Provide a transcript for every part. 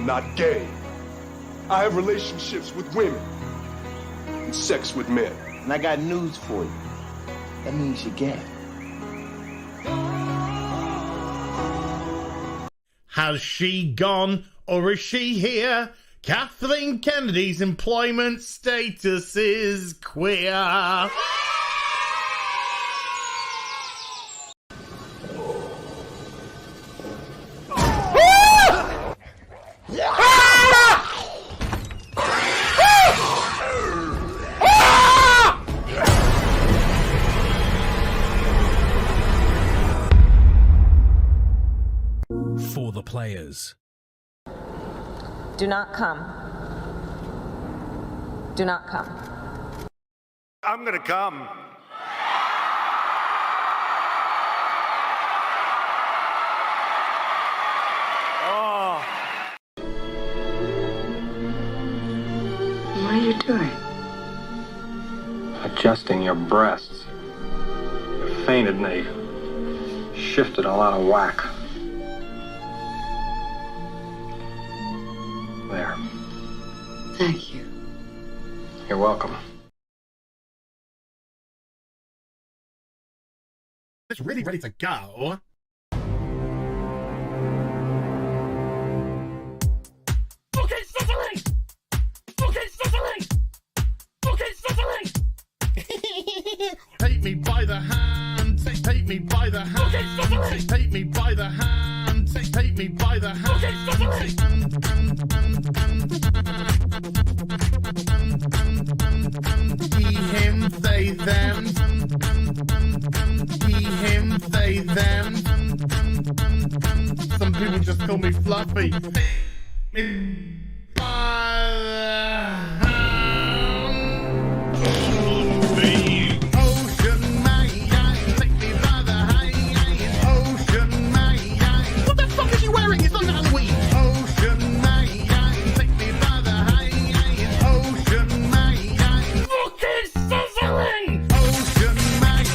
am not gay. I have relationships with women and sex with men. And I got news for you. That means you're gay. Has she gone or is she here? Kathleen Kennedy's employment status is queer. For the players. Do not come. Do not come. I'm gonna come. Oh. What are you doing? Adjusting your breasts. You fainted and they shifted all out of whack. There. Thank you. You're welcome. It's really ready to go. Okay, Cicely! Okay, Cicely! Okay, Cicely! Take me by the hand, take me by the hand. Okay, Cicely! Take me by the hand, take me by the hand. Okay, Cicely! He, him, they, them. He, him, they, them. Some people just call me Fluffy. Me by the hand. The ocean man, take me by the hand. Ocean man. What the fuck is he wearing? It's not Halloween. Ocean man, take me by the hand. Ocean man. Fucking sizzling. Ocean man,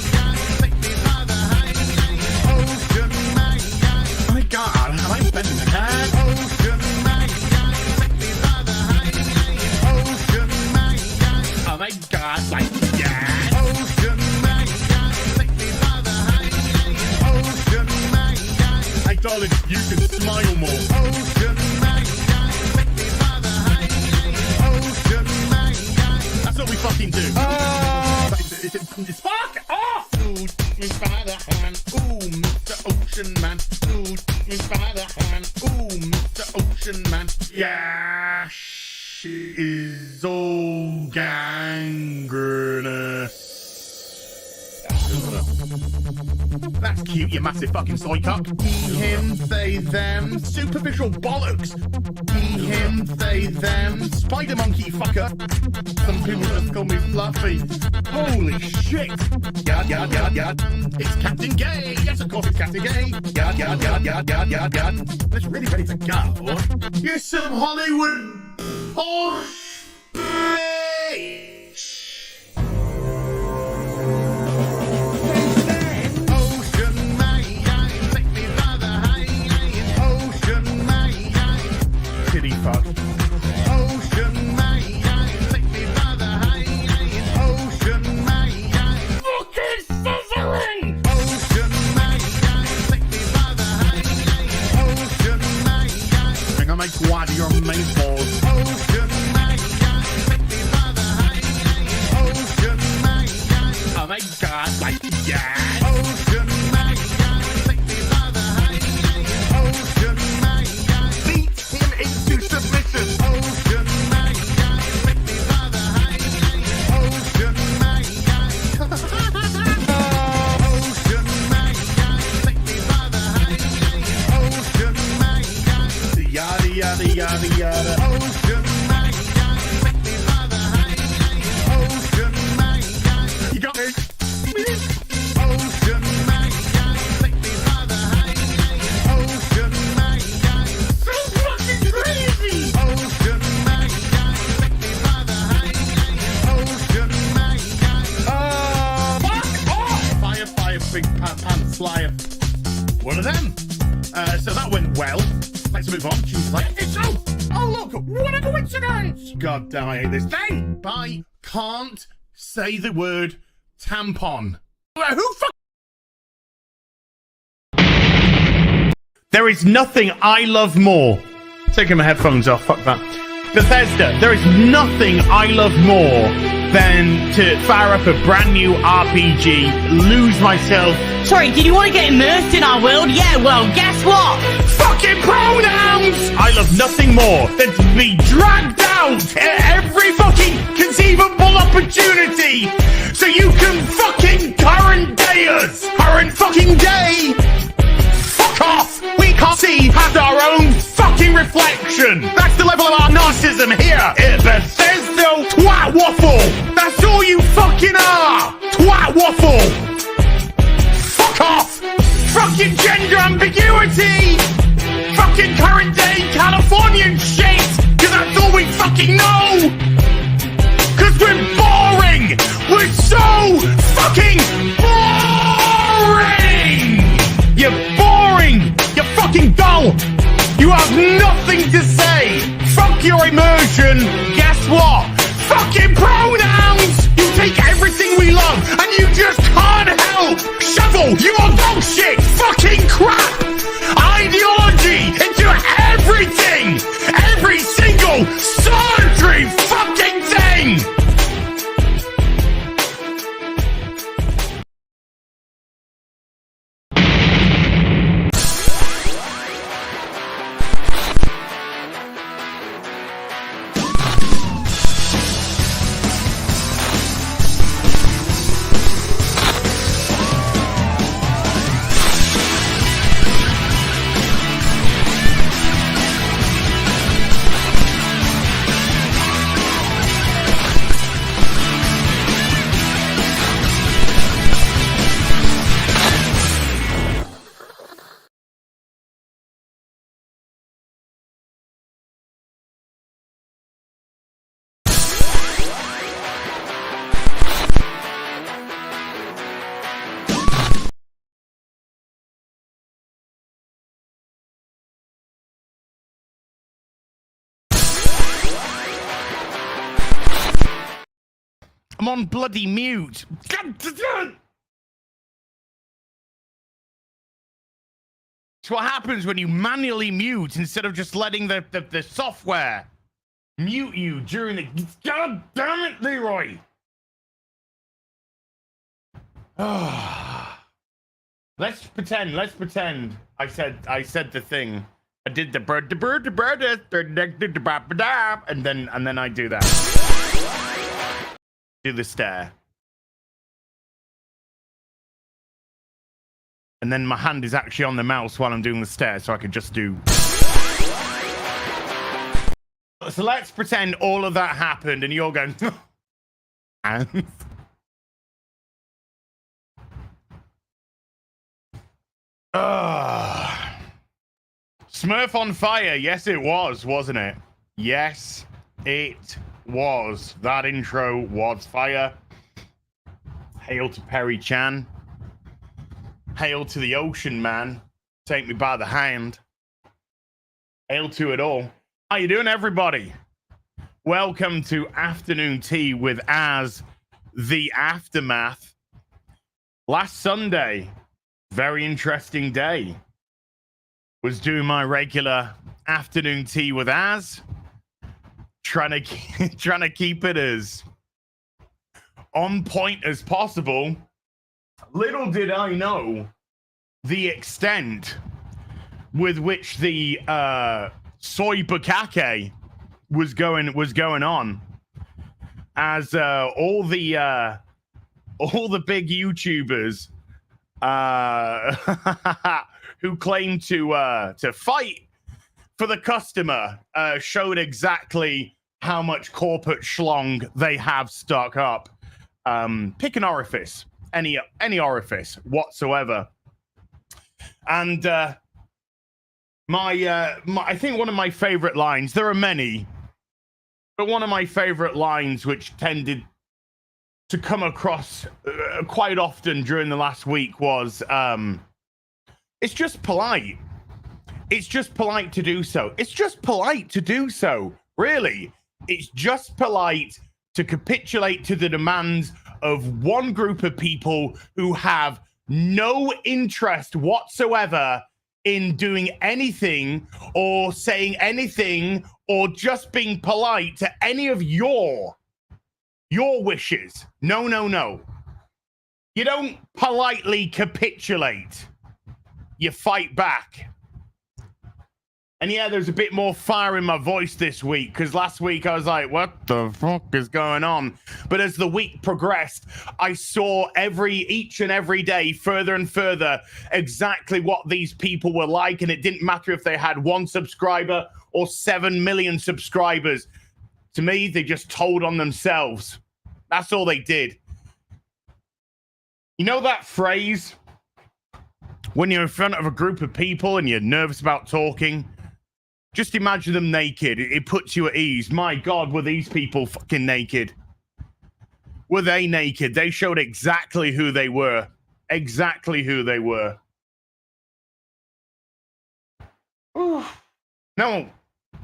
take me by the hand. Ocean man. My God, I'm bending the head. Ocean man, take me by the hand. Ocean man. Oh my God, like that. Ocean man, take me by the hand. Ocean man. Hey darling, you can smile more. Ocean man, take me by the hand. Ocean man. That's what we fucking do. It's fuck off! Ooh, take me by the hand. Ooh, Mr. Ocean Man. Ooh, take me by the hand. Ooh, Mr. Ocean Man. Yeah, she is all gangrenous. That's cute, you massive fucking soy cock. He, him, they, them. Superficial bollocks. He, him, they, them. Spider monkey fucker. Some people just call me Fluffy. Holy shit. Yard, yard, yard, yard. It's Captain Gay. Yes, of course it's Captain Gay. Yard, yard, yard, yard, yard, yard, yard. It's really ready to go. You're some Hollywood horse bitch. Kitty fuck. Ocean man, take me by the hand. Ocean man, fucking sizzling. Ocean man, take me by the hand. Ocean man, I'm gonna make quad your main balls. Ocean man, take me by the hand. Ocean man, oh my God, like that. Ocean man, take me by the hand. Ocean man, beat him into submission. Ocean man, take me by the hand. Ocean man, Ocean man, take me by the hand. Ocean man, yada yada yada yada. Ocean man, take me by the hand. Ocean man, you got me. Ocean man, take me by the hand. Ocean man, so fucking crazy. Ocean man, take me by the hand. Ocean man, fuck off. Fire, fire, big pants flyer. One of them. So that went well. Let's move on. She's like, it's so. coincidence! God damn, I hate this day. I can't say the word tampon. Who fuck? There is nothing I love more. Taking my headphones off, fuck that. Bethesda, there is nothing I love more than to fire up a brand new RPG, lose myself. Sorry, did you want to get immersed in our world? Yeah, well, guess what? Fucking pronouns! I love nothing more than to be dragged out at every fucking conceivable opportunity so you can fucking current day us. Current fucking day! Fuck off! We can't see past our own fucking reflection! That's the level of our narcissism here at Bethesda Twat Waffle! That's all you fucking are! Twat Waffle! Fuck off! Fucking gender ambiguity! Fucking current day Californian shit! Cause that's all we fucking know! Cause we're boring! We're so fucking boring! You're boring! You're fucking dull! You have nothing to say! Fuck your immersion! Guess what? Fucking pronouns! You take everything we love and you just can't help! Shovel your dog shit! Fucking crap! Ideology into everything! Every single solitary fucking thing! I'm on bloody mute. It's what happens when you manually mute instead of just letting the software mute you during the... God damn it, Leroy! Let's pretend I said the thing. I did the bird, and then I do that. Do the stare. And then my hand is actually on the mouse while I'm doing the stare, so I could just do... So let's pretend all of that happened and you're going... and... Smurf on fire. Yes, it was, wasn't it? Yes, it was. That intro was fire. Hail to Perry Chan. Hail to the ocean man. Take me by the hand. Hail to it all. How you doing, everybody? Welcome to Afternoon Tea with Az, the Aftermath. Last Sunday, very interesting day. Was doing my regular Afternoon Tea with Az. Trying to keep it as on point as possible. Little did I know the extent with which the soy bukkake was going on, as all the big YouTubers who claim to fight for the customer showed exactly how much corporate schlong they have stuck up. Pick an orifice, any orifice whatsoever. And I think one of my favorite lines, there are many, but one of my favorite lines which tended to come across quite often during the last week was, it's just polite. It's just polite to do so. It's just polite to do so. Really, it's just polite to capitulate to the demands of one group of people who have no interest whatsoever in doing anything or saying anything or just being polite to any of your wishes. No, no, no. You don't politely capitulate. You fight back. And yeah, there's a bit more fire in my voice this week, because last week I was like, what the fuck is going on? But as the week progressed, I saw each and every day, further and further, exactly what these people were like. And it didn't matter if they had 1 subscriber or 7 million subscribers. To me, they just told on themselves. That's all they did. You know that phrase? When you're in front of a group of people and you're nervous about talking, just imagine them naked. It puts you at ease. My God, were these people fucking naked? Were they naked? They showed exactly who they were. Exactly who they were. Ooh. No,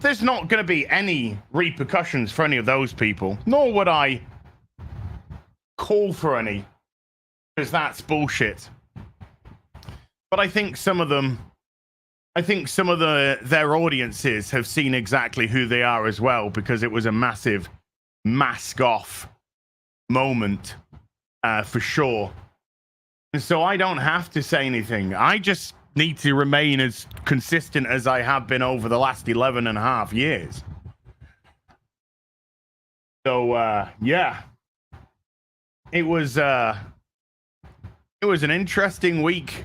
there's not going to be any repercussions for any of those people, nor would I call for any, because that's bullshit. But I think some of their audiences have seen exactly who they are as well, because it was a massive mask off moment for sure. And so I don't have to say anything. I just need to remain as consistent as I have been over the last 11 and a half years. So yeah, it was an interesting week.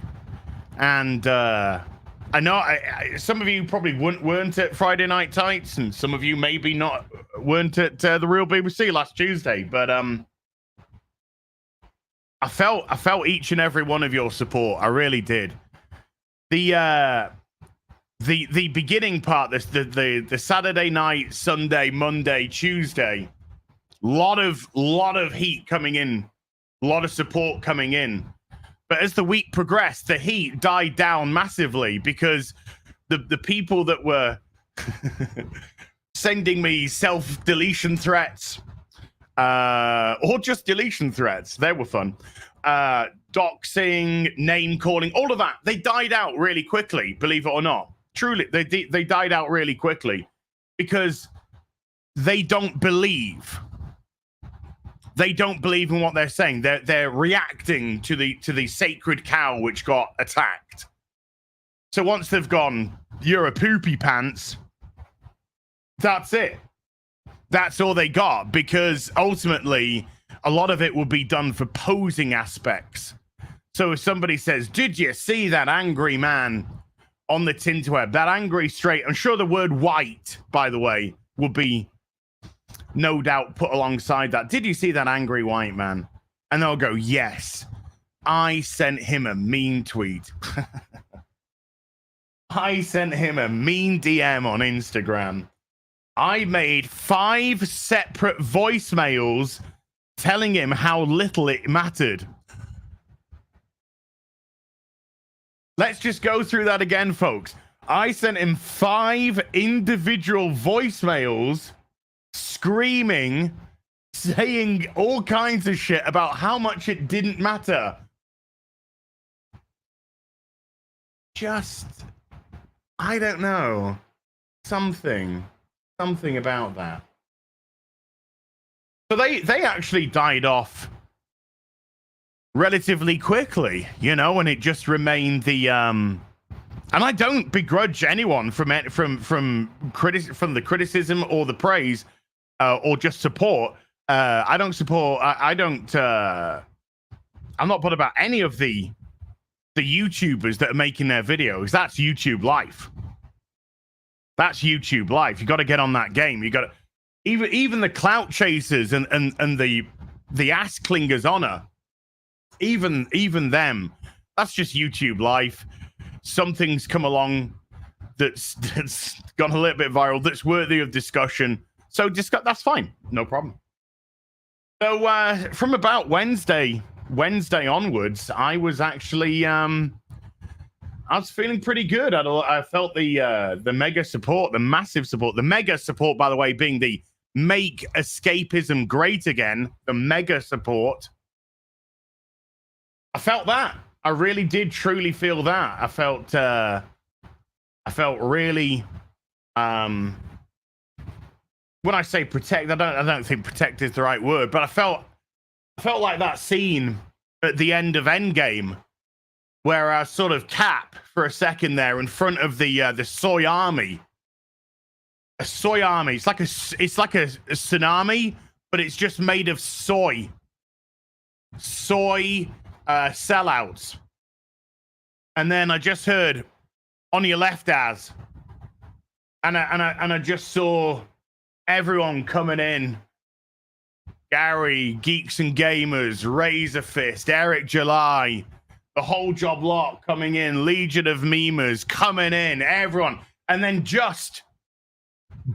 And I know some of you probably weren't at Friday Night Tights, and some of you maybe weren't at the Real BBC last Tuesday. But I felt each and every one of your support. I really did. The beginning part, the Saturday night, Sunday, Monday, Tuesday, lot of heat coming in, a lot of support coming in. But as the week progressed, the heat died down massively, because the people that were sending me self-deletion threats, or just deletion threats, they were fun, doxing, name-calling, all of that, they died out really quickly, believe it or not. Truly, they died out really quickly, because they don't believe. They don't believe in what they're saying. They're reacting to the sacred cow which got attacked. So once they've gone, you're a poopy pants, that's it. That's all they got, because ultimately a lot of it will be done for posing aspects. So if somebody says, did you see that angry man on the Tinterweb? That angry straight, I'm sure the word white, by the way, will be no doubt put alongside that. Did you see that angry white man? And they'll go, yes, I sent him a mean tweet. I sent him a mean DM on Instagram. I made 5 separate voicemails telling him how little it mattered. Let's just go through that again, folks. I sent him 5 individual voicemails screaming, saying all kinds of shit about how much it didn't matter. Just, I don't know, something about that. So they actually died off relatively quickly, you know, and it just remained the and I don't begrudge anyone from the criticism or the praise or just support. I don't support. I'm not put about any of the YouTubers that are making their videos. That's YouTube life. That's YouTube life. You got to get on that game. You got to even the clout chasers and the ass clingers honor. Even them. That's just YouTube life. Something's come along that's gone a little bit viral, that's worthy of discussion. So that's fine, no problem. So from about Wednesday onwards, I was actually feeling pretty good. I felt the mega support, the massive support, the mega support, by the way, being the make escapism great again, the mega support. I felt that. I really did truly feel that. I felt really, when I say protect, I don't think protect is the right word, but I felt like that scene at the end of Endgame, where I sort of Cap for a second there in front of the soy army. A soy army. It's like a tsunami, but it's just made of soy. Soy sellouts. And then I just heard on your left as, and I just saw everyone coming in. Gary, Geeks and Gamers, Razor Fist, Eric July, the whole job lot coming in, Legion of Memers coming in, everyone. And then just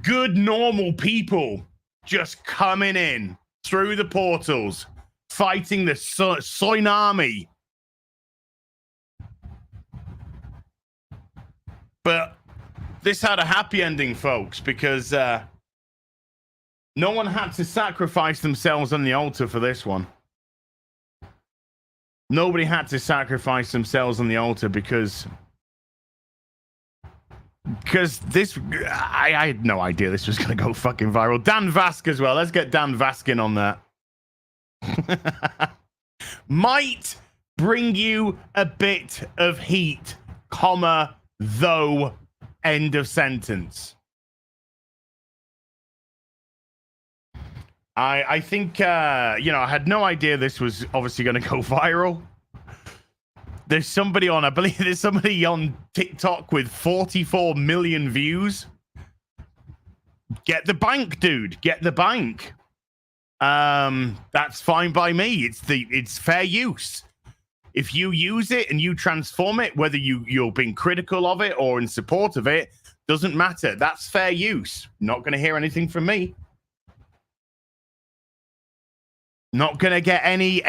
good, normal people just coming in through the portals, fighting the tsunami. But this had a happy ending, folks, because no one had to sacrifice themselves on the altar for this one. Nobody had to sacrifice themselves on the altar because this, I had no idea this was going to go fucking viral. Dan Vask as well. Let's get Dan Vaskin on that. Might bring you a bit of heat, comma, though, end of sentence. I think, I had no idea this was obviously going to go viral. There's somebody on, I believe there's somebody on TikTok with 44 million views. Get the bank, dude. Get the bank. That's fine by me. It's fair use. If you use it and you transform it, whether you're being critical of it or in support of it, doesn't matter. That's fair use. Not going to hear anything from me. Not going to get any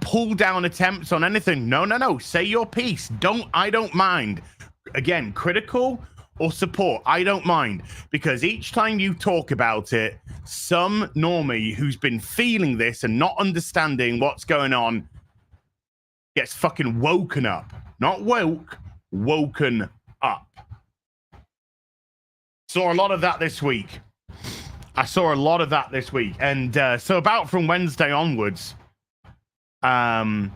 pull down attempts on anything. No. Say your piece. I don't mind. Again, critical or support, I don't mind. Because each time you talk about it, some normie who's been feeling this and not understanding what's going on gets fucking woken up. Not woke, woken up. Saw a lot of that this week. And so about from Wednesday onwards, the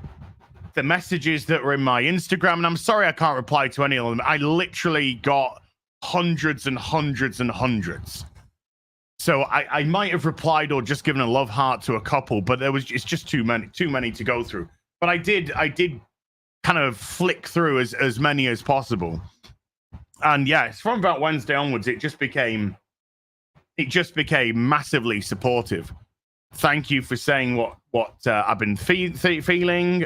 messages that were in my Instagram, and I'm sorry I can't reply to any of them. I literally got hundreds and hundreds and hundreds. So I might have replied or just given a love heart to a couple, but it's just too many to go through. But I did kind of flick through as many as possible. And yes, from about Wednesday onwards, it just became massively supportive. Thank you for saying what I've been feeling.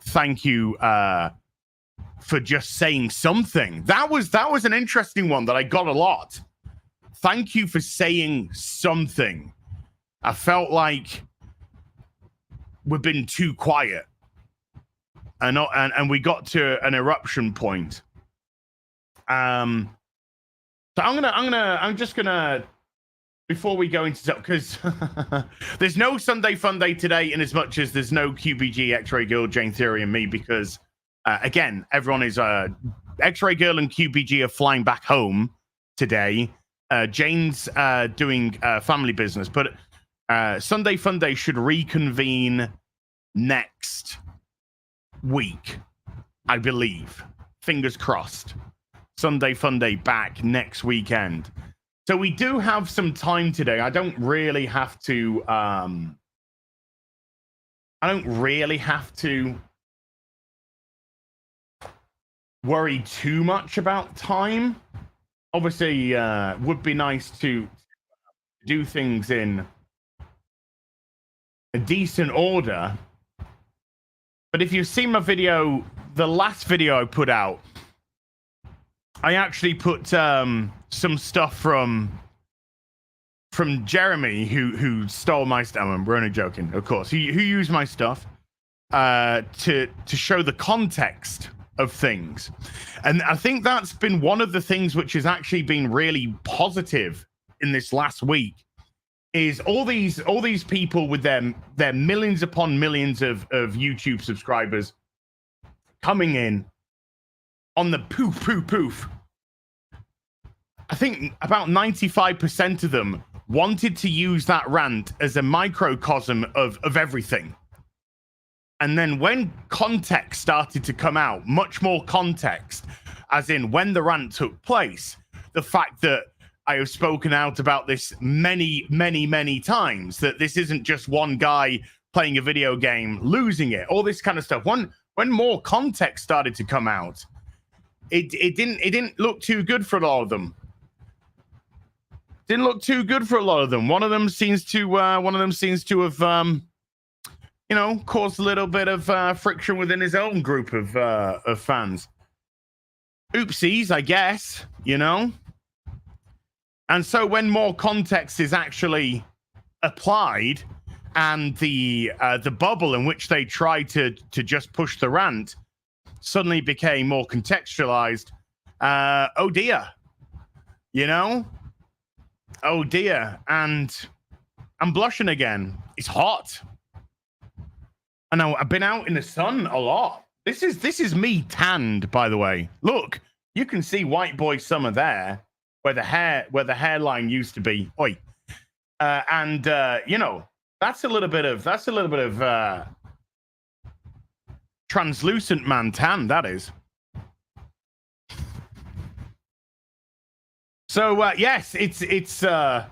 Thank you for just saying something. That was an interesting one that I got a lot. Thank you for saying something. I felt like we've been too quiet, and we got to an eruption point. So I'm just gonna. Before we go into, because there's no Sunday Fun Day today, in as much as there's no QBG, X-Ray Girl, Jane Theory, and me, because again, everyone is X-Ray Girl and QBG are flying back home today. Jane's doing family business, but Sunday Fun Day should reconvene next week, I believe. Fingers crossed. Sunday Fun Day back next weekend. So we do have some time today. I don't really have to worry too much about time. Obviously, would be nice to do things in a decent order. But if you've seen my video, the last video I put out, I actually put some stuff from Jeremy, who stole my stuff. We're only joking, of course. Who used my stuff. to show the context of things. And I think that's been one of the things which has actually been really positive in this last week, is all these people with their millions upon millions of YouTube subscribers coming in on the poof. I think about 95% of them wanted to use that rant as a microcosm of everything. And then when context started to come out, much more context, as in when the rant took place, the fact that I have spoken out about this many times, that this isn't just one guy playing a video game, losing it, all this kind of stuff. When more context started to come out, it didn't look too good for a lot of them. Didn't look too good for a lot of them. One of them seems to have caused a little bit of friction within his own group of fans. Oopsies, I guess, And so when more context is actually applied, and the bubble in which they tried to just push the rant suddenly became more contextualized, oh dear, oh dear, and I'm blushing again. It's hot. I know I've been out in the sun a lot. This is me tanned, by the way. Look, you can see white boy summer there, where the hairline used to be. Oi, and that's a little bit of translucent man tan. That is. So yes, it's I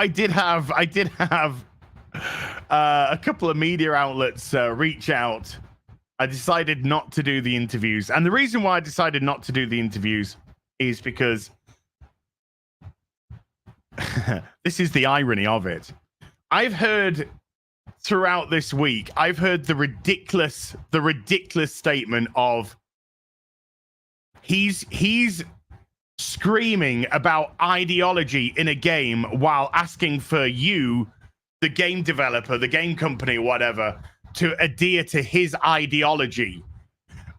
did have a couple of media outlets reach out. I decided not to do the interviews, and the reason why I decided not to do the interviews is because this is the irony of it. I've heard throughout this week, the ridiculous statement of he's screaming about ideology in a game while asking for you, the game developer, the game company, whatever, to adhere to his ideology.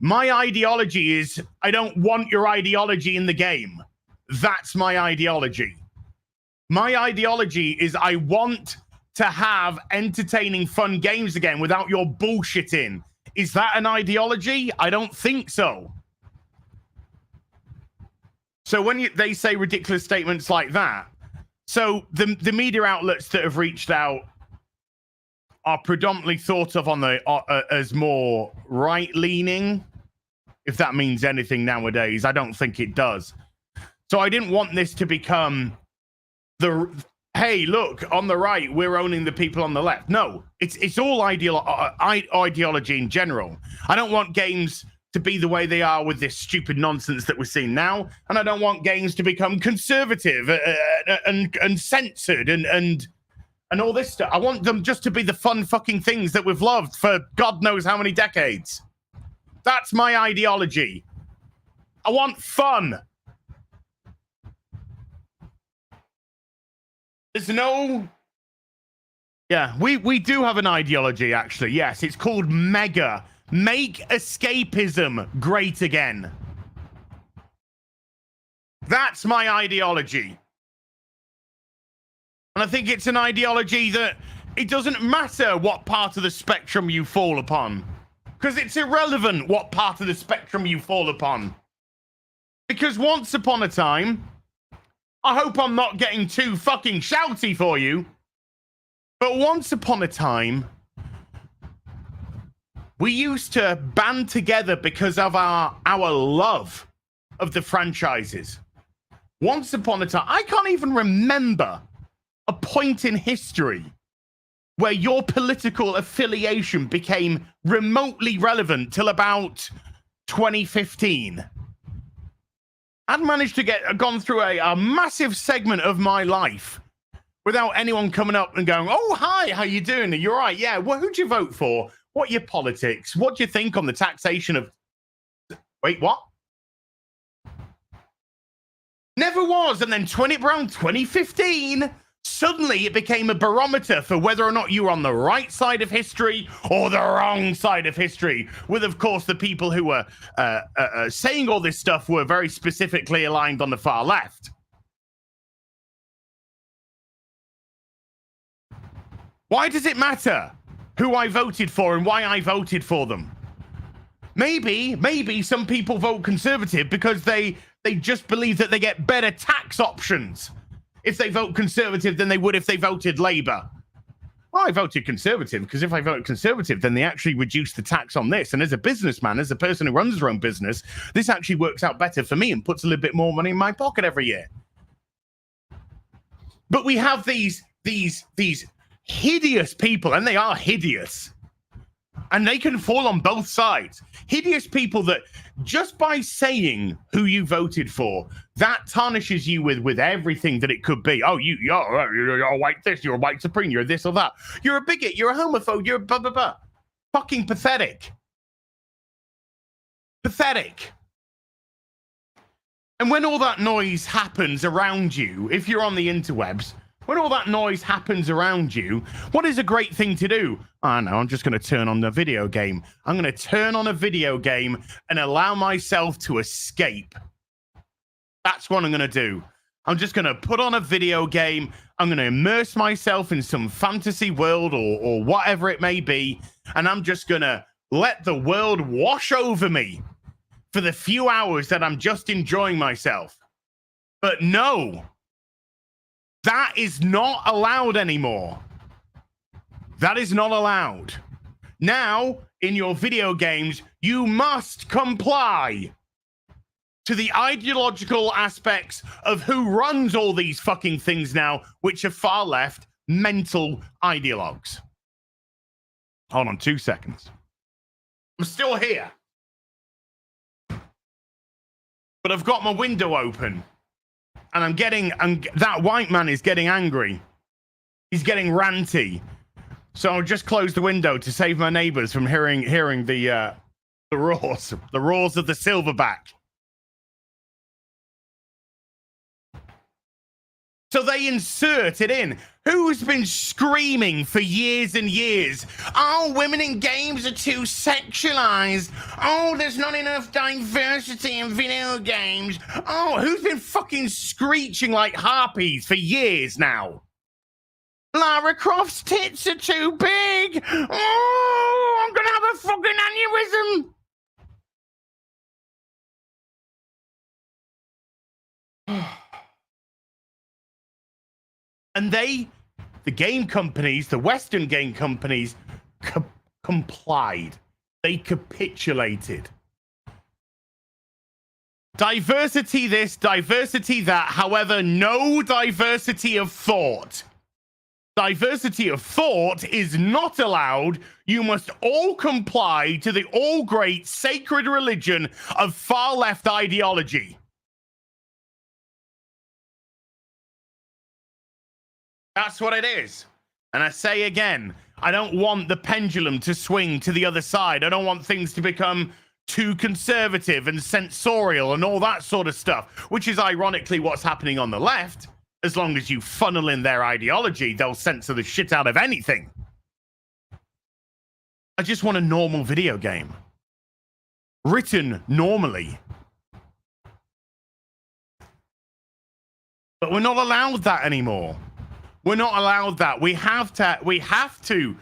My ideology is I don't want your ideology in the game. That's my ideology. My ideology is I want to have entertaining, fun games again without your bullshitting. Is that an ideology? I don't think so. So when they say ridiculous statements like that, so the media outlets that have reached out are predominantly thought of on the as more right-leaning, if that means anything nowadays. I don't think it does. So I didn't want this to become hey, look, on the right, we're owning the people on the left. No, it's all ideology in general. I don't want games to be the way they are with this stupid nonsense that we're seeing now, and I don't want games to become conservative and censored and all this stuff. I want them just to be the fun fucking things that we've loved for God knows how many decades. That's my ideology. I want fun. There's no... Yeah, we do have an ideology, actually. Yes, it's called MEGA. Make escapism great again. That's my ideology. And I think it's an ideology that it doesn't matter what part of the spectrum you fall upon. Because it's irrelevant what part of the spectrum you fall upon. Because once upon a time, I hope I'm not getting too fucking shouty for you, but once upon a time, we used to band together because of our love of the franchises. Once upon a time, I can't even remember a point in history where your political affiliation became remotely relevant till about 2015. I'd managed to gone through a massive segment of my life without anyone coming up and going, oh, hi, how you doing? You're right, yeah, well, who'd you vote for? What are your politics? What do you think on the taxation of... Wait, what? Never was. And then around 2015, Suddenly, it became a barometer for whether or not you were on the right side of history or the wrong side of history. With, of course, the people who were saying all this stuff were very specifically aligned on the far left. Why does it matter who I voted for and why I voted for them? Maybe some people vote Conservative because they just believe that they get better tax options if they vote Conservative than they would if they voted Labour. Well, I voted Conservative because if I vote Conservative, then they actually reduce the tax on this. And as a businessman, as a person who runs their own business, this actually works out better for me and puts a little bit more money in my pocket every year. But we have these hideous people, and they are hideous. And they can fall on both sides. Hideous people that just by saying who you voted for, that tarnishes you with everything that it could be. Oh, you're a white this, you're a white supreme, you're this or that. You're a bigot, you're a homophobe, you're blah, blah, blah. Fucking pathetic. Pathetic. And when all that noise happens around you, if you're on the interwebs, when all that noise happens around you, what is a great thing to do? I know, I'm just going to turn on the video game. I'm going to turn on a video game and allow myself to escape. That's what I'm going to do. I'm just going to put on a video game. I'm going to immerse myself in some fantasy world or whatever it may be. And I'm just going to let the world wash over me for the few hours that I'm just enjoying myself. But no. That is not allowed anymore. That is not allowed. Now, in your video games, you must comply to the ideological aspects of who runs all these fucking things now, which are far left mental ideologues. Hold on 2 seconds. I'm still here. But I've got my window open. And that white man is getting angry. He's getting ranty. So I'll just close the window to save my neighbors from hearing the roars of the silverback. So they insert it in. Who's been screaming for years and years? Oh, women in games are too sexualized. Oh, there's not enough diversity in video games. Oh, who's been fucking screeching like harpies for years now? Lara Croft's tits are too big. Oh, I'm gonna have a fucking aneurysm. And the game companies, the Western game companies, complied. They capitulated. Diversity this, diversity that. However, no diversity of thought. Diversity of thought is not allowed. You must all comply to the all great sacred religion of far left ideology. That's what it is. And I say again, I don't want the pendulum to swing to the other side. I don't want things to become too conservative and censorial and all that sort of stuff, which is ironically what's happening on the left. As long as you funnel in their ideology, they'll censor the shit out of anything. I just want a normal video game. Written normally. But we're not allowed that anymore. We're not allowed that. We have to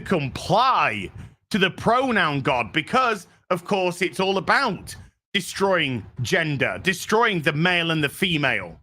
comply to the pronoun God because, of course, it's all about destroying gender, destroying the male and the female.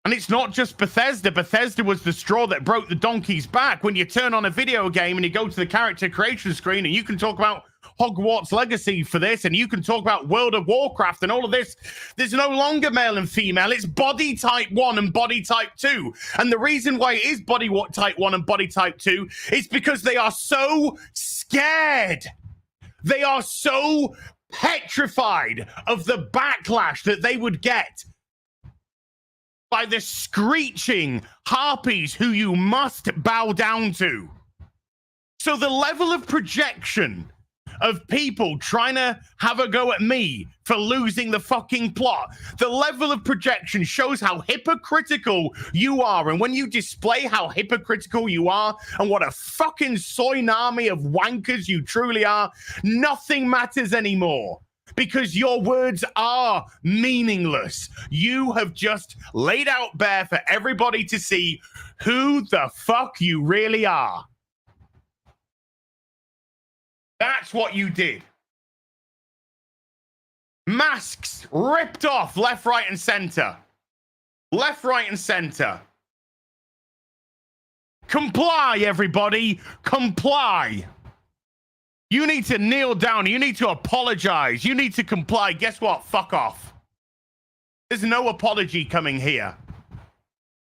And it's not just Bethesda. Bethesda was the straw that broke the donkey's back. When you turn on a video game and you go to the character creation screen and you can talk about Hogwarts Legacy for this, and you can talk about World of Warcraft and all of this. There's no longer male and female. It's body type 1 and body type 2. And the reason why it is body type 1 and body type 2 is because they are so scared. They are so petrified of the backlash that they would get by the screeching harpies who you must bow down to. So the level of projection of people trying to have a go at me for losing the fucking plot. The level of projection shows how hypocritical you are. And when you display how hypocritical you are and what a fucking soy-nami of wankers you truly are, nothing matters anymore. Because your words are meaningless. You have just laid out bare for everybody to see who the fuck you really are. That's what you did. Masks ripped off left, right, and center. Left, right, and center. Comply, everybody. Comply. You need to kneel down. You need to apologize. You need to comply. Guess what? Fuck off. There's no apology coming here.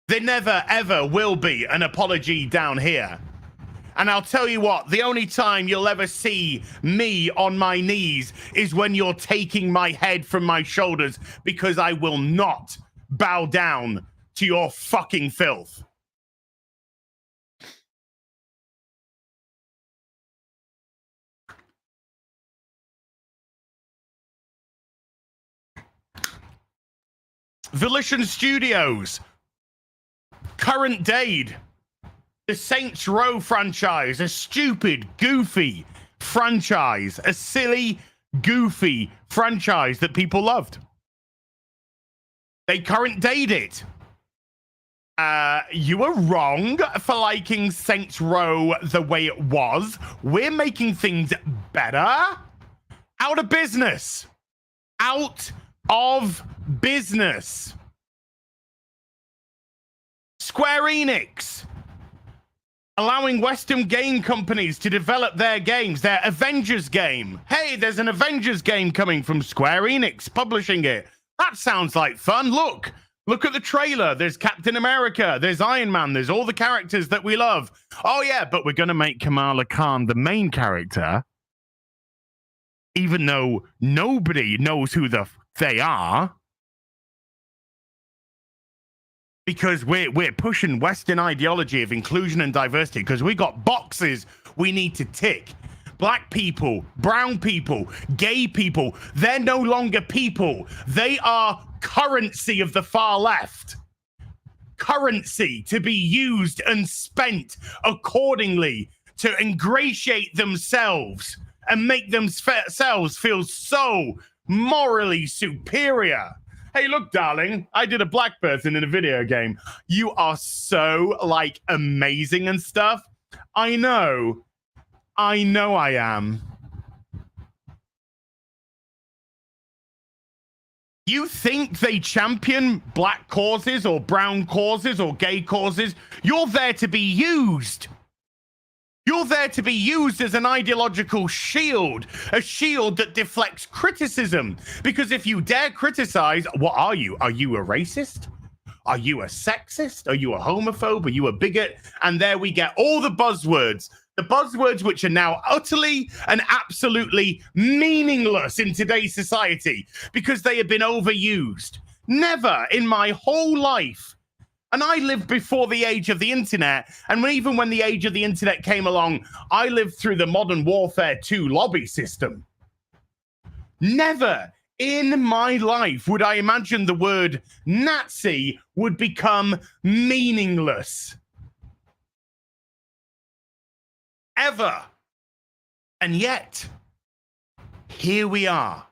There never, ever will be an apology down here. And I'll tell you what, the only time you'll ever see me on my knees is when you're taking my head from my shoulders, because I will not bow down to your fucking filth. Volition Studios, current date, the Saints Row franchise, a stupid, goofy franchise, a silly, goofy franchise that people loved. They current date it. You were wrong for liking Saints Row the way it was. We're making things better. Out of business. Out of business. Square Enix allowing Western game companies to develop their games, their Avengers game. Hey, there's an Avengers game coming from Square Enix publishing it. That sounds like fun. Look at the trailer. There's Captain America, there's Iron Man, there's all the characters that we love. Oh yeah, but we're going to make Kamala Khan the main character, even though nobody knows who they are. Because we're pushing Western ideology of inclusion and diversity, because we got boxes we need to tick. Black people, brown people, gay people, they're no longer people. They are currency of the far left. Currency to be used and spent accordingly to ingratiate themselves and make themselves feel so morally superior. Hey, look, darling, I did a black person in a video game. You are so, like, amazing and stuff. I know I am. You think they champion black causes or brown causes or gay causes? You're there to be used. You're there to be used as an ideological shield, a shield that deflects criticism. Because if you dare criticize, what are you? Are you a racist? Are you a sexist? Are you a homophobe? Are you a bigot? And there we get all the buzzwords which are now utterly and absolutely meaningless in today's society because they have been overused. Never in my whole life. And I lived before the age of the internet. And even when the age of the internet came along, I lived through the Modern Warfare 2 lobby system. Never in my life would I imagine the word Nazi would become meaningless. Ever. And yet, here we are.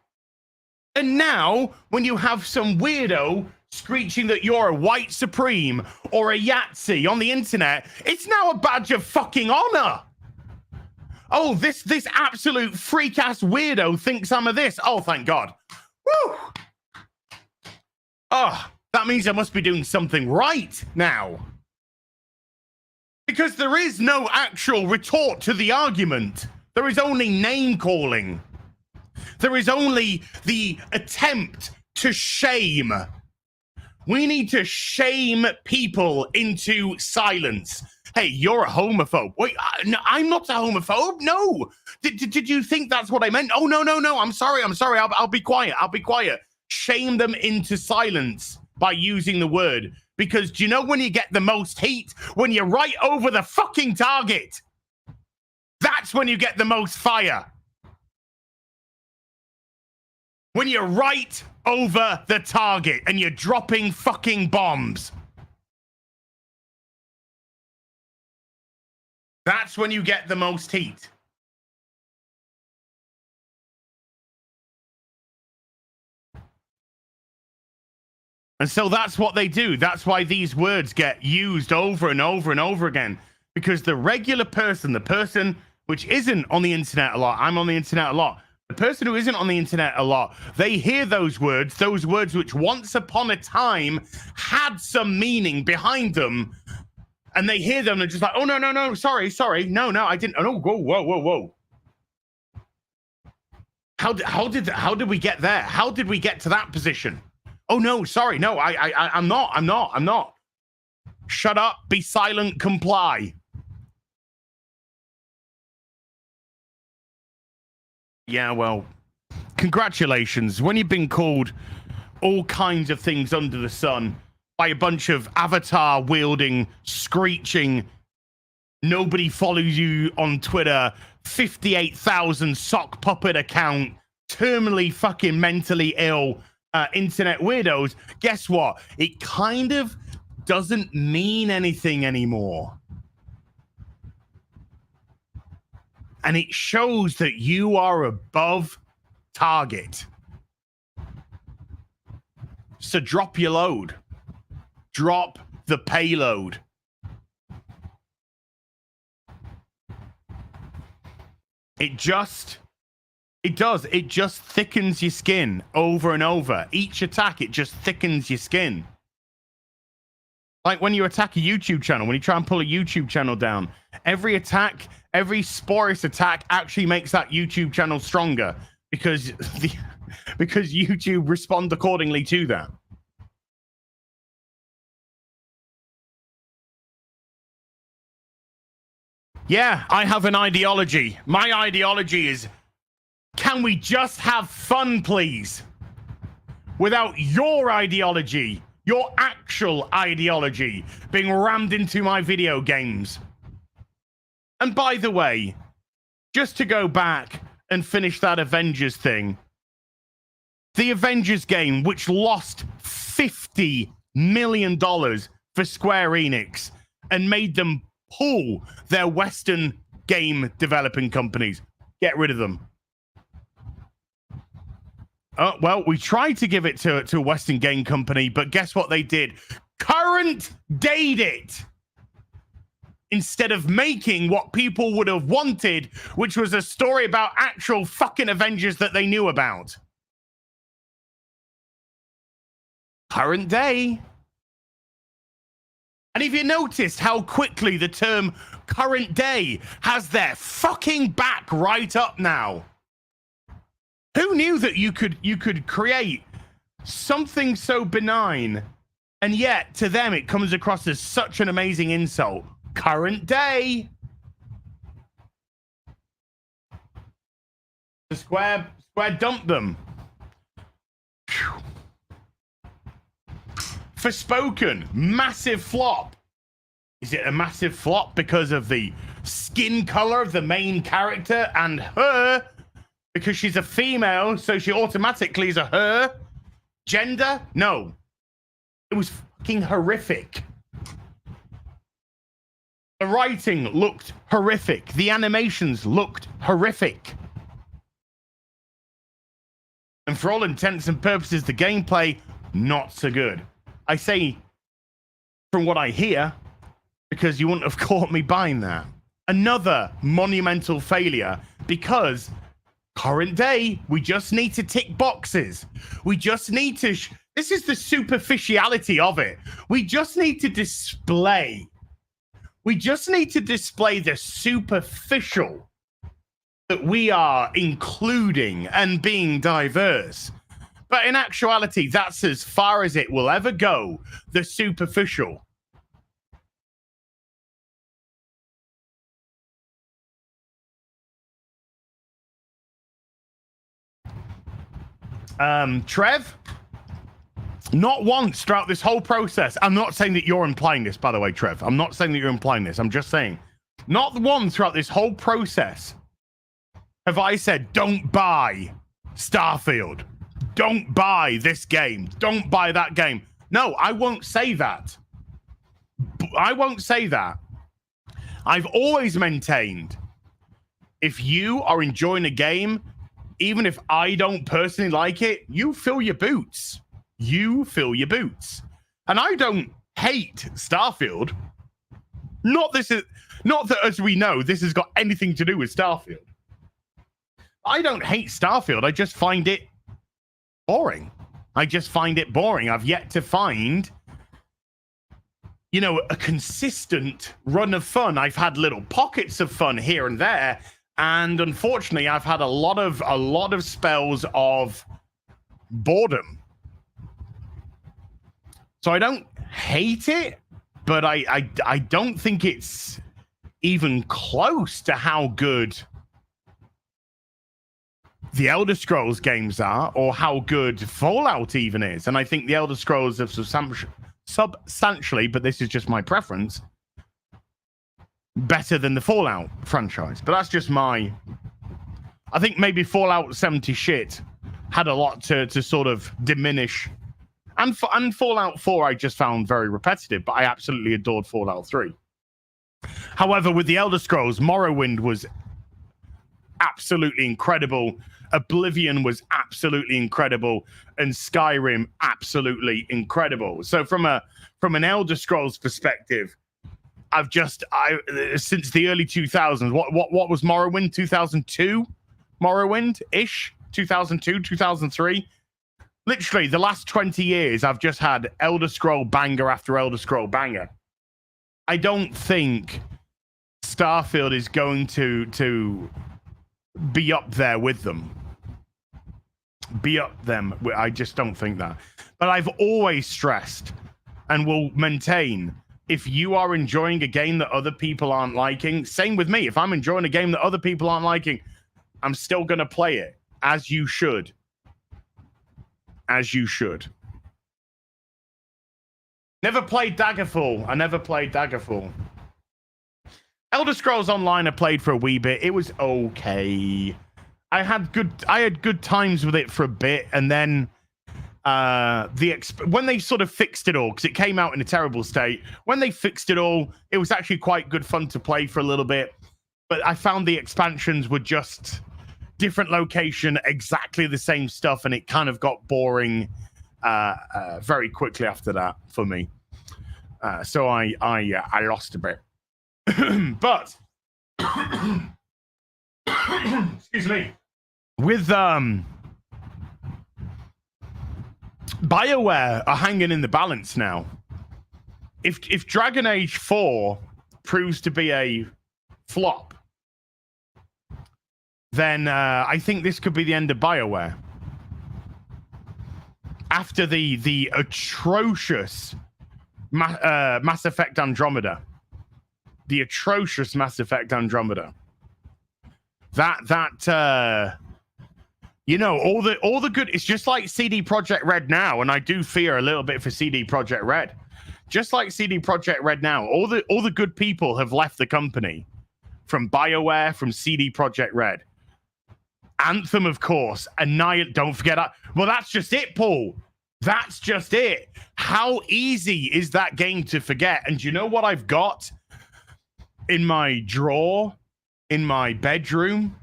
And now, when you have some weirdo screeching that you're a white supreme or a Yahtzee on the internet, it's now a badge of fucking honor. Oh, this absolute freak-ass weirdo thinks I'm a this. Oh, thank God. Woo! Oh, that means I must be doing something right now. Because there is no actual retort to the argument. There is only name-calling. There is only the attempt to shame. We need to shame people into silence. Hey, you're a homophobe. Wait, no, I'm not a homophobe. No. Did you think that's what I meant? Oh, no. I'm sorry. I'll be quiet. Shame them into silence by using the word. Because do you know when you get the most heat? When you're right over the fucking target. That's when you get the most fire. When you're right over the target and you're dropping fucking bombs. That's when you get the most heat. And so that's what they do. That's why these words get used over and over and over again. Because the regular person, the person which isn't on the internet a lot, I'm on the internet a lot. The person who isn't on the internet a lot, they hear those words which once upon a time had some meaning behind them. And they hear them and they're just like, oh, no, sorry. No, I didn't. Oh, no, whoa. How did we get there? How did we get to that position? Oh, no, sorry. No, I'm not. Shut up, be silent, comply. Yeah, well, congratulations. When you've been called all kinds of things under the sun by a bunch of avatar-wielding, screeching, nobody follows you on Twitter, 58,000 sock puppet account, terminally fucking mentally ill internet weirdos, guess what? It kind of doesn't mean anything anymore. And it shows that you are above target. So drop your load. Drop the payload. It just thickens your skin over and over. Each attack, it just thickens your skin. Like when you attack a YouTube channel, when you try and pull a YouTube channel down, every attack, every spurious attack actually makes that YouTube channel stronger because YouTube respond accordingly to that. Yeah, I have an ideology. My ideology is, can we just have fun, please? Without your ideology, your actual ideology, being rammed into my video games. And by the way, just to go back and finish that Avengers thing, the Avengers game, which lost $50 million for Square Enix and made them pull their Western game developing companies. Get rid of them. Oh, well, we tried to give it to a Western game company, but guess what they did? Current date it! Instead of making what people would have wanted, which was a story about actual fucking Avengers that they knew about. Current day. And if you noticed how quickly the term current day has their fucking back right up now. Who knew that you could create something so benign, and yet to them it comes across as such an amazing insult? Current day. The Square dumped them. Whew. Forspoken, massive flop. Is it a massive flop because of the skin color of the main character and her? Because she's a female, so she automatically is a her? Gender? No. It was fucking horrific. The writing looked horrific. The animations looked horrific. And for all intents and purposes, the gameplay, not so good. I say, from what I hear, because you wouldn't have caught me buying that. Another monumental failure, because current day, we just need to tick boxes. We just need to... this is the superficiality of it. We just need to display. We just need to display the superficial that we are including and being diverse. But in actuality, that's as far as it will ever go, the superficial. Trev, not once throughout this whole process, I'm not saying that you're implying this, by the way, Trev. I'm not saying that you're implying this. I'm just saying, not once throughout this whole process have I said, don't buy Starfield. don't buy this game, don't buy that game. No, I won't say that. I won't say that. I've always maintained, if you are enjoying a game, even if I don't personally like it, you fill your boots. You fill your boots. And I don't hate Starfield. Not that, as we know, this has got anything to do with Starfield. I don't hate Starfield. I just find it boring. I've yet to find, a consistent run of fun. I've had little pockets of fun here and there, and unfortunately, I've had a lot of spells of boredom. So I don't hate it, but I don't think it's even close to how good the Elder Scrolls games are, or how good Fallout even is. And I think the Elder Scrolls have substantially, but this is just my preference, better than the Fallout franchise. But that's just I think maybe Fallout 70 shit had a lot to sort of diminish. And Fallout 4 I just found very repetitive, but I absolutely adored Fallout 3. However, with the Elder Scrolls, Morrowind was absolutely incredible. Oblivion was absolutely incredible, and Skyrim absolutely incredible. So from an Elder Scrolls perspective, since the early 2000s, what was Morrowind? 2002 Morrowind ish, 2002, 2003. Literally the last 20 years, I've just had Elder Scroll banger after Elder Scroll banger. I don't think Starfield is going to be up there with them. I just don't think that. But I've always stressed and will maintain, if you are enjoying a game that other people aren't liking, same with me. If I'm enjoying a game that other people aren't liking, I'm still going to play it, as you should. As you should. Never played Daggerfall. I never played Daggerfall. Elder Scrolls Online I played for a wee bit. It was okay. I had good times with it for a bit, and then when they sort of fixed it all, because it came out in a terrible state, when they fixed it all, it was actually quite good fun to play for a little bit. But I found the expansions were just different location, exactly the same stuff, and it kind of got boring very quickly after that for me. So I lost a bit. But excuse me, with BioWare are hanging in the balance now. If Dragon Age 4 proves to be a flop, then I think this could be the end of BioWare. After the atrocious Mass Effect Andromeda. The atrocious Mass Effect Andromeda. That all the good, it's just like CD Projekt Red now, and I do fear a little bit for CD Projekt Red. Just like CD Projekt Red now, all the good people have left the company, from BioWare, from CD Projekt Red. Anthem, of course, don't forget that. Well, that's just it, Paul. That's just it. How easy is that game to forget? And you know what I've got in my drawer, in my bedroom?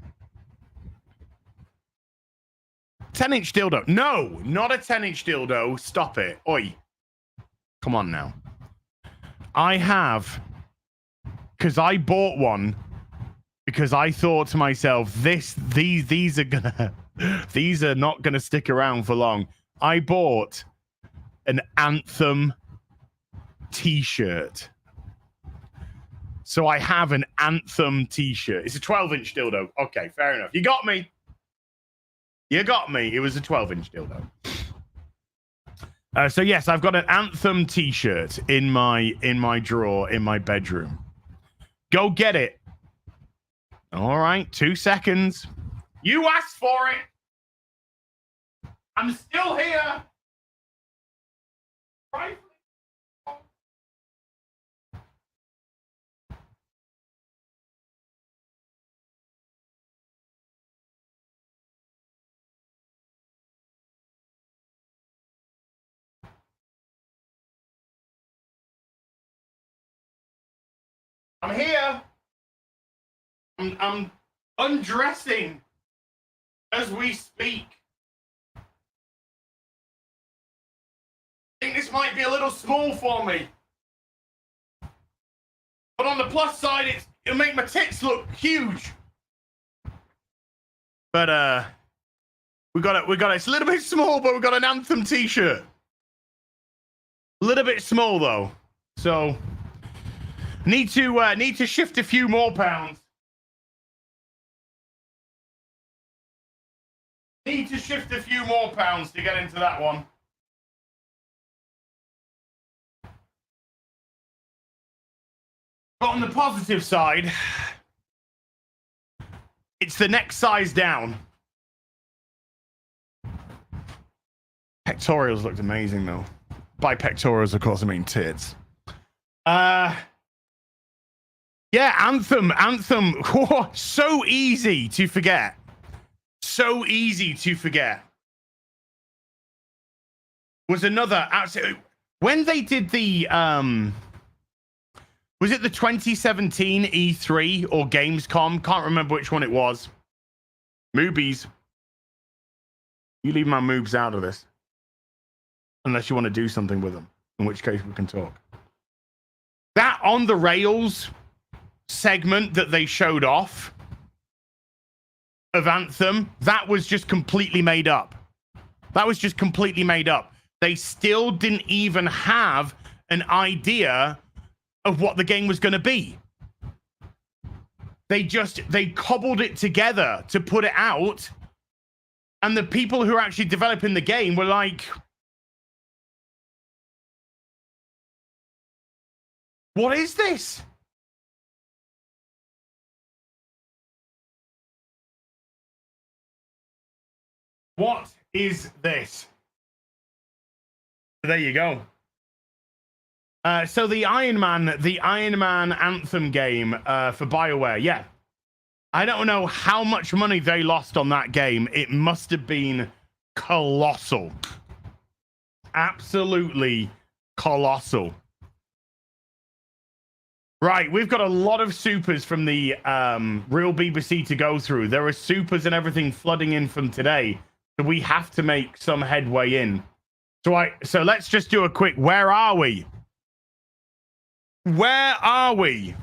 10-inch dildo. No, not a 10-inch dildo. Stop it. Oi. Come on now. I have, because I bought one, because I thought to myself, these are not gonna stick around for long. I bought an Anthem t-shirt. So I have an Anthem t-shirt. It's a 12-inch dildo. Okay, fair enough. You got me. It was a 12-inch dildo. So yes, I've got an Anthem t-shirt in my drawer in my bedroom. Go get it. All right, 2 seconds. You asked for it. I'm still here. Right? I'm here. I'm undressing as we speak. I think this might be a little small for me. But on the plus side, it'll make my tits look huge. But we got it. It's a little bit small, but we got an Anthem t-shirt. A little bit small though, so need to shift a few more pounds. Need to shift a few more pounds to get into that one. But on the positive side, it's the next size down. Pectorials looked amazing though. By pectorals, of course, I mean tits. Yeah, Anthem. Oh, so easy to forget. So easy to forget. Was another absolute. When they did the was it the 2017 E3 or Gamescom? Can't remember which one it was. Moobies. You leave my moobs out of this. Unless you want to do something with them. In which case we can talk. That on the rails segment that they showed off of Anthem, that was just completely made up. That was just completely made up. They still didn't even have an idea of what the game was going to be. They cobbled it together to put it out. And the people who are actually developing the game were like, what is this? What is this? There you go. So the Iron Man Anthem game for BioWare, yeah. I don't know how much money they lost on that game. It must have been colossal. Absolutely colossal. Right, we've got a lot of supers from the real BBC to go through. There are supers and everything flooding in from today. So we have to make some headway in. So let's just do a quick, where are we? Where are we?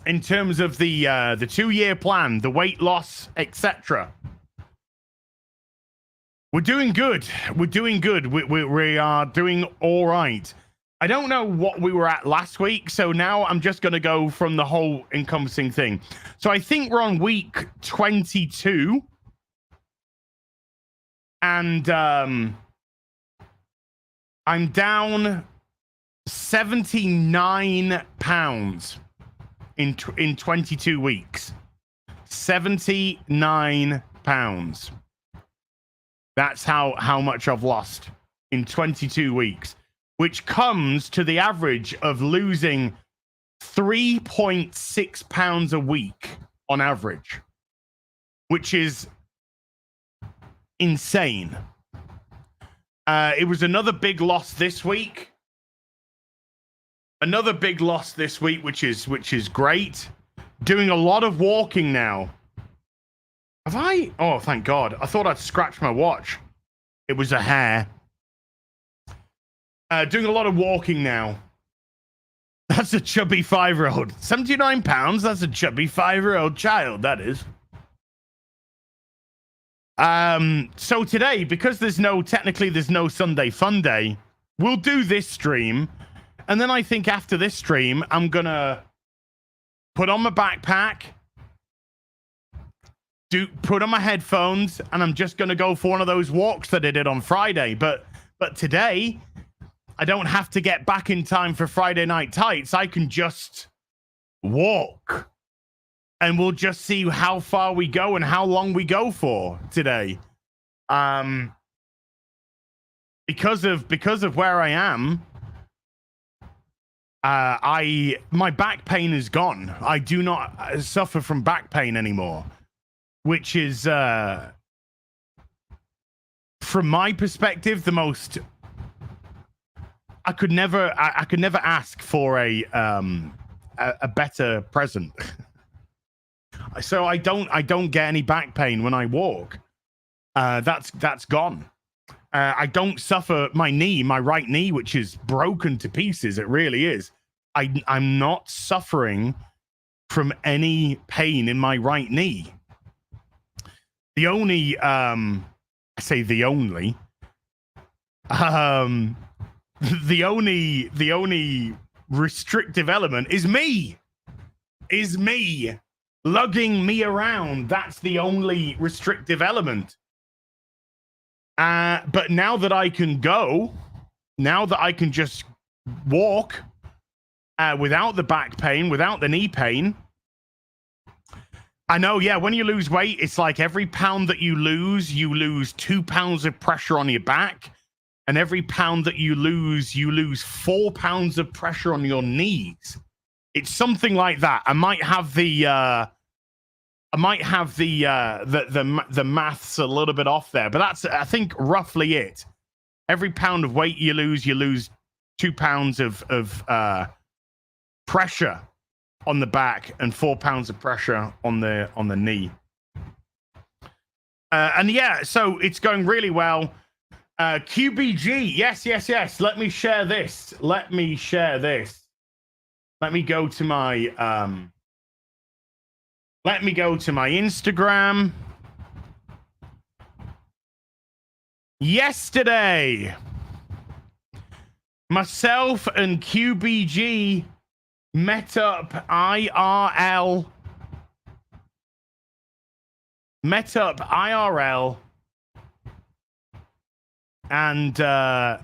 In terms of the 2-year plan, the weight loss, etc. We're doing good. We're doing good. We are doing all right. I don't know what we were at last week, so now I'm just going to go from the whole encompassing thing. So I think we're on week 22. And I'm down 79 pounds in 22 weeks. 79 pounds. That's how much I've lost in 22 weeks, which comes to the average of losing 3.6 pounds a week on average, which is insane. It was another big loss this week. Another big loss this week, which is great. Doing a lot of walking now. Have I? Oh, thank God. I thought I'd scratched my watch. It was a hair. Doing a lot of walking now. That's a chubby 5-year-old. 79 pounds? That's a chubby 5-year-old child, that is. So today, because there's no Sunday Fun Day, we'll do this stream. And then I think after this stream, I'm going to put on my backpack, put on my headphones, and I'm just going to go for one of those walks that I did on Friday. But today, I don't have to get back in time for Friday Night Tights. I can just walk. And we'll just see how far we go and how long we go for today. Because of where I am, my back pain is gone. I do not suffer from back pain anymore, which is, from my perspective, the most. I could never ask for a a better present. So I don't get any back pain when I walk. That's gone. I don't suffer my right knee, which is broken to pieces. It really is. I'm not suffering from any pain in my right knee. The only, the only restrictive element is me. Lugging me around. That's the only restrictive element. But now that I can go, now that I can just walk without the back pain, without the knee pain. I know, yeah, when you lose weight, it's like every pound that you lose 2 pounds of pressure on your back. And every pound that you lose 4 pounds of pressure on your knees. It's something like that. I might have the maths a little bit off there, but that's, I think, roughly it. Every pound of weight you lose 2 pounds of pressure on the back and 4 pounds of pressure on the knee. And yeah, so it's going really well. QBG, yes. Let me share this. Let me go to my Instagram. Yesterday, myself and QBG met up IRL. And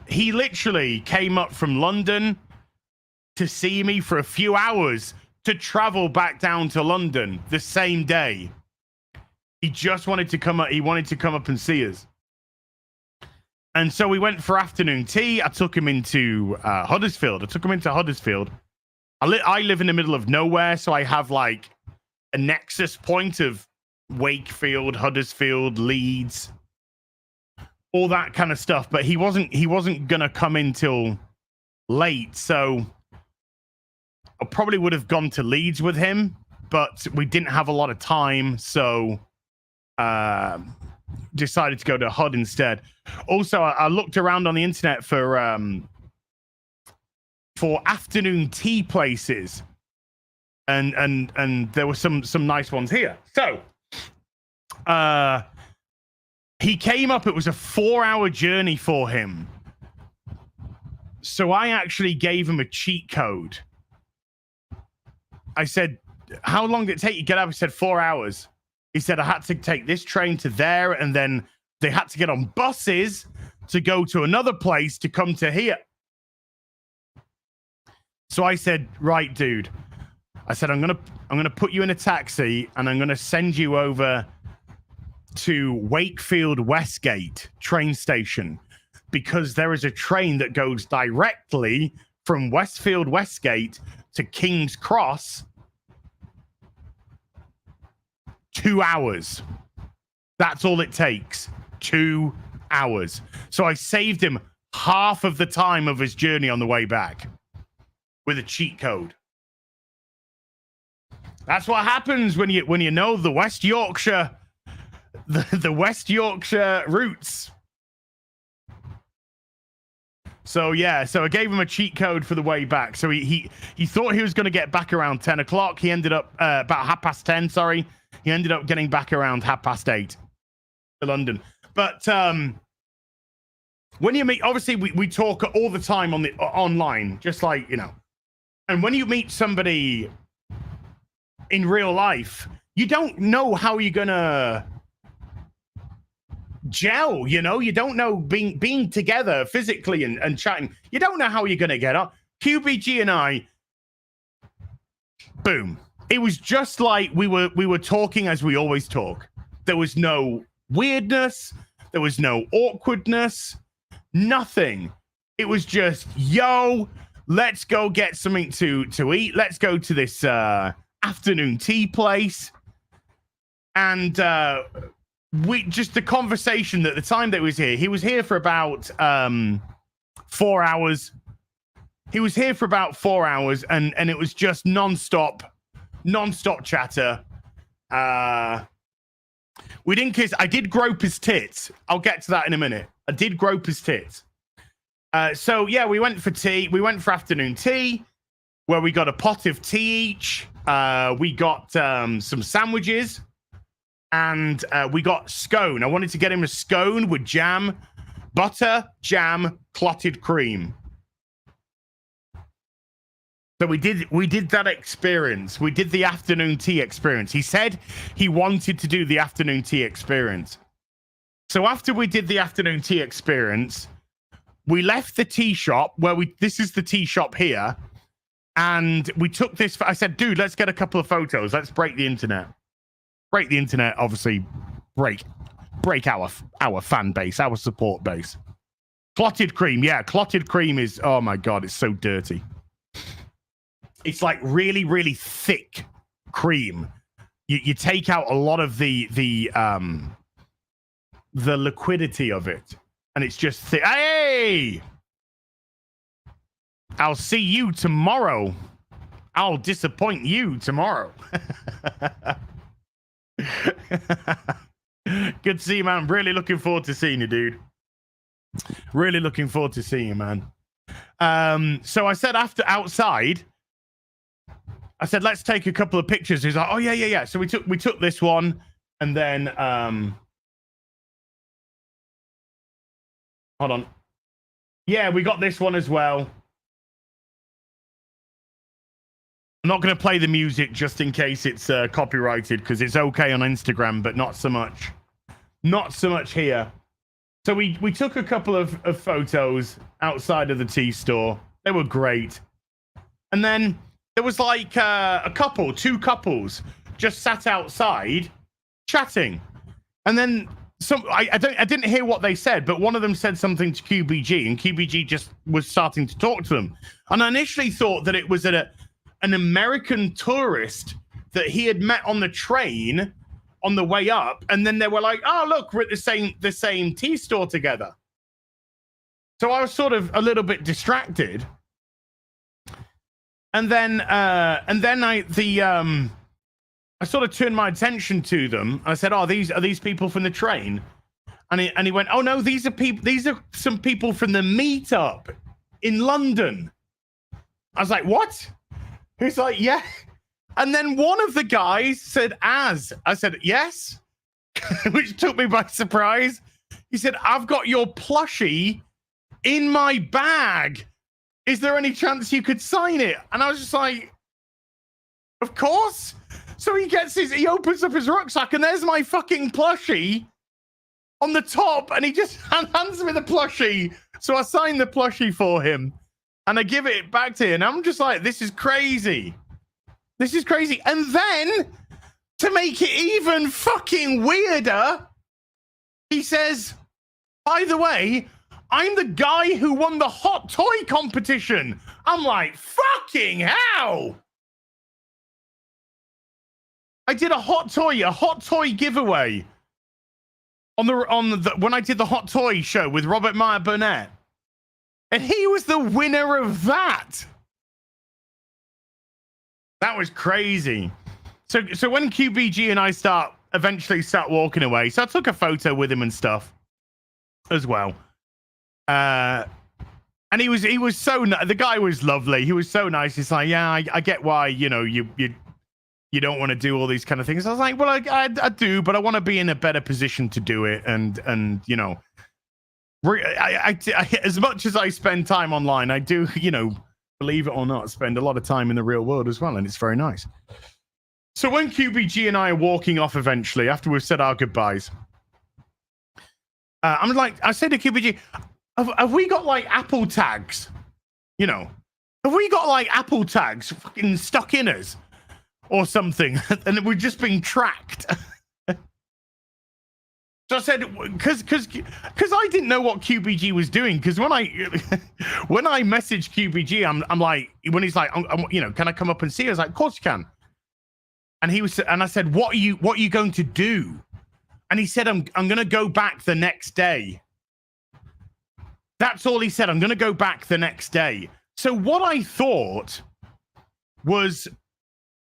he literally came up from London to see me for a few hours to travel back down to London the same day. He just wanted to come up. He wanted to come up and see us. And so we went for afternoon tea. I took him into Huddersfield. I live in the middle of nowhere, so I have like a nexus point of Wakefield, Huddersfield, Leeds, all that kind of stuff. But he wasn't gonna come in till late, so I probably would have gone to Leeds with him, but we didn't have a lot of time, so decided to go to Hud instead. Also, I looked around on the internet for afternoon tea places, and there were some nice ones here. So he came up. It was a 4-hour journey for him. So I actually gave him a cheat code. I said, how long did it take you to get up? He said 4 hours. He said, I had to take this train to there, and then they had to get on buses to go to another place to come to here. So I said, right, dude. I said, I'm gonna put you in a taxi, and I'm gonna send you over to Wakefield Westgate train station, because there is a train that goes directly from Westfield Westgate to King's Cross. 2 hours. That's all it takes. 2 hours. So I saved him half of the time of his journey on the way back with a cheat code. That's what happens when you know the West Yorkshire, the West Yorkshire roots. So yeah, so I gave him a cheat code for the way back. So he thought he was going to get back around 10 o'clock. He ended up about 10:30. Sorry, he ended up getting back around 8:30 to London. But when you meet, obviously we talk all the time on the online, just like, you know. And when you meet somebody in real life, you don't know how you're gonna gel, you know. You don't know, being together physically and chatting, you don't know how you're gonna get up. QBG and I, boom, it was just like we were talking as we always talk. There was no weirdness, there was no awkwardness, nothing. It was just, yo, let's go get something to eat, let's go to this afternoon tea place. And we just, the conversation at the time that he was here for about 4 hours. He was here for about 4 hours, and it was just non-stop chatter. We didn't kiss. I did grope his tits. I'll get to that in a minute. I did grope his tits. So yeah, we went for tea. We went for afternoon tea, where we got a pot of tea each. We got some sandwiches, and we got scone. I wanted to get him a scone with jam, butter, jam, clotted cream. So we did that experience. We did the afternoon tea experience. He said he wanted to do the afternoon tea experience. So after we did the afternoon tea experience, we left the tea shop where this is the tea shop here. And we took this. I said, dude, let's get a couple of photos. Let's break the internet. Break the internet, obviously. Break our fan base, our support base. Clotted cream. Yeah, clotted cream is, oh my God, it's so dirty. It's like really, really thick cream. You take out a lot of the liquidity of it, and it's just thick. Hey, I'll see you tomorrow. I'll disappoint you tomorrow. Good to see you, man. Really looking forward to seeing you, dude. Really looking forward to seeing you, man. So I said outside. I said, let's take a couple of pictures. He's like, oh, yeah. So we took this one, and then, hold on. Yeah, we got this one as well. I'm not going to play the music just in case it's copyrighted, because it's okay on Instagram, but not so much. Not so much here. So we took a couple of photos outside of the tea store. They were great. And then there was like two couples just sat outside chatting. And then I didn't hear what they said, but one of them said something to QBG, and QBG just was starting to talk to them. And I initially thought that it was an American tourist that he had met on the train on the way up, and then they were like, oh, look, we're at the same tea store together. So I was sort of a little bit distracted. And then I sort of turned my attention to them. I said, "Oh, are these people from the train?" And he went, "Oh no, these are some people from the meetup in London." I was like, "What?" He's like, "Yeah." And then one of the guys said, "As." I said, "Yes," which took me by surprise. He said, "I've got your plushie in my bag. Is there any chance you could sign it?" And I was just like, of course. So he opens up his rucksack, and there's my fucking plushie on the top, and he just hands me the plushie. So I signed the plushie for him, and I give it back to him. And I'm just like, this is crazy. This is crazy. And then, to make it even fucking weirder, he says, "By the way, I'm the guy who won the hot toy competition." I'm like, fucking hell. I did a hot toy giveaway when I did the hot toy show with Robert Meyer Burnett. And he was the winner of that. That was crazy. So when QBG and I eventually start walking away, so I took a photo with him and stuff as well. And he was so the guy was lovely. He was so nice. He's like, "Yeah, I get why, you don't want to do all these kind of things." I was like, "Well, I do, but I want to be in a better position to do it." And I as much as I spend time online, I do, believe it or not, spend a lot of time in the real world as well, and it's very nice. So when QBG and I are walking off eventually, after we've said our goodbyes, I'm like, I say to QBG, have we got like Apple tags? Have we got like Apple tags fucking stuck in us or something? And we're just being tracked. So I said, because I didn't know what QBG was doing. Because when I messaged QBG, I'm like, when he's like, can I come up and see you? I was like, of course you can. And I said, what are you going to do? And he said, I'm going to go back the next day. That's all he said. I'm going to go back the next day. So what I thought was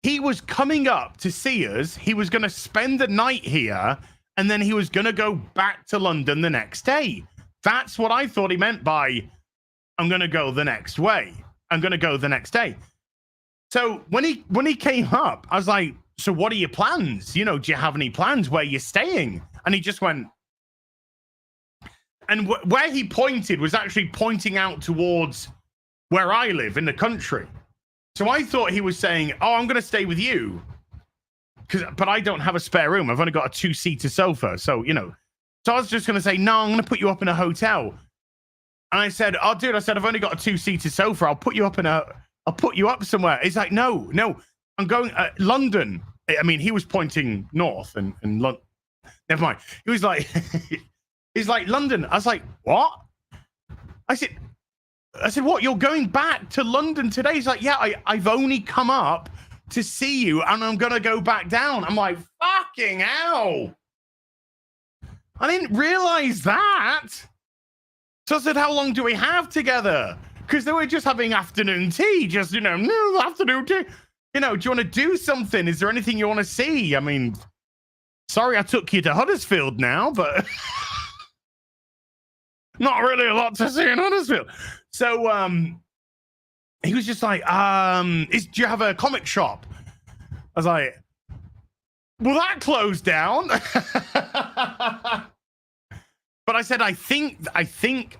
he was coming up to see us. He was going to spend the night here, and then he was going to go back to London the next day. That's what I thought he meant by, I'm going to go the next way. I'm going to go the next day. So when he came up, I was like, so what are your plans? You know, do you have any plans where you're staying? And he just went, and where he pointed was actually pointing out towards where I live in the country. So I thought he was saying, oh, I'm going to stay with you. But I don't have a spare room. I've only got a 2-seater sofa. So, you know, so I was just going to say, no, I'm going to put you up in a hotel. And I said, oh, dude, I've only got a 2-seater sofa. I'll put you up somewhere. He's like, no, I'm going London. I mean, he was pointing north and London. Never mind. He was like, he's like, London. I was like, what? I said, what? You're going back to London today? He's like, yeah, I've only come up to see you and I'm going to go back down. I'm like, fucking hell. I didn't realize that. So I said, how long do we have together? Because they were just having afternoon tea, just, you know, no afternoon tea. You know, do you want to do something? Is there anything you want to see? I mean, sorry I took you to Huddersfield now, but not really a lot to see in Huddersfield. So he was just like, do you have a comic shop? I was like, well, that closed down. But I said, I think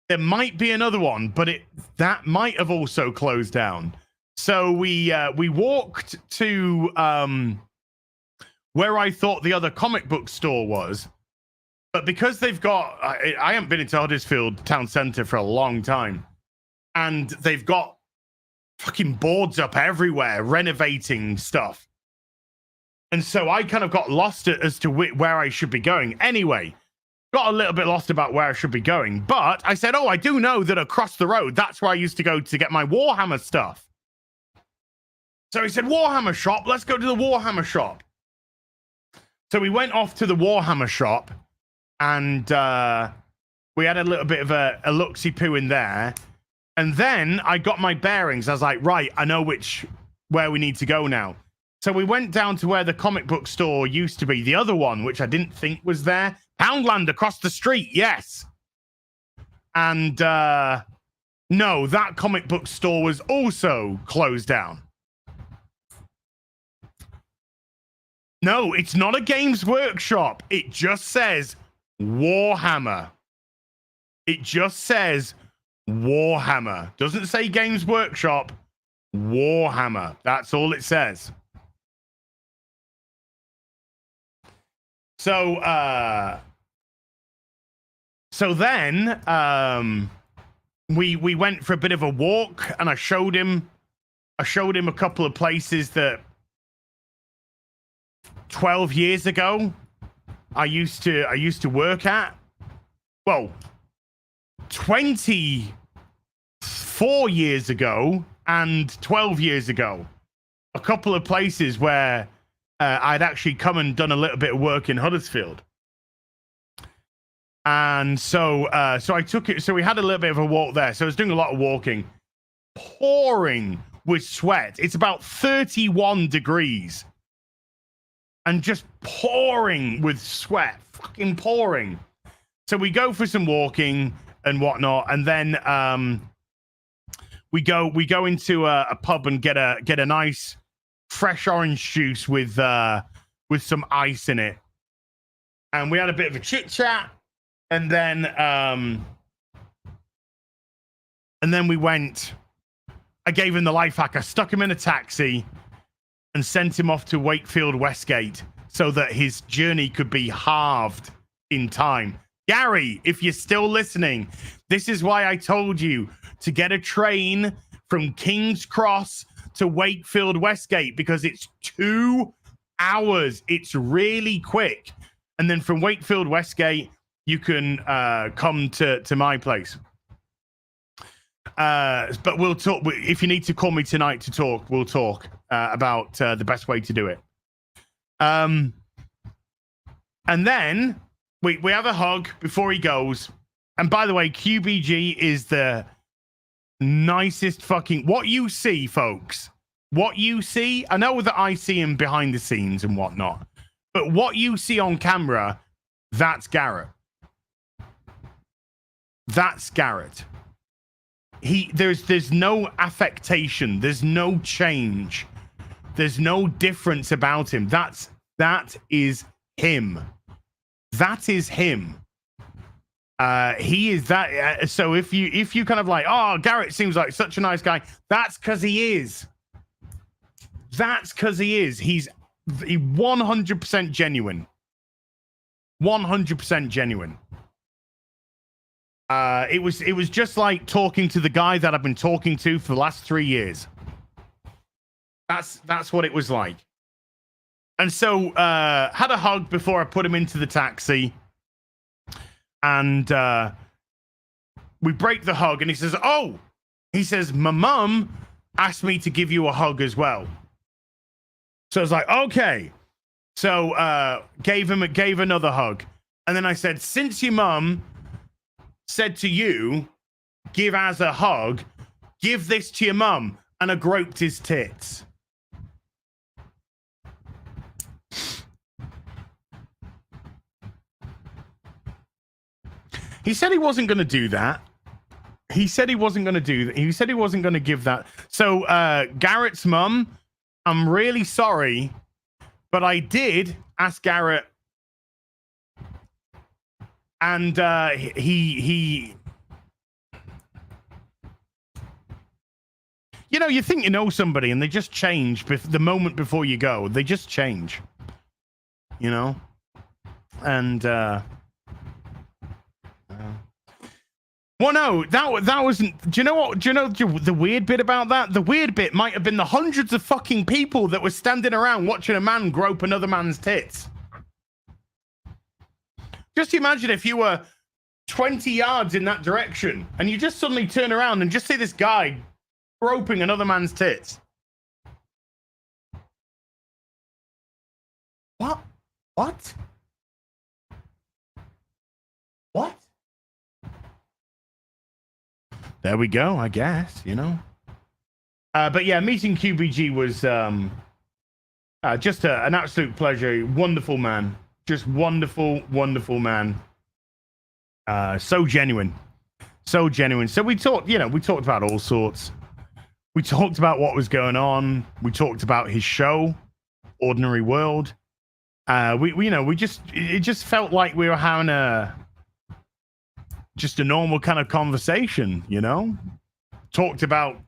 there might be another one, but that might have also closed down. So we walked to where I thought the other comic book store was, but because they've got, I haven't been into Huddersfield town centre for a long time, and they've got fucking boards up everywhere renovating stuff, and so I kind of got lost as to where I should be going. Anyway. Got a little bit lost about where I should be going, but I said, oh, I do know that across the road, that's where I used to go to get my Warhammer stuff. So he said, Warhammer shop, let's go to the Warhammer shop. So we went off to the Warhammer shop, and we had a little bit of a look-see-poo in there. And then I got my bearings. I was like, right, I know where we need to go now. So we went down to where the comic book store used to be, the other one, which I didn't think was there. Poundland across the street, yes. And no, that comic book store was also closed down. No, it's not a Games Workshop. It just says Warhammer. It just says Warhammer. Doesn't say Games Workshop. Warhammer. That's all it says. So then we went for a bit of a walk, and I showed him a couple of places that 12 years ago I used to work at. Well, 24 years ago and 12 years ago, a couple of places where I'd actually come and done a little bit of work in Huddersfield. And so I took it. So we had a little bit of a walk there. So I was doing a lot of walking, pouring with sweat. It's about 31 degrees and just pouring with sweat, fucking pouring. So we go for some walking and whatnot. And then we go into a pub and get a nice fresh orange juice with some ice in it. And we had a bit of a chit chat. And then we went. I gave him the life hack. I stuck him in a taxi and sent him off to Wakefield Westgate so that his journey could be halved in time. Gary, if you're still listening, this is why I told you to get a train from King's Cross to Wakefield Westgate, because it's 2 hours. It's really quick. And then from Wakefield Westgate, you can come to my place. But we'll talk. If you need to call me tonight to talk, we'll talk about the best way to do it. And then we have a hug before he goes. And by the way, QBG is the nicest fucking... What you see, folks, what you see, I know that I see him behind the scenes and whatnot, but what you see on camera, that's Garrett. That's Garrett. There's no affectation. There's no change. There's no difference about him. That is him. That is him. He is that. So if you kind of like, oh, Garrett seems like such a nice guy, that's because he is. That's because he is. He's 100% genuine. 100% genuine. It was just like talking to the guy that I've been talking to for the last 3 years. That's what it was like. And so had a hug before I put him into the taxi. And we break the hug, and he says, "Oh," he says, "my mum asked me to give you a hug as well." So I was like, "Okay." So gave another hug, and then I said, "Since your mum said to you, give Az a hug, give this to your mum," and I groped his tits. He said he wasn't going to do that. He said he wasn't going to do that. He said he wasn't going to give that. So, Garrett's mum, I'm really sorry, but I did ask Garrett, and he you know, you think you know somebody, and they just change the moment before you go. They just change, you know, and well, no, that wasn't. Do you know what? Do you know the weird bit about that? The weird bit might have been the hundreds of fucking people that were standing around watching a man grope another man's tits. Just imagine if you were 20 yards in that direction and you just suddenly turn around and just see this guy groping another man's tits. What? What? What? There we go, I guess, you know. But yeah, meeting QBG was just an absolute pleasure. Wonderful man. Just wonderful, wonderful man. So genuine. So genuine. So we talked about all sorts. We talked about what was going on. We talked about his show, Ordinary World. It just felt like we were having just a normal kind of conversation, you know? Talked about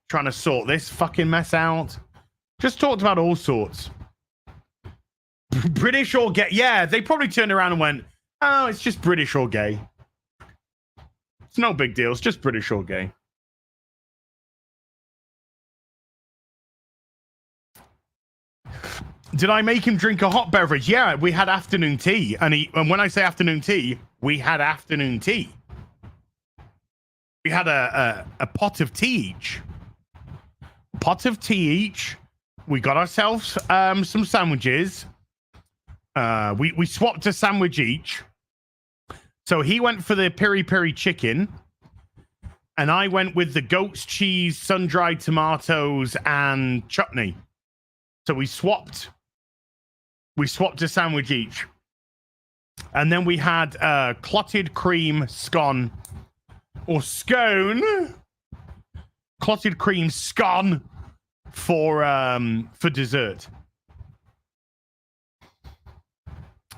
trying to sort this fucking mess out. Just talked about all sorts. British or gay. Yeah, they probably turned around and went, "Oh, it's just British or gay. It's no big deal. It's just British or gay." Did I make him drink a hot beverage? Yeah, we had afternoon tea. And when I say afternoon tea, we had afternoon tea. We had a pot of tea each. Pot of tea each. We got ourselves some sandwiches. We swapped a sandwich each. So he went for the peri-peri chicken. And I went with the goat's cheese, sun-dried tomatoes, and chutney. So we swapped a sandwich each. And then we had clotted cream scone or scone. Clotted cream scone for dessert.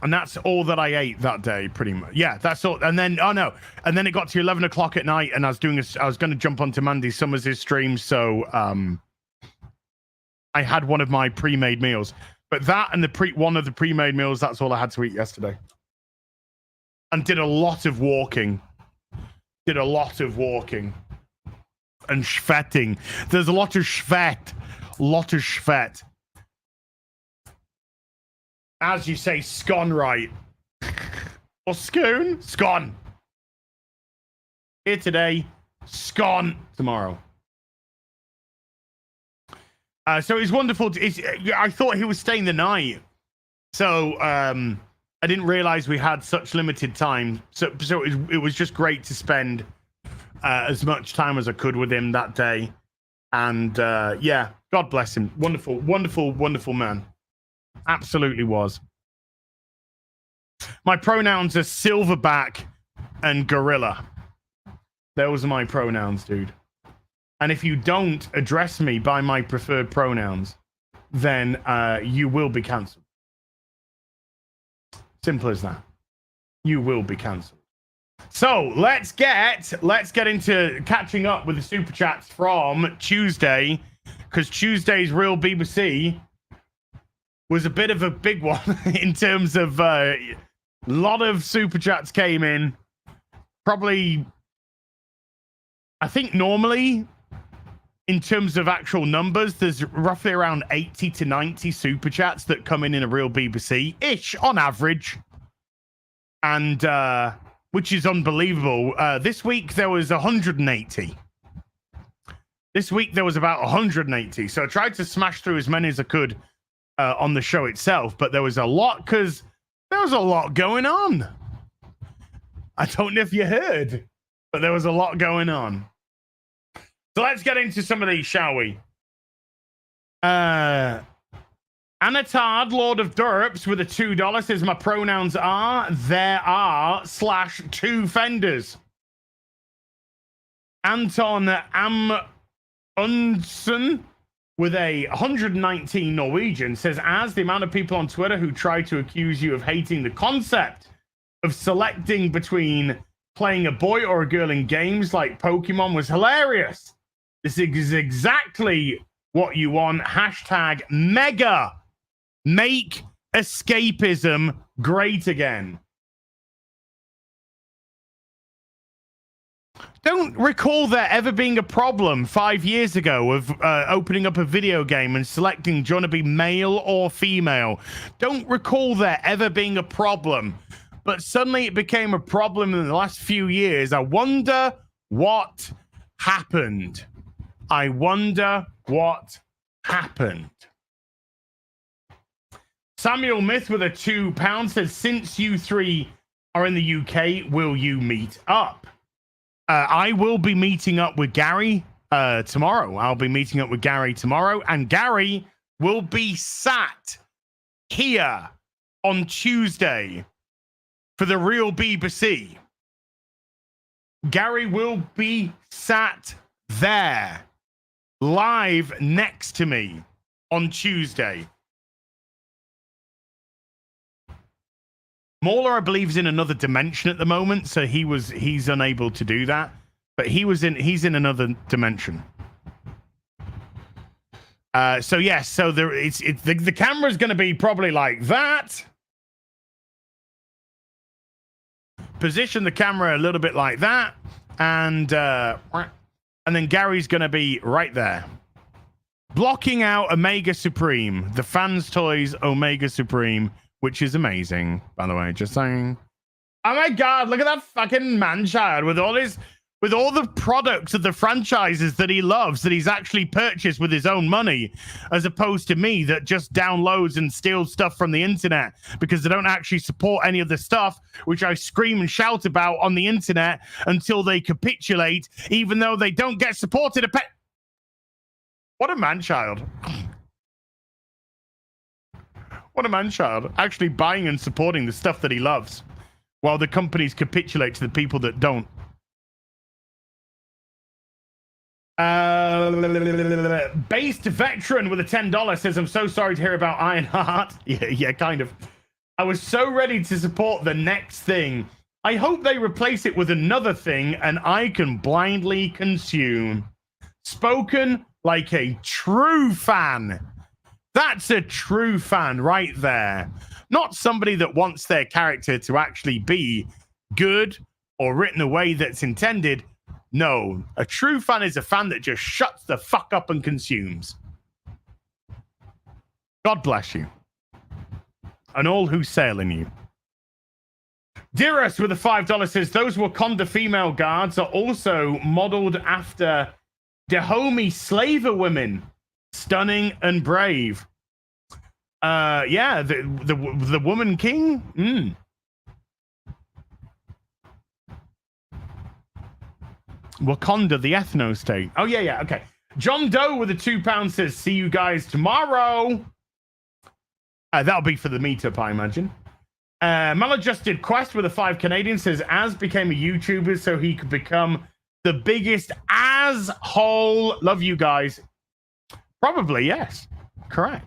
And that's all that I ate that day, pretty much. Yeah, that's all. And then and then it got to 11 o'clock at night, and I was going to jump onto Mandy Summers' stream, so I had one of my pre-made meals. But that and one of the pre-made meals, that's all I had to eat yesterday. And did a lot of walking. And schvetting. There's a lot of schvet. As you say, scone right. Or scone? Scone. Here today, scone tomorrow. So it was wonderful. I thought he was staying the night. So I didn't realize we had such limited time. So it was just great to spend as much time as I could with him that day. And yeah, God bless him. Wonderful, wonderful, wonderful man. Absolutely was. My pronouns are silverback and gorilla. Those are my pronouns, dude. And if you don't address me by my preferred pronouns, then you will be cancelled. Simple as that. You will be cancelled. So let's get into catching up with the super chats from Tuesday, because Tuesday's Real BBC was a bit of a big one in terms of a lot of super chats came in. Probably, I think normally, in terms of actual numbers, there's roughly around 80 to 90 super chats that come in a Real BBC-ish on average. And, which is unbelievable. This week, there was 180. This week, there was about 180. So I tried to smash through as many as I could on the show itself, but there was a lot, because there was a lot going on. I don't know if you heard, but there was a lot going on. So let's get into some of these, shall we? Anatard, Lord of Durps, with a $2 says, my pronouns are, there are, /2 fenders. Anton Amundsen, with a 119 Norwegian, says, as the amount of people on Twitter who try to accuse you of hating the concept of selecting between playing a boy or a girl in games like Pokemon was hilarious. This is exactly what you want. Hashtag mega. Make escapism great again. Don't recall there ever being a problem 5 years ago of opening up a video game and selecting, do you want to be male or female? Don't recall there ever being a problem. But suddenly it became a problem in the last few years. I wonder what happened. I wonder what happened. Samuel Myth with a £2 says, since you three are in the UK, will you meet up? I will be meeting up with Gary tomorrow. I'll be meeting up with Gary tomorrow, and Gary will be sat here on Tuesday for the Real BBC. Gary will be sat there live next to me on Tuesday. Mauler, I believe, is in another dimension at the moment, so he's unable to do that. But he's in another dimension. So yes, so the camera's going to be probably like that. Position the camera a little bit like that, and then Gary's going to be right there, blocking out Omega Supreme, the Fans Toys Omega Supreme. Which is amazing, by the way, just saying. Oh my God, look at that fucking man-child with all the products of the franchises that he loves, that he's actually purchased with his own money, as opposed to me that just downloads and steals stuff from the internet because they don't actually support any of the stuff, which I scream and shout about on the internet until they capitulate, even though they don't get supported. What a man-child. What a man-child, actually buying and supporting the stuff that he loves, while the companies capitulate to the people that don't. Based Veteran with a $10 says, I'm so sorry to hear about Ironheart. Yeah, kind of. I was so ready to support the next thing. I hope they replace it with another thing and I can blindly consume. Spoken like a true fan. That's a true fan right there. Not somebody that wants their character to actually be good or written a way that's intended. No, a true fan is a fan that just shuts the fuck up and consumes. God bless you. And all who sail in you. Dearest with a $5 says, those Wakanda female guards are also modeled after Dahomey slaver women. Stunning and brave. Yeah, the woman king. Wakanda, the ethno state. Oh, yeah, okay. John Doe with a £2 says, see you guys tomorrow. That'll be for the meetup, I imagine. Maladjusted Quest with a 5 Canadian says, Az became a YouTuber so he could become the biggest asshole. Love you guys. Probably, yes. Correct.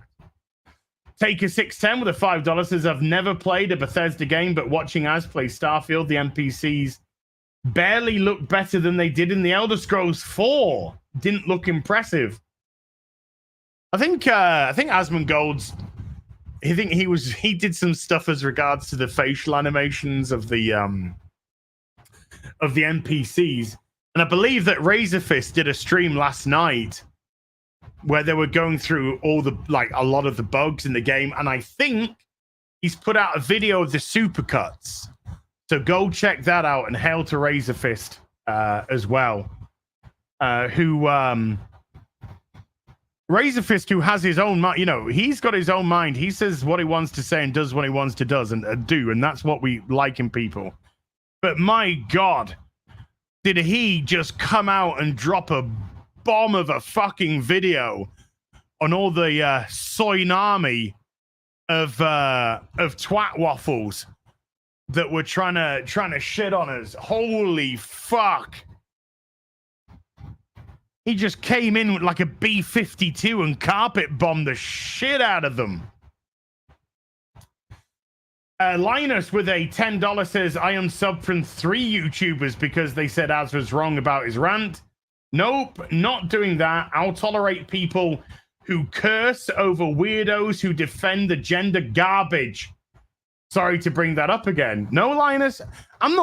Taker 610 with a $5 says, I've never played a Bethesda game, but watching Az play Starfield, the NPCs barely look better than they did in the Elder Scrolls 4. Didn't look impressive. I think Asmongold's he did some stuff as regards to the facial animations of the NPCs. And I believe that Razorfist did a stream last night where they were going through a lot of the bugs in the game. And I think he's put out a video of the supercuts. So go check that out, and hail to Razorfist as well. Razorfist, who has his own mind, he's got his own mind. He says what he wants to say and does what he wants to do, and that's what we like in people. But my God, did he just come out and drop a bomb of a fucking video on all the tsunami of twat waffles that were trying to shit on us. Holy fuck. He just came in with like a B-52 and carpet bombed the shit out of them. Linus with a $10 says, I unsubbed from 3 YouTubers because they said Az was wrong about his rant. Nope, not doing that. I'll tolerate people who curse over weirdos who defend the gender garbage. Sorry to bring that up again. No, Linus, I'm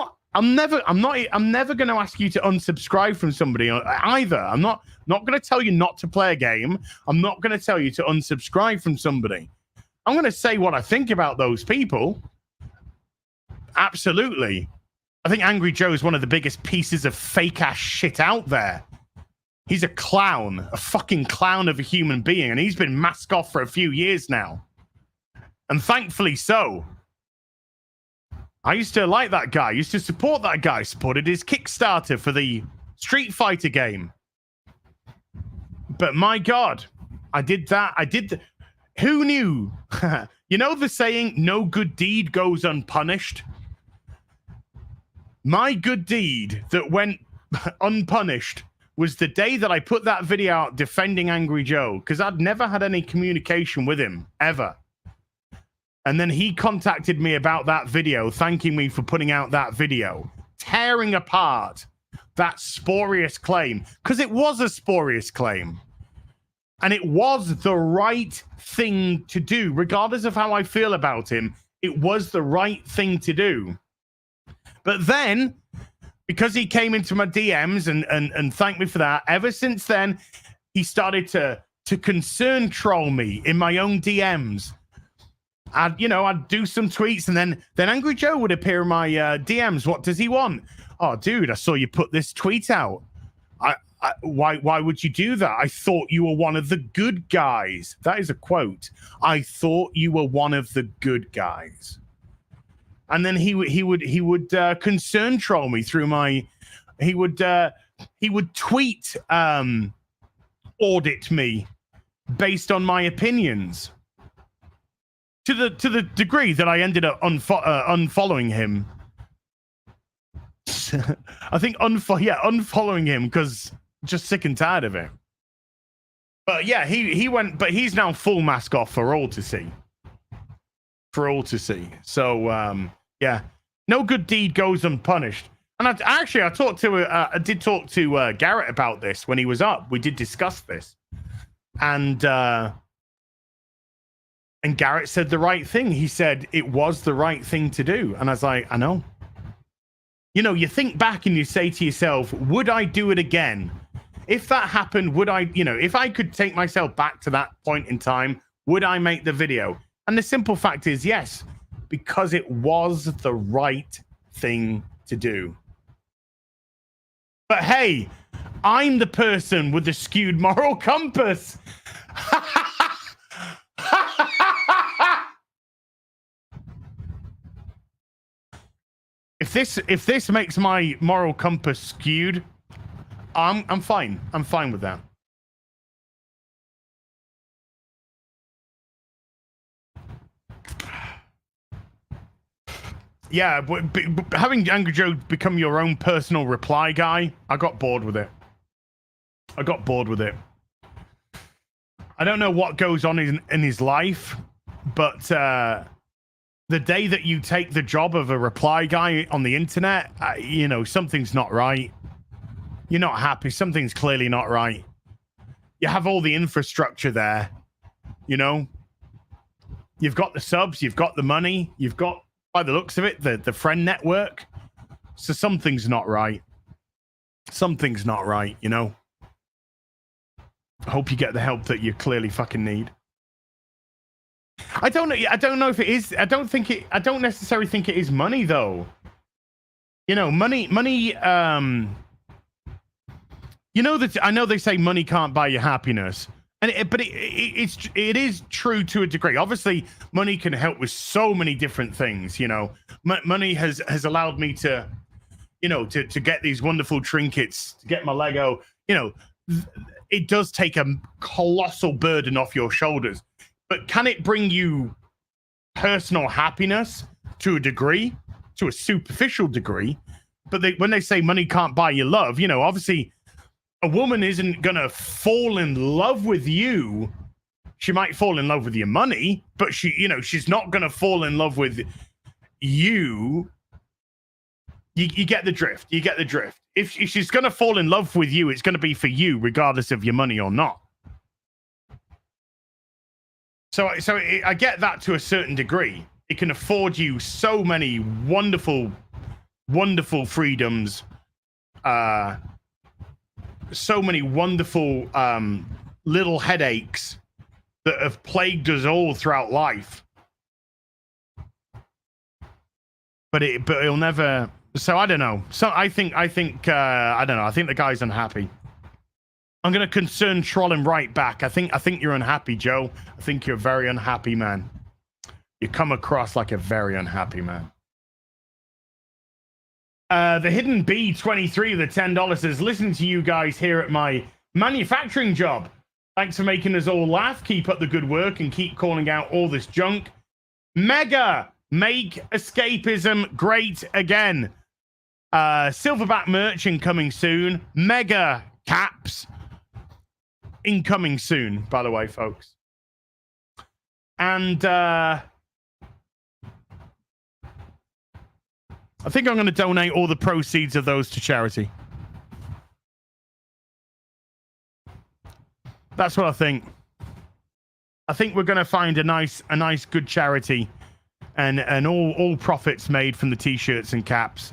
never going to ask you to unsubscribe from somebody either. I'm not going to tell you not to play a game. I'm not going to tell you to unsubscribe from somebody. I'm going to say what I think about those people. Absolutely. I think Angry Joe is one of the biggest pieces of fake ass shit out there. He's a clown, a fucking clown of a human being, and he's been masked off for a few years now. And thankfully so. I used to like that guy. I used to support that guy. Supported his Kickstarter for the Street Fighter game. But my God, I did that. Who knew? You know the saying, no good deed goes unpunished? My good deed that went unpunished was the day that I put that video out defending Angry Joe, because I'd never had any communication with him, ever. And then he contacted me about that video, thanking me for putting out that video, tearing apart that spurious claim, because it was a spurious claim. And it was the right thing to do, regardless of how I feel about him. It was the right thing to do. But then, because he came into my DMs and thanked me for that, ever since then, he started to concern troll me in my own DMs. I'd do some tweets, and then Angry Joe would appear in my DMs. What does he want? Oh, dude, I saw you put this tweet out. Why would you do that? I thought you were one of the good guys. That is a quote. I thought you were one of the good guys. And then he would concern troll me through my. He would tweet audit me based on my opinions. To the degree that I ended up unfollowing him. I think unfollowing him because just sick and tired of it. But yeah, he went, but he's now full mask off for all to see. For all to see. So yeah, no good deed goes unpunished. And I did talk to Garrett about this when he was up. We did discuss this, and Garrett said the right thing. He said it was the right thing to do. And I was like, I know. You think back and you say to yourself, would I do it again? If that happened, would I, if I could take myself back to that point in time, would I make the video? And the simple fact is yes, because it was the right thing to do. But hey, I'm the person with the skewed moral compass. If this makes my moral compass skewed, I'm fine. I'm fine with that. Yeah, but having Angry Joe become your own personal reply guy, I got bored with it. I don't know what goes on in his life, but the day that you take the job of a reply guy on the internet, you know, something's not right. You're not happy. Something's clearly not right. You have all the infrastructure there, you know. You've got the subs, you've got the money, you've got, by the looks of it, the friend network. So something's not right. Something's not right, you know. I hope you get the help that you clearly fucking need. I don't know if it is. I don't necessarily think it is money though. You know, money. You know that I know they say money can't buy you happiness, but it is true to a degree. Obviously, money can help with so many different things. You know, money has allowed me to, you know, to get these wonderful trinkets, to get my Lego. You know, it does take a colossal burden off your shoulders. But can it bring you personal happiness to a degree, to a superficial degree? But when they say money can't buy you love, you know, obviously a woman isn't going to fall in love with you. She might fall in love with your money, but she's not going to fall in love with you. You get the drift. You get the drift. If she's going to fall in love with you, it's going to be for you, regardless of your money or not. So I get that to a certain degree. It can afford you so many wonderful, wonderful freedoms, so many wonderful little headaches that have plagued us all throughout life. But it'll never. So I don't know. So I think I don't know. I think the guy's unhappy. I'm going to concern troll him right back. I think you're unhappy, Joe. I think you're a very unhappy man. You come across like a very unhappy man. The Hidden B23 with the $10 says, listening to you guys here at my manufacturing job. Thanks for making us all laugh. Keep up the good work and keep calling out all this junk. Mega, make escapism great again. Silverback merch incoming soon. Mega caps incoming soon, by the way, folks. And I think I'm going to donate all the proceeds of those to charity. That's what I think. I think we're going to find a nice good charity, and all profits made from the t-shirts and caps,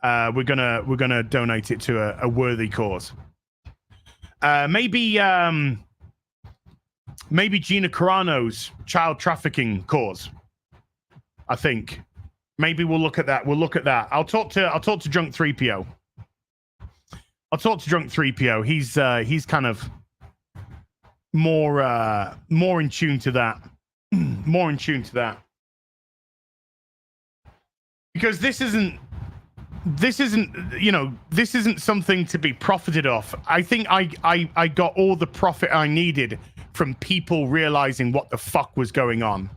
we're gonna donate it to a worthy cause. Maybe Gina Carano's child trafficking cause. I think maybe we'll look at that. I'll talk to Drunk 3PO. He's kind of more in tune to that. Because this isn't something to be profited off. I think I got all the profit I needed from people realizing what the fuck was going on.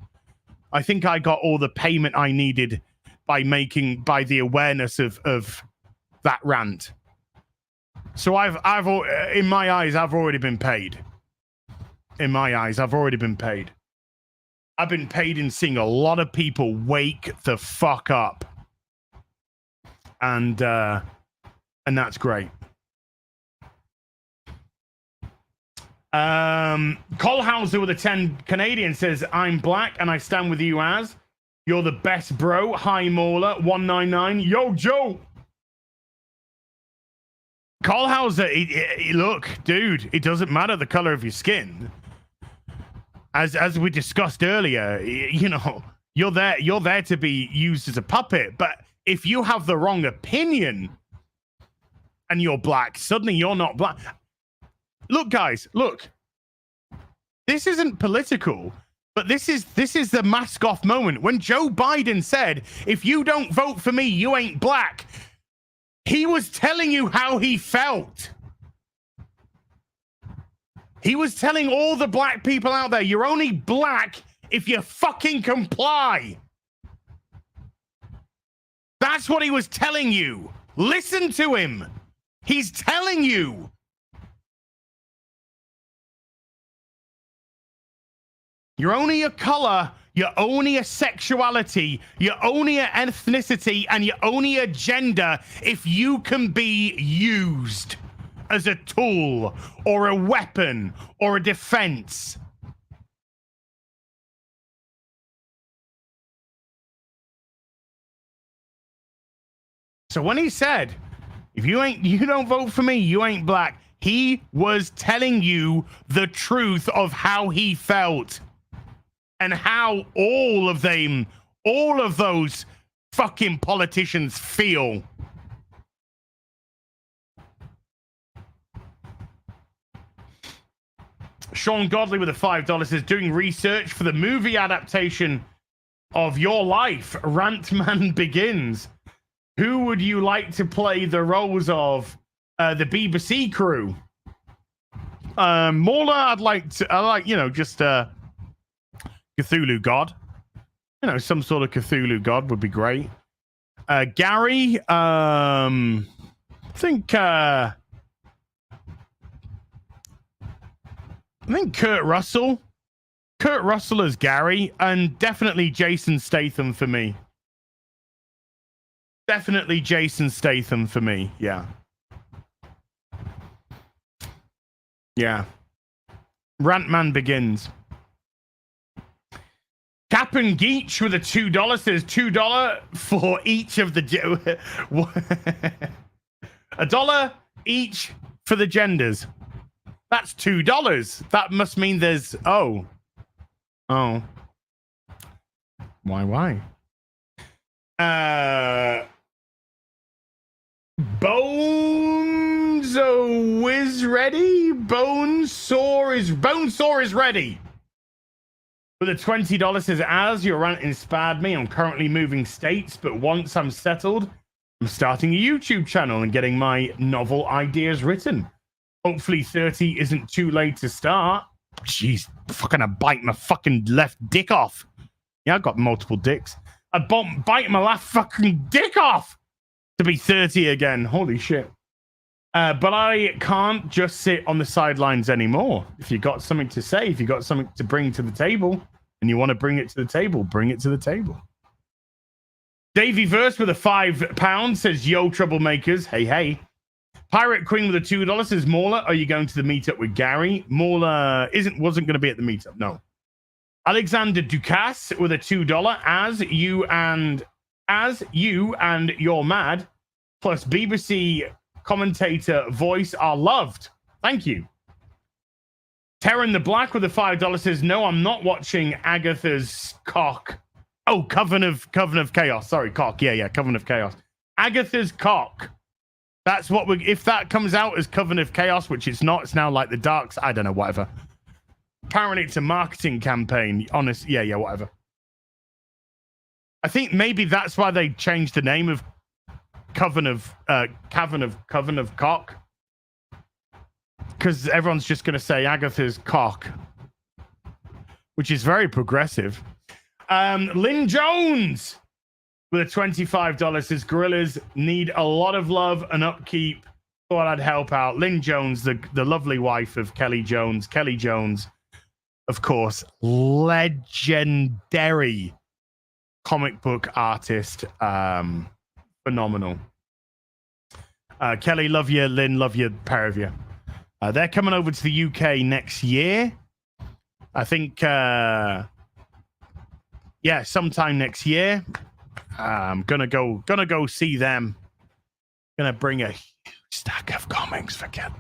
I think I got all the payment I needed by the awareness of that rant. So I've in my eyes, I've already been paid. In my eyes, I've already been paid. I've been paid in seeing a lot of people wake the fuck up. And that's great. Colhauser with a 10 Canadian says, I'm black and I stand with you as. You're the best, bro. Hi, Mauler. 199. Yo, Joe. Colhauser, look, dude, it doesn't matter the color of your skin. As we discussed earlier, you're there to be used as a puppet. But if you have the wrong opinion and you're black, suddenly you're not black. Look, guys, look. This isn't political, but this is the mask off moment. When Joe Biden said, if you don't vote for me, you ain't black. He was telling you how he felt. He was telling all the black people out there, you're only black if you fucking comply. That's what he was telling you. Listen to him. He's telling you. You're only a color, you're only a sexuality, you're only an ethnicity, and you're only a gender if you can be used as a tool or a weapon or a defense. So when he said, if you don't vote for me, you ain't black, he was telling you the truth of how he felt. And how all of those fucking politicians feel. Sean Godley with a $5 says, doing research for the movie adaptation of Your Life, Rant Man Begins. Who would you like to play the roles of the BBC crew? Mauler, I like, just Cthulhu god. Some sort of Cthulhu god would be great. Gary, I think Kurt Russell. Kurt Russell as Gary, and definitely Jason Statham for me. Definitely Jason Statham for me, yeah. Yeah. Rantman Begins. Cap'n Geach with a $2 says $2 for each of the $1 each for the genders. That's $2. That must mean there's oh. Why? Bonesaw is ready. Bonesaw is ready. With a $20 says, as your rant inspired me, I'm currently moving states, but once I'm settled, I'm starting a YouTube channel and getting my novel ideas written. Hopefully 30 isn't too late to start. Jeez, fucking I bite my fucking left dick off. Yeah, I've got multiple dicks. I bite my left fucking dick off to be 30 again. Holy shit. But I can't just sit on the sidelines anymore. If you got something to say, if you got something to bring to the table, and you want to bring it to the table, bring it to the table. Davey Verse with a £5 says, yo, troublemakers. Hey. Pirate Queen with a $2 says, Mauler, are you going to the meetup with Gary? Mauler wasn't going to be at the meetup, no. Alexander Ducasse with a $2, as you and You're Mad, plus BBC commentator voice are loved. Thank you. Terran the Black with a $5 says, no, I'm not watching Agatha's cock. Oh, Coven of Chaos. Sorry, cock. Yeah, Coven of Chaos. Agatha's cock. That's what if that comes out as Coven of Chaos, which it's not, it's now like the Darks. I don't know, whatever. Apparently it's a marketing campaign. Honest, yeah, whatever. I think maybe that's why they changed the name of Coven of Cock. Because everyone's just going to say Agatha's cock, which is very progressive. Lynn Jones with a $25 says, gorillas need a lot of love and upkeep. Thought I'd help out. Lynn Jones, the lovely wife of Kelly Jones. Kelly Jones, of course, legendary comic book artist. Phenomenal. Kelly, love you. Lynn, love you. Pair of you. They're coming over to the UK next year. I think, sometime next year. I'm gonna go see them. Gonna bring a huge stack of comics for Kelly.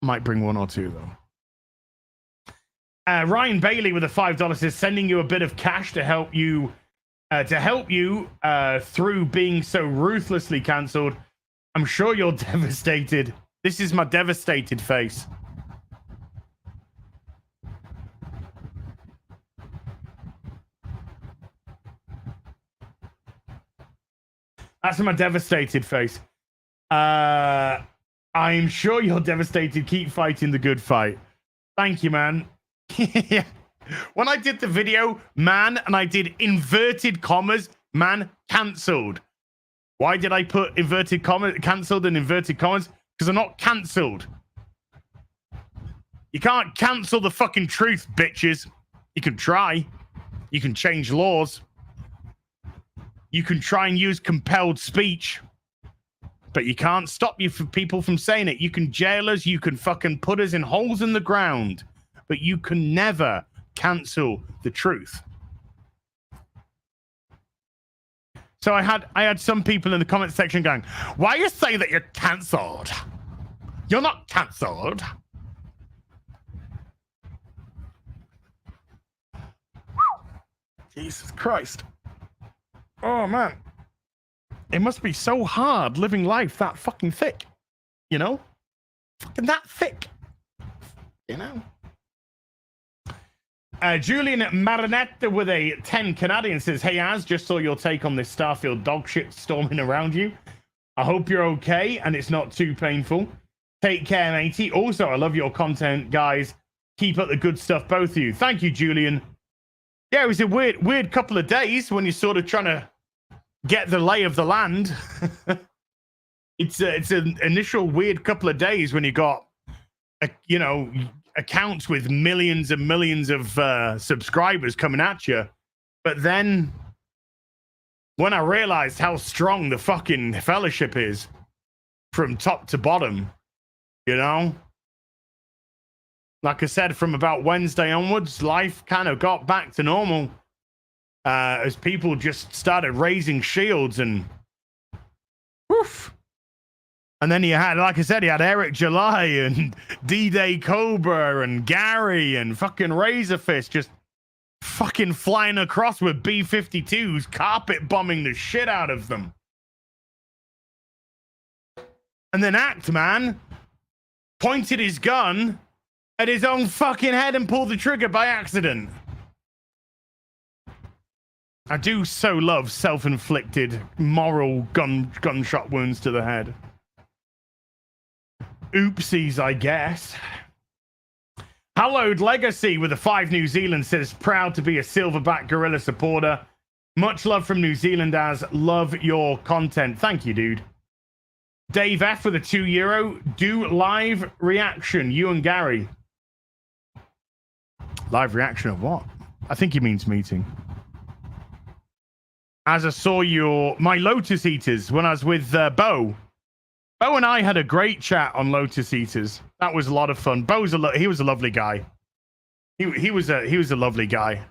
Might bring one or two though. Ryan Bailey with a $5 says, sending you a bit of cash to help you through being so ruthlessly cancelled. I'm sure you're devastated. This is my devastated face. That's my devastated face. I'm sure you're devastated. Keep fighting the good fight. Thank you, man. When I did the video, man, and I did inverted commas, man, cancelled. Why did I put inverted commas, cancelled and inverted commas? Because I'm not cancelled. You can't cancel the fucking truth, bitches. You can try. You can change laws. You can try and use compelled speech. But you can't stop people from saying it. You can jail us. You can fucking put us in holes in the ground. But you can never cancel the truth. So I had some people in the comment section going, why are you saying that you're cancelled? You're not cancelled. Jesus Christ. Oh, man. It must be so hard living life that fucking thick. You know? Fucking that thick. You know? Julian Marinetta with a 10 Canadian says, hey, Az, just saw your take on this Starfield dog shit storming around you. I hope you're okay and it's not too painful. Take care, matey. Also, I love your content, guys. Keep up the good stuff, both of you. Thank you, Julian. Yeah, it was a weird couple of days when you're sort of trying to get the lay of the land. It's an initial weird couple of days when you got, accounts with millions and millions of subscribers coming at you. But then when I realized how strong the fucking fellowship is from top to bottom, like I said, from about Wednesday onwards, life kind of got back to normal as people just started raising shields and woof. And then you had, like I said, you had Eric July and D-Day Cobra and Gary and fucking Razorfist just fucking flying across with B-52s, carpet bombing the shit out of them. And then Act Man pointed his gun at his own fucking head and pulled the trigger by accident. I do so love self-inflicted moral gunshot wounds to the head. Oopsies, I guess. Hallowed Legacy with a 5 New Zealand says, proud to be a Silverback Gorilla supporter. Much love from New Zealand, as love your content. Thank you, dude. Dave F with a €2. Do live reaction, you and Gary. Live reaction of what? I think he means meeting. As I saw my Lotus Eaters when I was with Bo. Bo and I had a great chat on Lotus Eaters. That was a lot of fun. He was a lovely guy. He was a lovely guy.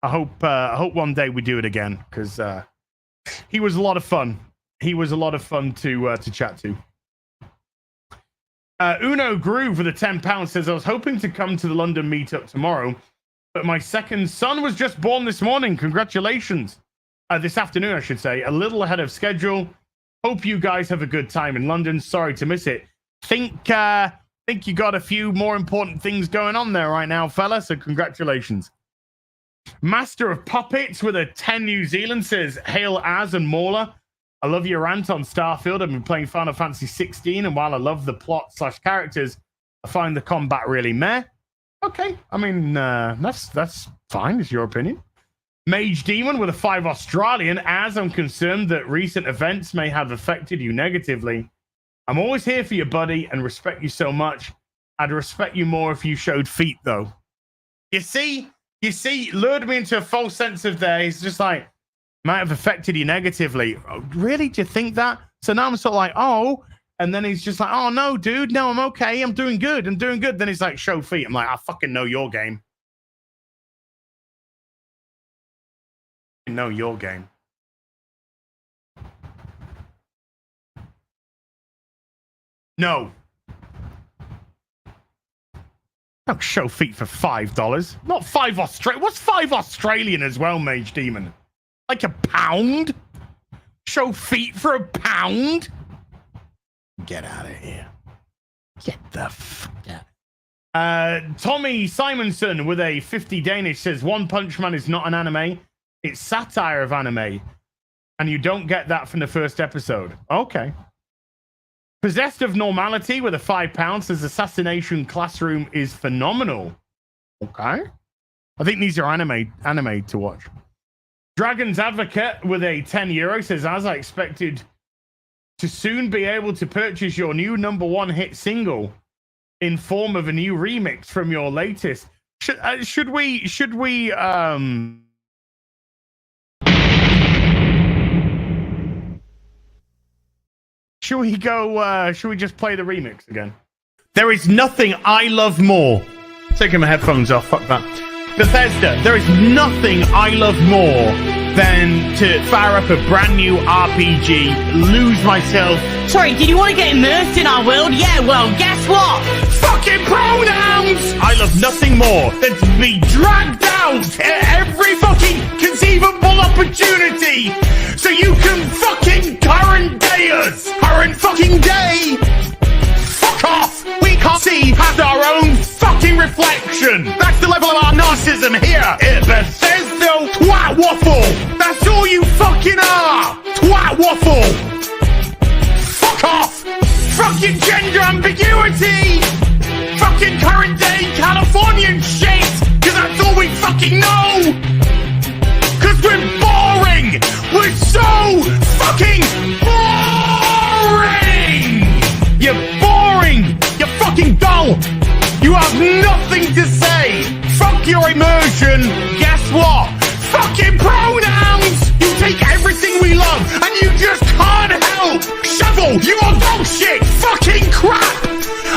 I hope one day we do it again because he was a lot of fun. He was a lot of fun to chat to. Uno Groove with a £10 says, I was hoping to come to the London meetup tomorrow, but my second son was just born this morning. Congratulations. This afternoon, I should say. A little ahead of schedule. Hope you guys have a good time in London. Sorry to miss it. Think you got a few more important things going on there right now, fella, so congratulations. Master of Puppets with a 10 New Zealand says, hail Az and Mauler. I love your rant on Starfield. I've been playing Final Fantasy 16, and while I love the plot/characters, I find the combat really meh. Okay, I mean, that's fine. It's your opinion. Mage Demon with a 5 Australian. As I'm concerned that recent events may have affected you negatively, I'm always here for you, buddy, and respect you so much. I'd respect you more if you showed feet, though. You see, lured me into a false sense of there. He's just like, might have affected you negatively. Oh, really? Do you think that? So now I'm sort of like, oh, and then he's just like, oh, no, dude, no, I'm okay. I'm doing good. Then he's like, show feet. I'm like, I fucking know your game. Know your game. No. Don't show feet for $5. Not 5 Australian. What's 5 Australian as well, Mage Demon? Like £1? Show feet for £1? Get out of here. Get the fuck out. Tommy Simonson with a 50 Danish says, One Punch Man is not an anime. It's satire of anime. And you don't get that from the first episode. Okay. Possessed of Normality with a £5 says Assassination Classroom is phenomenal. Okay. I think these are anime to watch. Dragon's Advocate with a €10 says, as I expected to soon be able to purchase your new #1 hit single in form of a new remix from your latest. Should we should we go should we just play the remix again? There is nothing I love more. Taking my headphones off, fuck that. Bethesda, there is nothing I love more than to fire up a brand new RPG, lose myself. Sorry, did you want to get immersed in our world? Yeah, well, guess what? Fucking pronouns! I love nothing more than to be dragged out at every fucking conceivable opportunity so you can fucking current day us. Current fucking day! Fuck off! We can't see past our own fucking reflection. That's the level of our narcissism here at Bethesda. Twat waffle! That's all you fucking are! Twat waffle! Fuck off! Fucking gender ambiguity! Fucking current day Californian shit! Cause that's all we fucking know! Cause we're boring! We're so fucking boring! You're boring! You're fucking dull! You have nothing to say! Fuck your immersion! Guess what? Fucking pronouns! You take everything we love and you just can't help! Shovel! You are bullshit! Fucking crap!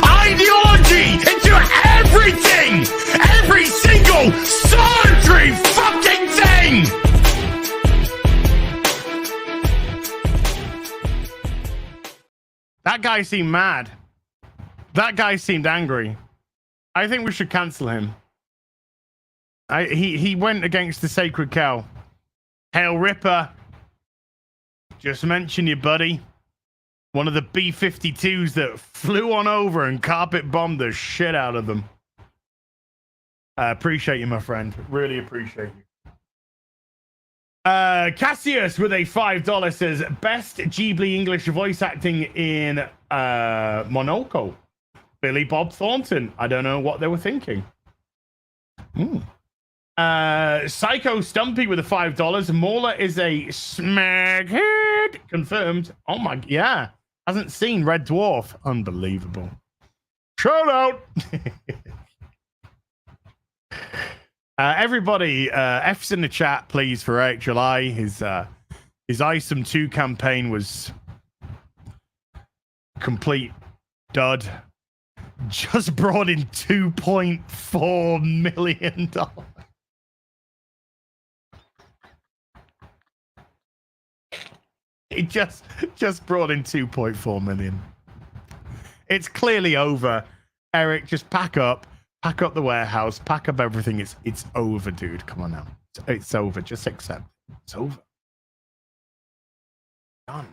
Ideology into everything! Every single surgery fucking thing! That guy seemed mad. That guy seemed angry. I think we should cancel him. He went against the sacred cow. Hail Ripper. Just mention you, buddy. One of the B-52s that flew on over and carpet bombed the shit out of them. I appreciate you, my friend. Really appreciate you. Cassius with a $5 says, best Ghibli English voice acting in Monoko. Billy Bob Thornton. I don't know what they were thinking. Psycho Stumpy with a $5. Mauler is a smaghead. Confirmed. Oh my, yeah. Hasn't seen Red Dwarf. Unbelievable. Shout out. Everybody, F's in the chat, please, for Eric July. His Isom 2 campaign was complete dud. Just brought in $2.4 million. It just brought in 2.4 million. It's clearly over. Eric, just pack up the warehouse, pack up everything. It's over, dude. Come on now. It's over. Just accept. It's over. Done.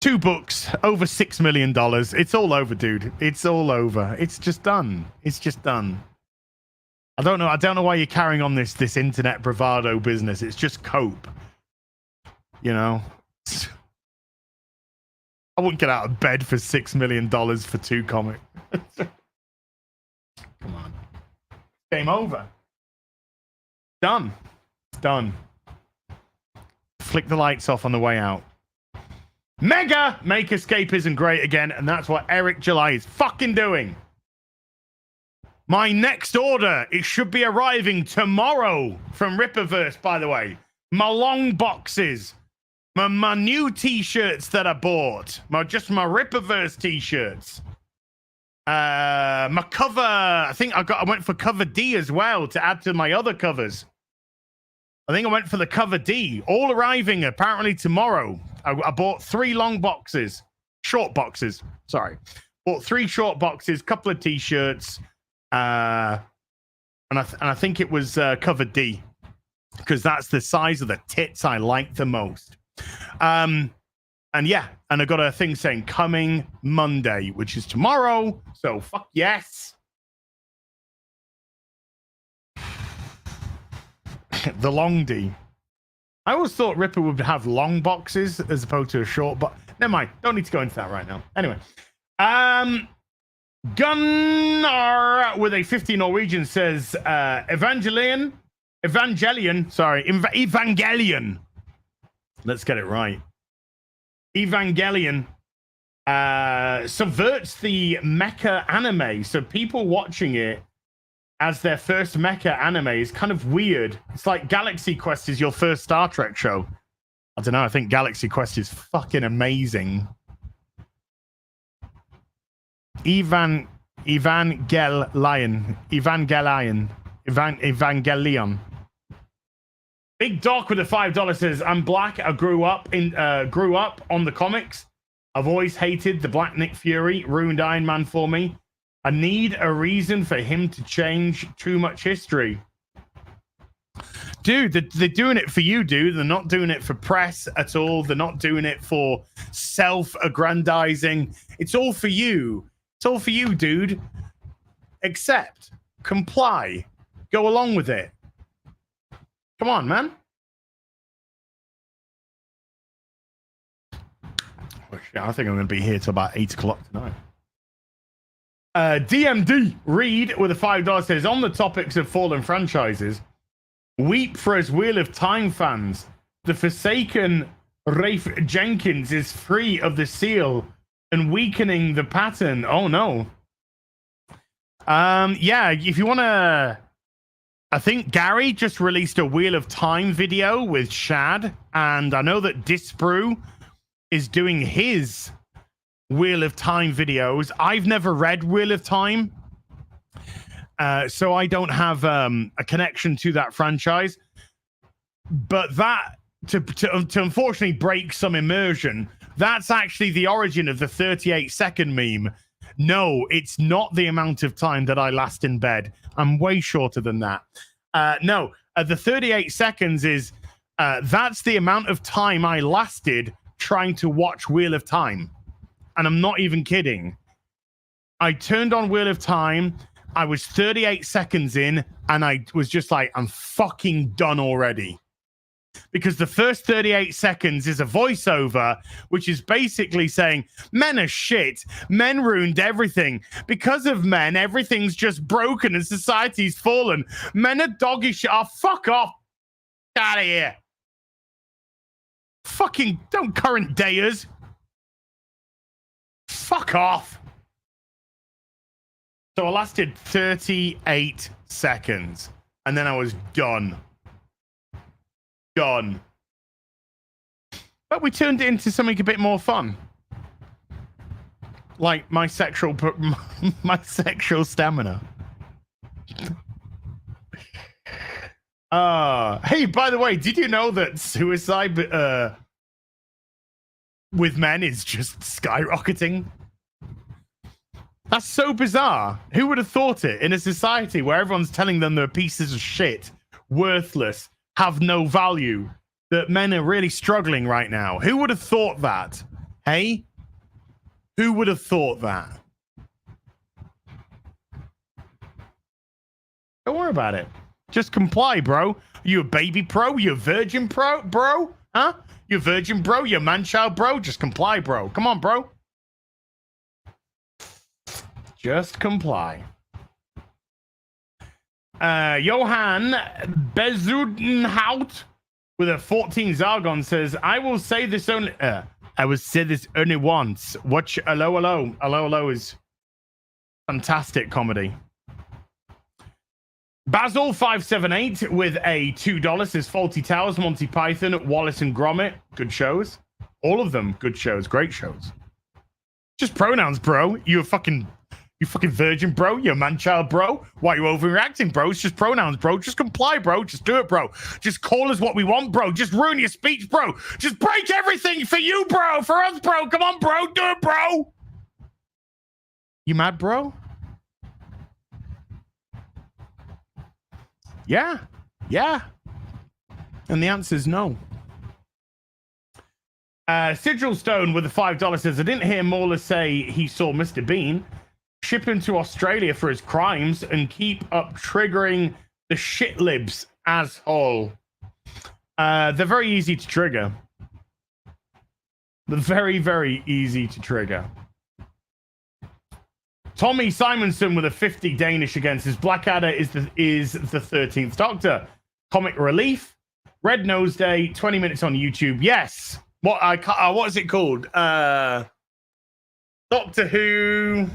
2 books, over $6 million. It's all over, dude. It's all over. It's just done. It's just done. I don't know why you're carrying on this internet bravado business. It's just cope. You know? I wouldn't get out of bed for $6 million for 2 comics. Come on. Game over. Done. It's done. Flick the lights off on the way out. Mega! Make Escapism great again, and that's what Eric July is fucking doing. My next order, it should be arriving tomorrow from Ripperverse, by the way. My long boxes. My new t-shirts that I bought. My Ripperverse t-shirts. My cover, I think I went for cover D as well to add to my other covers. I think I went for the cover D. All arriving apparently tomorrow. I bought 3 long boxes. Short boxes. Sorry. Bought 3 short boxes, couple of t-shirts. And I think it was cover D. Because that's the size of the tits I like the most. And yeah, and I got a thing saying coming Monday, which is tomorrow. So fuck yes. The long D. I always thought Ripper would have long boxes as opposed to a short, but never mind. Don't need to go into that right now. Anyway, Gunnar with a 50 Norwegian says, Evangelion. Let's get it right. Evangelion subverts the mecha anime. So people watching it as their first mecha anime is kind of weird. It's like Galaxy Quest is your first Star Trek show. I don't know. I think Galaxy Quest is fucking amazing. Evangelion. Big Doc with a $5 says, I'm black. I grew up on the comics. I've always hated the Black Nick Fury. Ruined Iron Man for me. I need a reason for him to change. Too much history. Dude, they're doing it for you, dude. They're not doing it for press at all. They're not doing it for self-aggrandizing. It's all for you. It's all for you, dude. Accept. Comply. Go along with it. Come on, man. Oh, shit, I think I'm going to be here till about 8 o'clock tonight. DMD Reed with a $5 says, on the topics of fallen franchises, weep for us Wheel of Time fans. The Forsaken Rafe Jenkins is free of the seal and weakening the pattern. Oh, no. Yeah, if you want to... I think Gary just released a Wheel of Time video with Shad, and I know that Disbrew is doing his Wheel of Time videos. I've never read Wheel of Time, so I don't have a connection to that franchise. But that, to unfortunately break some immersion, that's actually the origin of the 38-second meme. No, it's not the amount of time that I last in bed. I'm way shorter than that. No, the 38 seconds is that's the amount of time I lasted trying to watch Wheel of Time. And I'm not even kidding. I turned on Wheel of Time. I was 38 seconds in, and I was just like, I'm fucking done already. Because the first 38 seconds is a voiceover, which is basically saying, men are shit. Men ruined everything. Because of men, everything's just broken and society's fallen. Men are doggy shit. Oh, fuck off. Get out of here. Fucking don't current dayers. Fuck off. So I lasted 38 seconds. And then I was done. Gone. But we turned it into something a bit more fun. Like my sexual stamina. Hey, by the way, did you know that suicide with men is just skyrocketing? That's so bizarre. Who would have thought it in a society where everyone's telling them they're pieces of shit, worthless, have no value, that men are really struggling right now? Who would have thought that? Hey? Who would have thought that? Don't worry about it. Just comply, bro. You a baby pro? You a virgin pro, bro? Huh? You a virgin bro? You a man-child bro? Just comply, bro. Come on, bro. Just comply. Johan Bezudenhout with a 14 Zargon says, I will say this only once. Watch Hello Hello. Hello Hello is fantastic comedy. Basil578 with a $2 says, Faulty Towers, Monty Python, Wallace and Gromit. Good shows. All of them good shows. Great shows. Just pronouns, bro. You fucking virgin, bro. You're a man-child, bro. Why are you overreacting, bro? It's just pronouns, bro. Just comply, bro. Just do it, bro. Just call us what we want, bro. Just ruin your speech, bro. Just break everything for you, bro. For us, bro. Come on, bro. Do it, bro. You mad, bro? Yeah. Yeah. And the answer is no. Sigil Stone with the $5 says, I didn't hear Mauler say he saw Mr. Bean. Ship him to Australia for his crimes and keep up triggering the shit libs, asshole. They're very easy to trigger. They're very, very easy to trigger. Tommy Simonson with a 50 Danish against his Blackadder is the 13th Doctor. Comic Relief. Red Nose Day. 20 minutes on YouTube. Yes. What is it called? Doctor Who.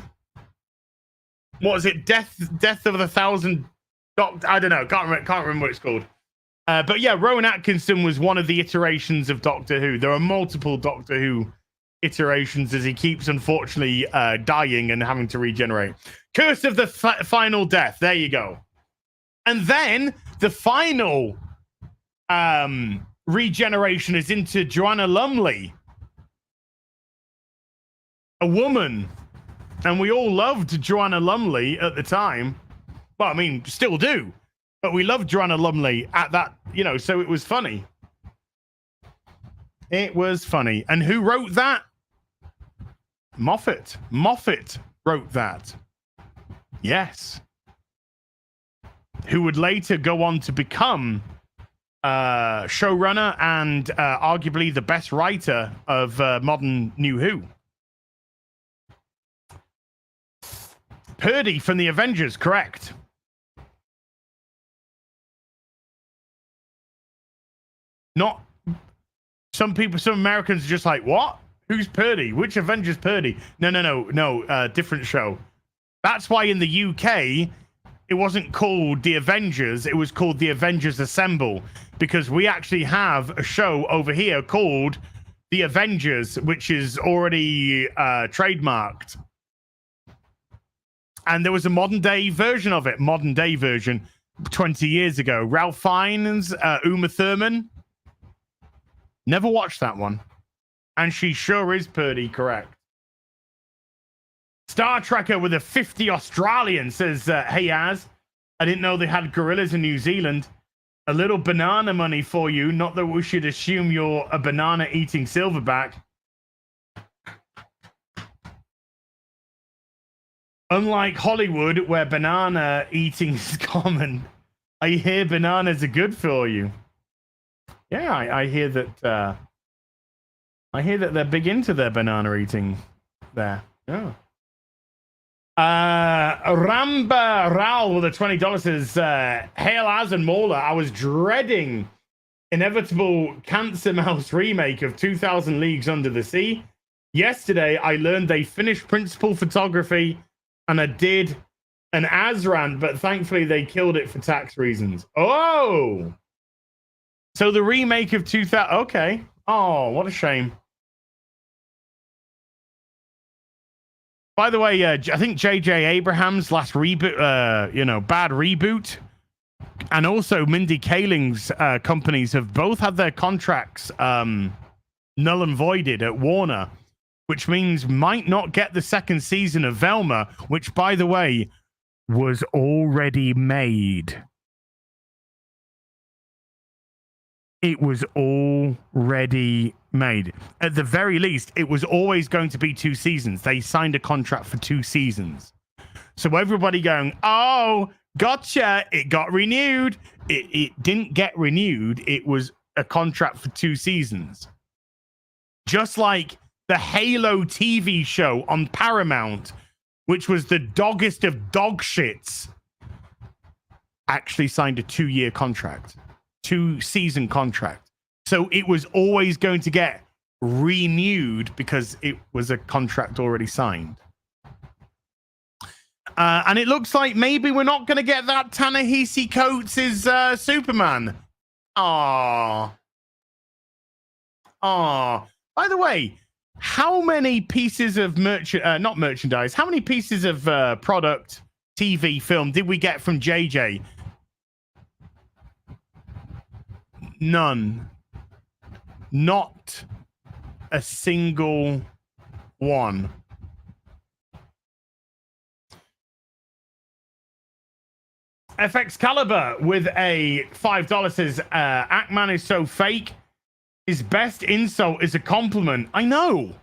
What is it? Death of the Thousand Doctor. I don't know. Can't remember what it's called. But yeah, Rowan Atkinson was one of the iterations of Doctor Who. There are multiple Doctor Who iterations as he keeps, unfortunately, dying and having to regenerate. Curse of the Final Death. There you go. And then the final regeneration is into Joanna Lumley, a woman. And we all loved Joanna Lumley at the time. Well, I mean, still do. But we loved Joanna Lumley at that, so it was funny. It was funny. And who wrote that? Moffat. Moffat wrote that. Yes. Who would later go on to become showrunner and arguably the best writer of modern New Who. Purdy from the Avengers, correct. Not some Americans are just like, what? Who's Purdy? Which Avengers Purdy? No, different show. That's why in the UK, it wasn't called The Avengers. It was called The Avengers Assemble, because we actually have a show over here called The Avengers, which is already trademarked. And there was a modern day version of it, 20 years ago. Ralph Fiennes, Uma Thurman. Never watched that one. And she sure is Purdy, correct. Star Trekker with a 50 Australian says, hey, Az, I didn't know they had gorillas in New Zealand. A little banana money for you. Not that we should assume you're a banana-eating silverback. Unlike Hollywood, where banana eating is common, I hear bananas are good for you. Yeah, I hear that. I hear that they're big into their banana eating. There, yeah. Ramba Ral with a $20 says, "Hail Az and Mauler. I was dreading inevitable Cancer Mouse remake of 2000 Leagues Under the Sea. Yesterday, I learned they finished principal photography, and I did an Az rant, but thankfully they killed it for tax reasons." Oh. So the remake of 2000... Okay. Oh, what a shame. By the way, I think J.J. Abrams' last reboot, bad reboot, and also Mindy Kaling's companies have both had their contracts null and voided at Warner, which means might not get the second season of Velma, which, by the way, was already made. It was already made. At the very least, it was always going to be 2 seasons. They signed a contract for 2 seasons. So everybody going, oh, gotcha, it got renewed. It didn't get renewed. It was a contract for 2 seasons. Just like the Halo TV show on Paramount, which was the doggest of dog shits, actually signed a 2-year contract. 2-season contract. So it was always going to get renewed because it was a contract already signed. And it looks like maybe we're not going to get that Ta-Nehisi Coates' Superman. Aww. By the way, how many pieces of not merchandise, how many pieces of product, TV, film did we get from JJ? None. Not a single one. FX Caliber with a $5 says, Ackman is so fake. His best insult is a compliment. I know.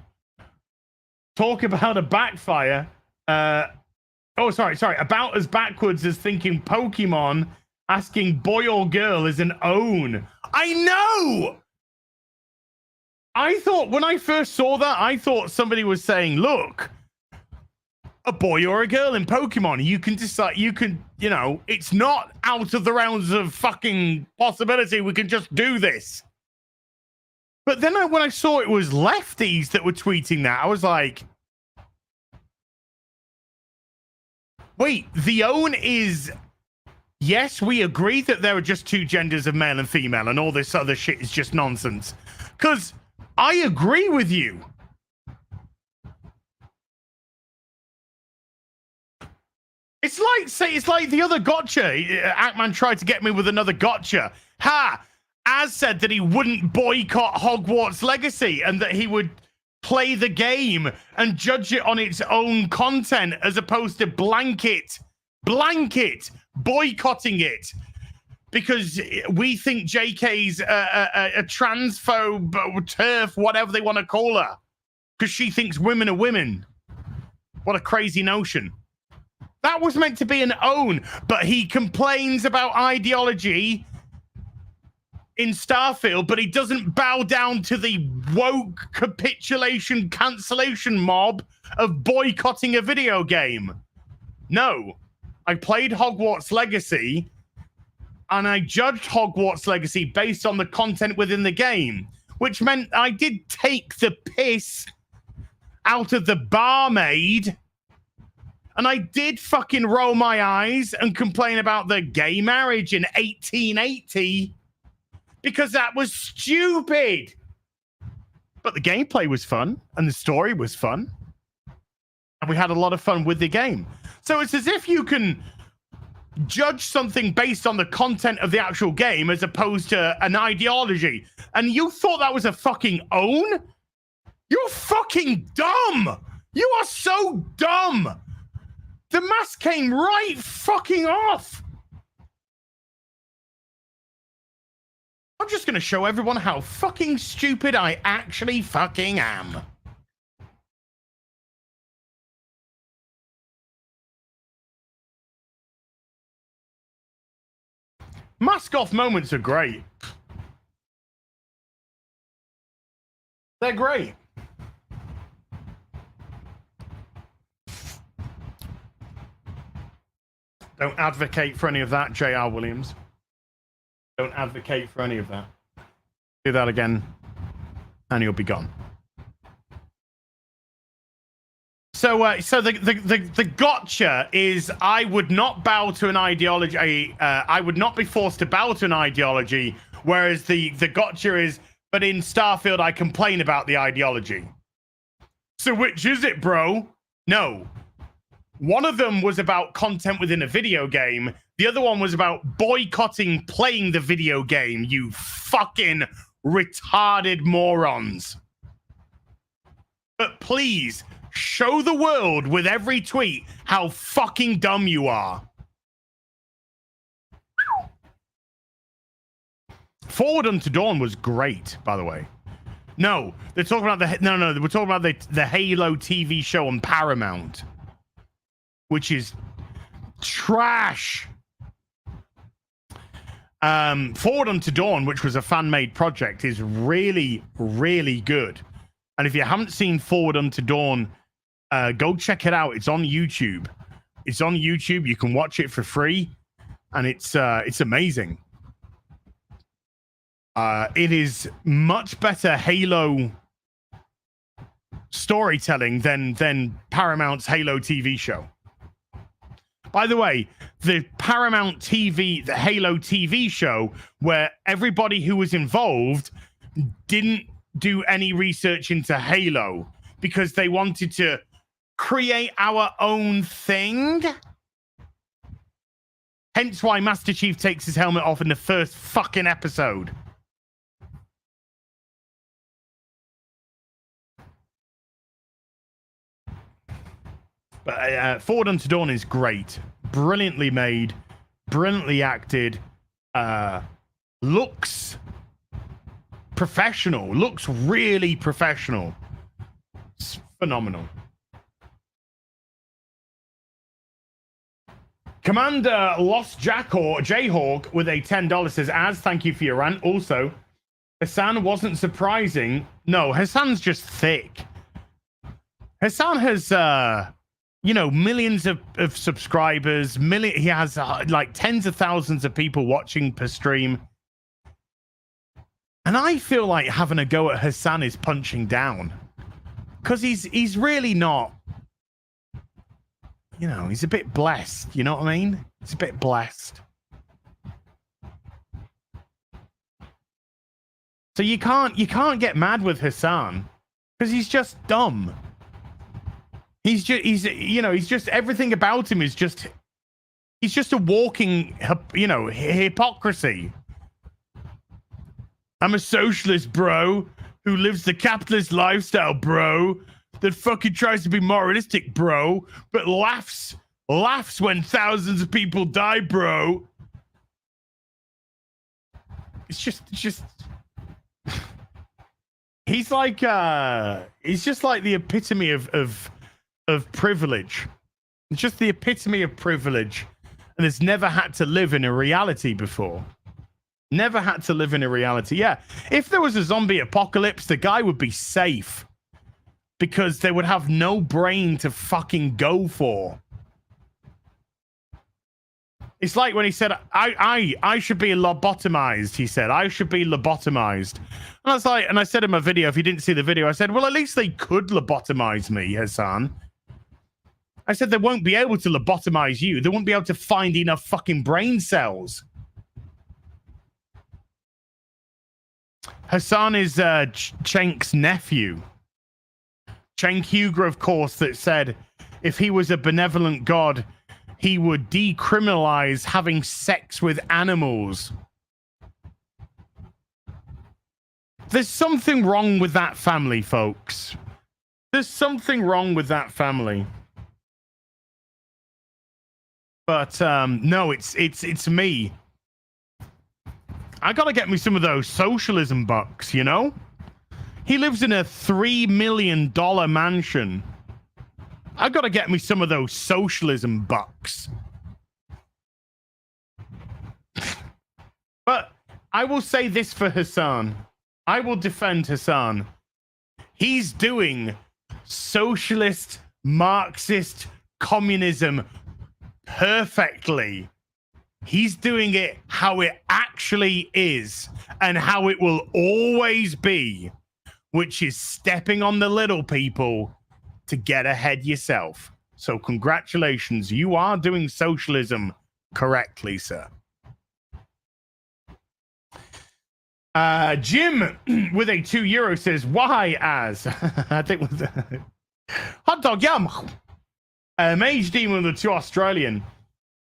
Talk about a backfire. Sorry. About as backwards as thinking Pokemon asking boy or girl is an own. I know. I thought when I first saw that, I thought somebody was saying, look, a boy or a girl in Pokemon, you can decide, it's not out of the realms of fucking possibility. We can just do this. But then when I saw it was lefties that were tweeting that, I was like, wait, the own is, yes, we agree that there are just two genders of male and female and all this other shit is just nonsense. Because I agree with you. It's like the other gotcha. Ackman tried to get me with another gotcha. Az said that he wouldn't boycott Hogwarts Legacy and that he would play the game and judge it on its own content as opposed to blanket boycotting it because we think JK's a transphobe, turf, whatever they want to call her, because she thinks women are women. What a crazy notion. That was meant to be an own, but he complains about ideology in Starfield, but he doesn't bow down to the woke capitulation cancellation mob of boycotting a video game. No, I played Hogwarts Legacy and I judged Hogwarts Legacy based on the content within the game, which meant I did take the piss out of the barmaid and I did fucking roll my eyes and complain about the gay marriage in 1880 because that was stupid. But the gameplay was fun and the story was fun. And we had a lot of fun with the game. So it's as if you can judge something based on the content of the actual game as opposed to an ideology. And you thought that was a fucking own? You're fucking dumb. You are so dumb. The mask came right fucking off. I'm just going to show everyone how fucking stupid I actually fucking am. Mask off moments are great. They're great. Don't advocate for any of that, J.R. Williams. Don't advocate for any of that. Do that again, and you'll be gone. So the gotcha is I would not bow to an ideology. I would not be forced to bow to an ideology. Whereas the gotcha is, but in Starfield, I complain about the ideology. So which is it, bro? No. One of them was about content within a video game. The other one was about boycotting playing the video game, you fucking retarded morons. But please, show the world with every tweet how fucking dumb you are. Forward Unto Dawn was great, by the way. No, they're talking about we're talking about the Halo TV show on Paramount, which is trash. Forward Unto Dawn, which was a fan-made project, is really, really good. And if you haven't seen Forward Unto Dawn, go check it out. It's on YouTube. It's on YouTube. You can watch it for free, and it's amazing. It is much better Halo storytelling than Paramount's Halo TV show. By the way, the Paramount TV, the Halo TV show, where everybody who was involved didn't do any research into Halo because they wanted to create our own thing. Hence why Master Chief takes his helmet off in the first fucking episode. But Forward Unto Dawn is great. Brilliantly made. Brilliantly acted. Looks professional. Looks really professional. It's phenomenal. Commander Lost Jayhawk with a $10 says, Az, thank you for your rant. Also, Hassan wasn't surprising. No, Hassan's just thick. Hassan has, millions of subscribers. He has like tens of thousands of people watching per stream. And I feel like having a go at Hassan is punching down. Because he's really not, he's a bit blessed. You know what I mean? He's a bit blessed. So you can't get mad with Hassan because he's just dumb. He's just everything about him is just, he's just a walking, hypocrisy. I'm a socialist, bro, who lives the capitalist lifestyle, bro, that fucking tries to be moralistic, bro, but laughs when thousands of people die, bro. It's just he's just like the epitome of privilege. It's just the epitome of privilege, and has never had to live in a reality before. Never had to live in a reality. Yeah, if there was a zombie apocalypse, the guy would be safe because they would have no brain to fucking go for. It's like when he said, I should be lobotomized, he said. I should be lobotomized. And I was like, and I said in my video, if you didn't see the video, I said, well, at least they could lobotomize me, Hassan. I said, they won't be able to lobotomize you. They won't be able to find enough fucking brain cells. Hassan is Cenk's nephew. Cenk Uygur, of course, that said if he was a benevolent god, he would decriminalize having sex with animals. There's something wrong with that family, folks. There's something wrong with that family. But no, it's me. I gotta get me some of those socialism bucks, you know? He lives in a $3 million mansion. I gotta get me some of those socialism bucks. But I will say this for Hassan. I will defend Hassan. He's doing socialist, Marxist, communism perfectly. He's doing it how it actually is and how it will always be, which is stepping on the little people to get ahead yourself. So congratulations, you are doing socialism correctly, sir. Jim with a €2 says, why as? I think with hot dog yum. Mage Demon with the 2 Australian.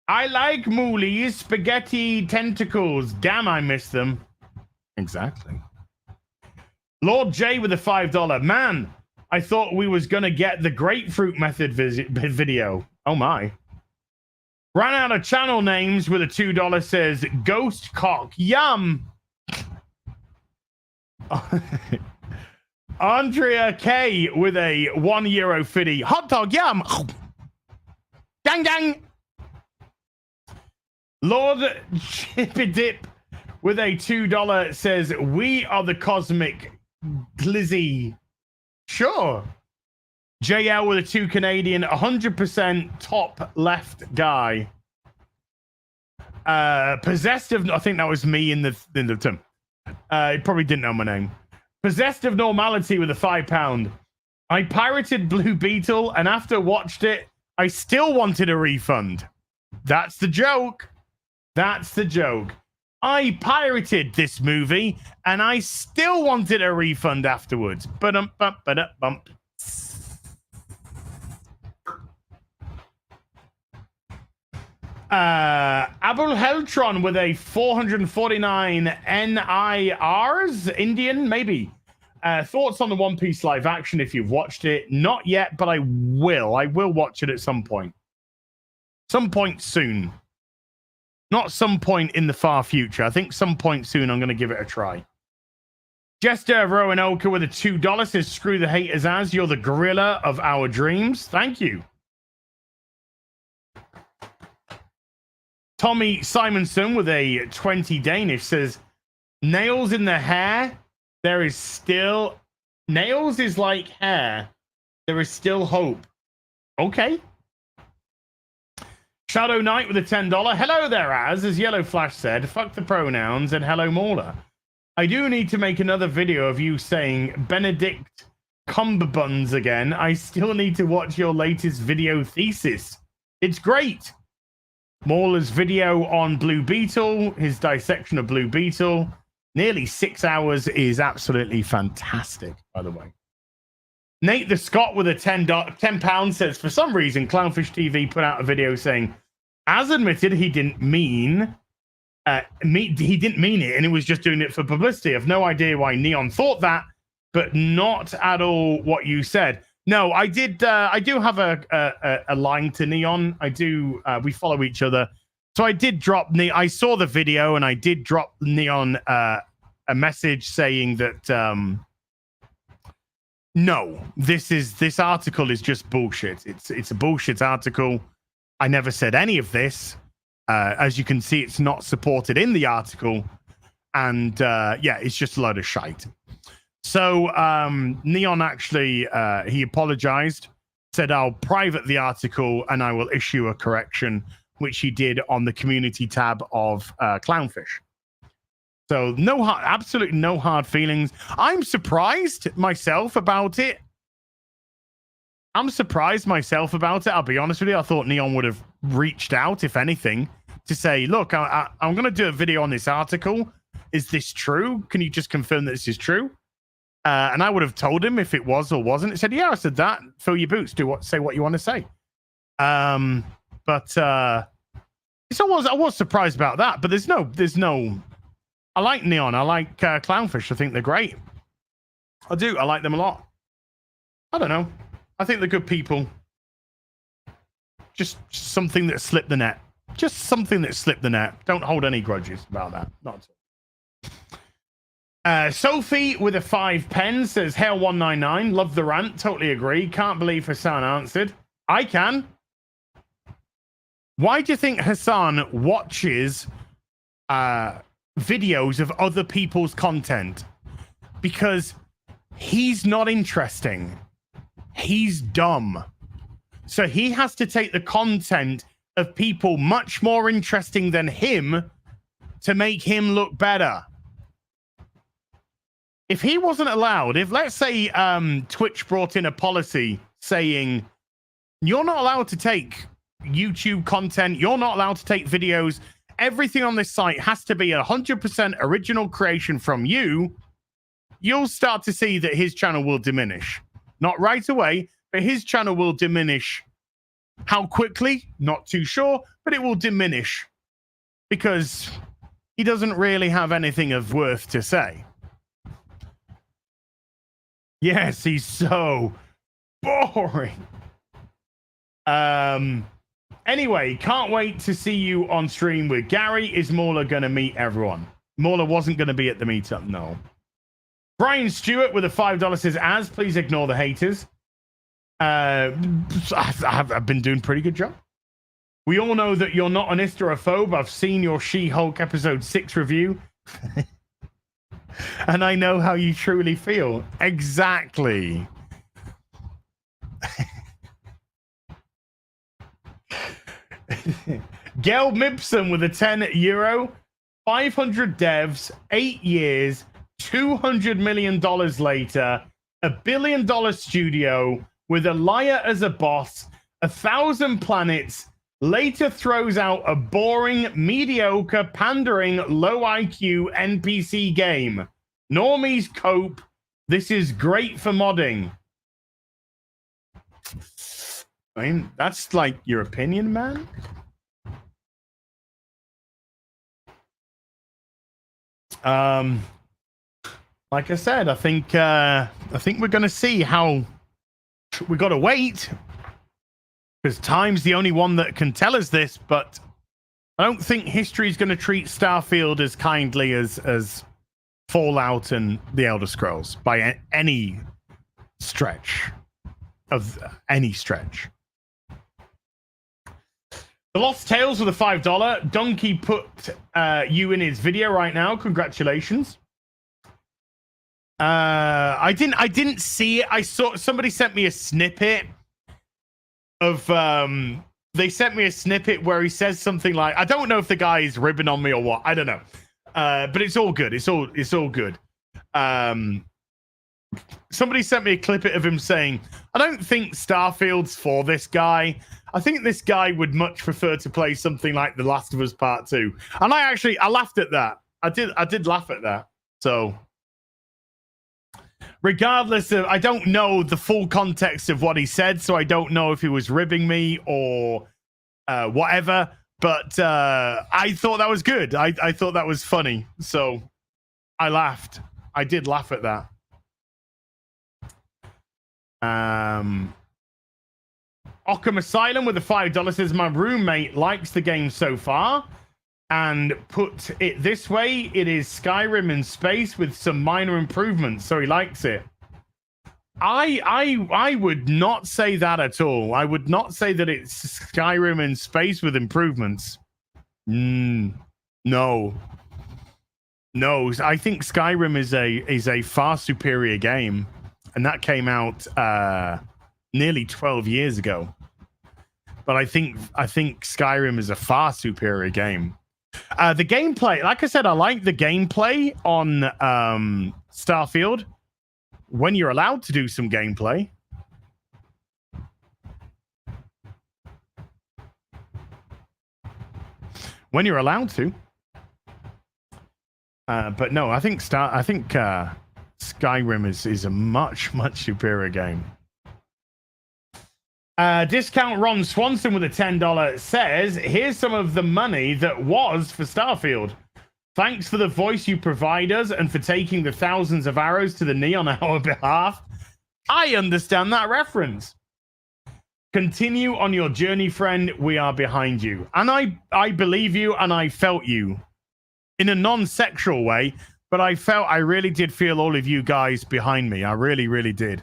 I like moolies, spaghetti tentacles. Damn, I miss them. Exactly. Lord J with a $5. Man, I thought we was going to get the grapefruit method video. Oh, my. Ran out of channel names with a $2 says, Ghost Cock. Yum. Andrea K with a €1.50. Hot dog. Yum. Dang, dang. Lord Chippydip with a $2 says, we are the cosmic glizzy. Sure. JL with a 2 Canadian, 100% top left guy. Possessed of, I think that was me in the term. He probably didn't know my name. Possessed of normality with a £5. I pirated Blue Beetle, and after watched it, I still wanted a refund. That's the joke. That's the joke. I pirated this movie, and I still wanted a refund afterwards. Bump. Abul Heltron with a 449 NIRs, Indian, maybe. Thoughts on the One Piece live action if you've watched it? Not yet, but I will. I will watch it at some point. Some point soon. Not some point in the far future. I think some point soon I'm going to give it a try. Jester Roanoka with a $2 says, screw the haters, as you're the gorilla of our dreams. Thank you. Tommy Simonson with a 20 Danish says, nails in the hair, there is still... Nails is like hair. There is still hope. Okay. Shadow Knight with a $10. Hello there, as Yellow Flash said. Fuck the pronouns and hello, Mauler. I do need to make another video of you saying Benedict Cumberbuns again. I still need to watch your latest video thesis. It's great. Mauler's video on Blue Beetle, his dissection of Blue Beetle, nearly 6 hours, is absolutely fantastic, by the way. Nate the Scot with a £10 says, for some reason, Clownfish TV put out a video saying, as admitted, he didn't mean it, and he was just doing it for publicity. I've no idea why Neon thought that, but not at all what you said. No, I did. I do have a line to Neon. I do. We follow each other, so I did drop. I saw the video, and I did drop Neon a message saying that no, this article is just bullshit. It's a bullshit article. I never said any of this. As you can see, it's not supported in the article, and yeah, it's just a load of shite. So Neon actually he apologized, said I'll private the article and I will issue a correction, which he did on the community tab of Clownfish. So absolutely no hard feelings. I'm surprised myself about it. I'll be honest with you. I thought Neon would have reached out, if anything, to say, look, I'm going to do a video on this article. Is this true? Can you just confirm that this is true? And I would have told him if it was or wasn't. It said, yeah, I said that. Fill your boots. Say what you want to say. But I was surprised about that. But there's no. I like Neon. I like Clownfish. I think they're great. I do. I like them a lot. I don't know. I think they're good people. Just something that slipped the net. Just something that slipped the net. Don't hold any grudges about that. Not at all. Sophie with a 5 pen says, Hail 199, love the rant, totally agree. Can't believe Hassan answered. I can. Why do you think Hassan watches videos of other people's content? Because he's not interesting. He's dumb. So he has to take the content of people much more interesting than him to make him look better. If he wasn't allowed, if let's say Twitch brought in a policy saying you're not allowed to take YouTube content, you're not allowed to take videos, everything on this site has to be 100% original creation from you, you'll start to see that his channel will diminish. Not right away, but his channel will diminish. How quickly? Not too sure, but it will diminish because he doesn't really have anything of worth to say. Yes, he's so boring. Anyway, can't wait to see you on stream with Gary. Is Mauler going to meet everyone? Mauler wasn't going to be at the meetup, no. Brian Stewart with a $5 says, please ignore the haters. I've been doing a pretty good job. We all know that you're not an hysterophobe. I've seen your She-Hulk episode 6 review. And I know how you truly feel. Exactly. Gail Mibson with a €10. 500 devs, 8 years, $200 million later, $1 billion studio with a liar as a boss, 1,000 planets, later throws out a boring, mediocre, pandering, low IQ NPC game. Normies cope. This is great for modding. I mean, that's like your opinion, man. Like I said, I think we're gonna see how. We gotta wait. Because time's the only one that can tell us this, but I don't think history's going to treat Starfield as kindly as Fallout and the Elder Scrolls by any stretch. The Lost Tales with a $5. Donkey put you in his video right now. Congratulations. I didn't see it. I saw somebody sent me a snippet of they sent me a snippet where he says something like, I don't know if the guy is ribbing on me or what. I don't know. But it's all good. It's all good. Somebody sent me a clip of him saying, I don't think Starfield's for this guy. I think this guy would much prefer to play something like The Last of Us Part 2. And I laughed at that. I did laugh at that. So regardless of, I don't know the full context of what he said, so I don't know if he was ribbing me or whatever. But I thought that was good. I thought that was funny. So I laughed. I did laugh at that. Occam Asylum with a $5 says, my roommate likes the game so far. And put it this way, it is Skyrim in space with some minor improvements, so he likes it. I would not say that at all. I would not say that it's Skyrim in space with improvements. No. I think Skyrim is a far superior game, and that came out nearly 12 years ago. But I think Skyrim is a far superior game. The gameplay, like I said, I like the gameplay on Starfield when you're allowed to do some gameplay. When you're allowed to. But no, I think Skyrim is a much superior game. Discount Ron Swanson with a $10 says, here's some of the money that was for Starfield. Thanks for the voice you provide us and for taking the thousands of arrows to the knee on our behalf. I understand that reference. Continue on your journey, friend. We are behind you. And I believe you, and I felt you. In a non-sexual way, but I really did feel all of you guys behind me. I really did.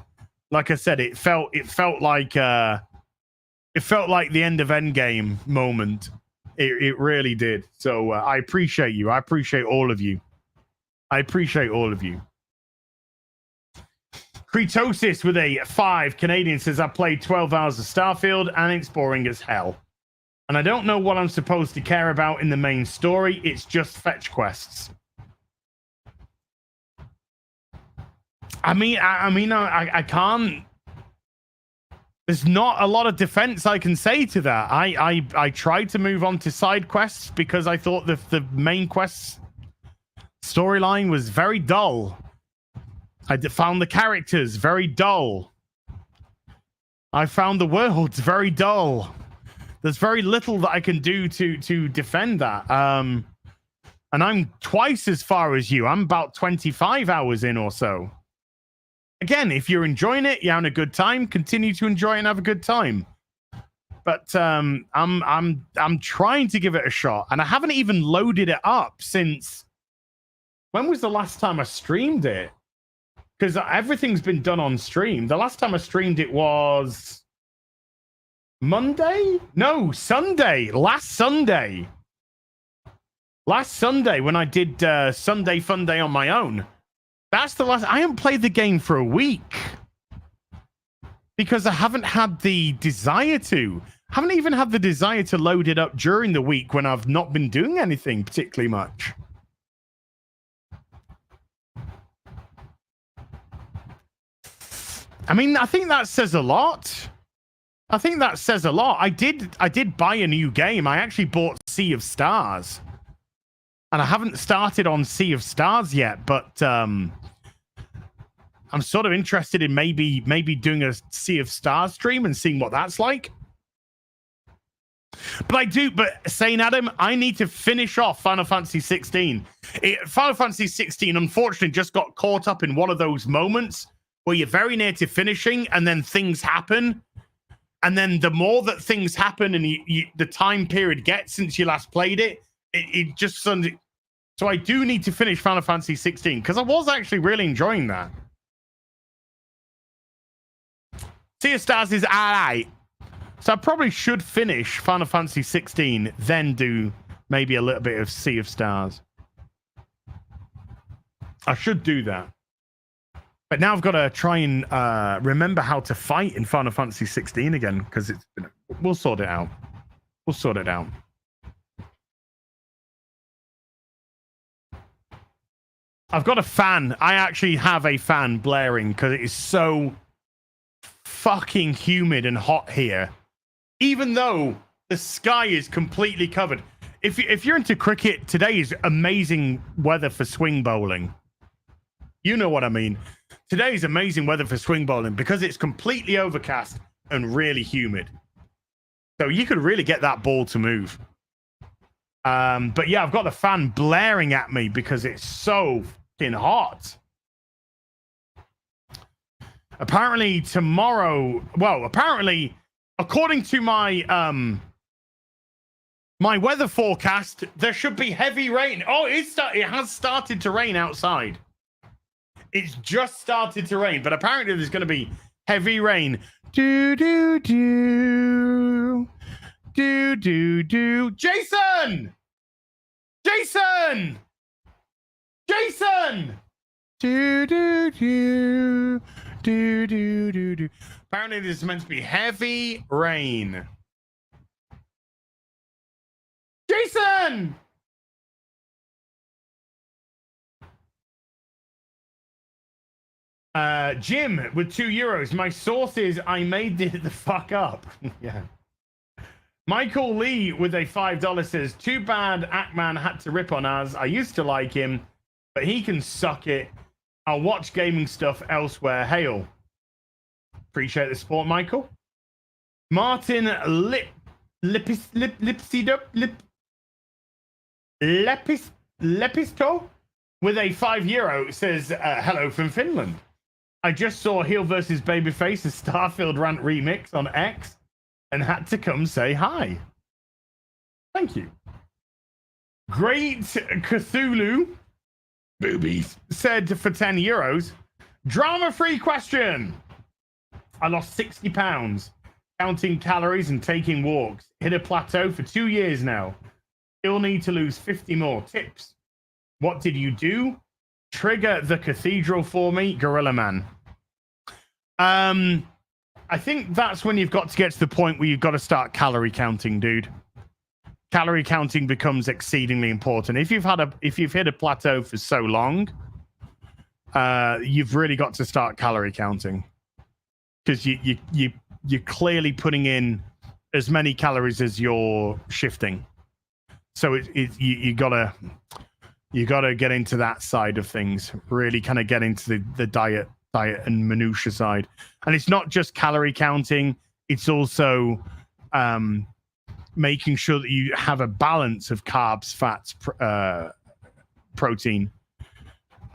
Like I said, it felt like the end of Endgame moment. It really did. So I appreciate you. I appreciate all of you. Cretosis with a 5 Canadian says, I played 12 hours of Starfield and it's boring as hell. And I don't know what I'm supposed to care about in the main story. It's just fetch quests. I can't. There's not a lot of defense I can say to that. I tried to move on to side quests because I thought the main quest storyline was very dull. I found the characters very dull. I found the worlds very dull. There's very little that I can do to defend that. And I'm twice as far as you. I'm about 25 hours in or so. Again, if you're enjoying it, you're having a good time, continue to enjoy and have a good time. But I'm trying to give it a shot, and I haven't even loaded it up since. When was the last time I streamed it? Because everything's been done on stream. The last time I streamed it was Monday? No, Sunday. Last Sunday when I did Sunday Fun Day on my own. That's the last. I haven't played the game for a week because I haven't had the desire to. I haven't even had the desire to load it up during the week when I've not been doing anything particularly much. I mean, I think that says a lot. I did buy a new game. I actually bought Sea of Stars. And I haven't started on Sea of Stars yet, but I'm sort of interested in maybe doing a Sea of Stars stream and seeing what that's like. But saying Adam, I need to finish off Final Fantasy 16. Final Fantasy 16, unfortunately, just got caught up in one of those moments where you're very near to finishing and then things happen. And then the more that things happen and the time period gets since you last played it, it just suddenly... So I do need to finish Final Fantasy 16 because I was actually really enjoying that. Sea of Stars is alright. So I probably should finish Final Fantasy 16, then do maybe a little bit of Sea of Stars. I should do that. But now I've got to try and remember how to fight in Final Fantasy 16 again, because it's we'll sort it out. We'll sort it out. I've got a fan. I actually have a fan blaring because it is so fucking humid and hot here. Even though the sky is completely covered. If you're into cricket, today is amazing weather for swing bowling. You know what I mean. Today is amazing weather for swing bowling because it's completely overcast and really humid. So you could really get that ball to move. But yeah, I've got the fan blaring at me because it's so fucking hot. Apparently tomorrow, well, apparently, according to my my weather forecast, there should be heavy rain. Oh, it has started to rain outside. It's just started to rain, but apparently there's going to be heavy rain. Do do do do do do. Jason! Jason! Jason! Do do do do do do do. Apparently there's meant to be heavy rain. Jason! Jim with €2. My source is I made it the fuck up. Yeah. Michael Lee with a $5 says, too bad Ackman had to rip on us. I used to like him, but he can suck it. I'll watch gaming stuff elsewhere. Hail. Appreciate the support, Michael. Martin Lepisto with a €5 says, hello from Finland. I just saw Heel vs. Babyface, a Starfield rant remix on X, and had to come say hi. Thank you. Great Cthulhu Boobies said for €10, drama-free question. I lost 60 pounds, counting calories and taking walks. Hit a plateau for 2 years now. Still need to lose 50 more. Tips. What did you do? Trigger the cathedral for me, Gorilla Man. I think that's when you've got to get to the point where you've got to start calorie counting, dude. Calorie counting becomes exceedingly important. If you've hit a plateau for so long, you've really got to start calorie counting, because you're clearly putting in as many calories as you're shifting. So you gotta get into that side of things. Really kind of get into the diet and minutia side. And it's not just calorie counting. It's also making sure that you have a balance of carbs, fats, protein.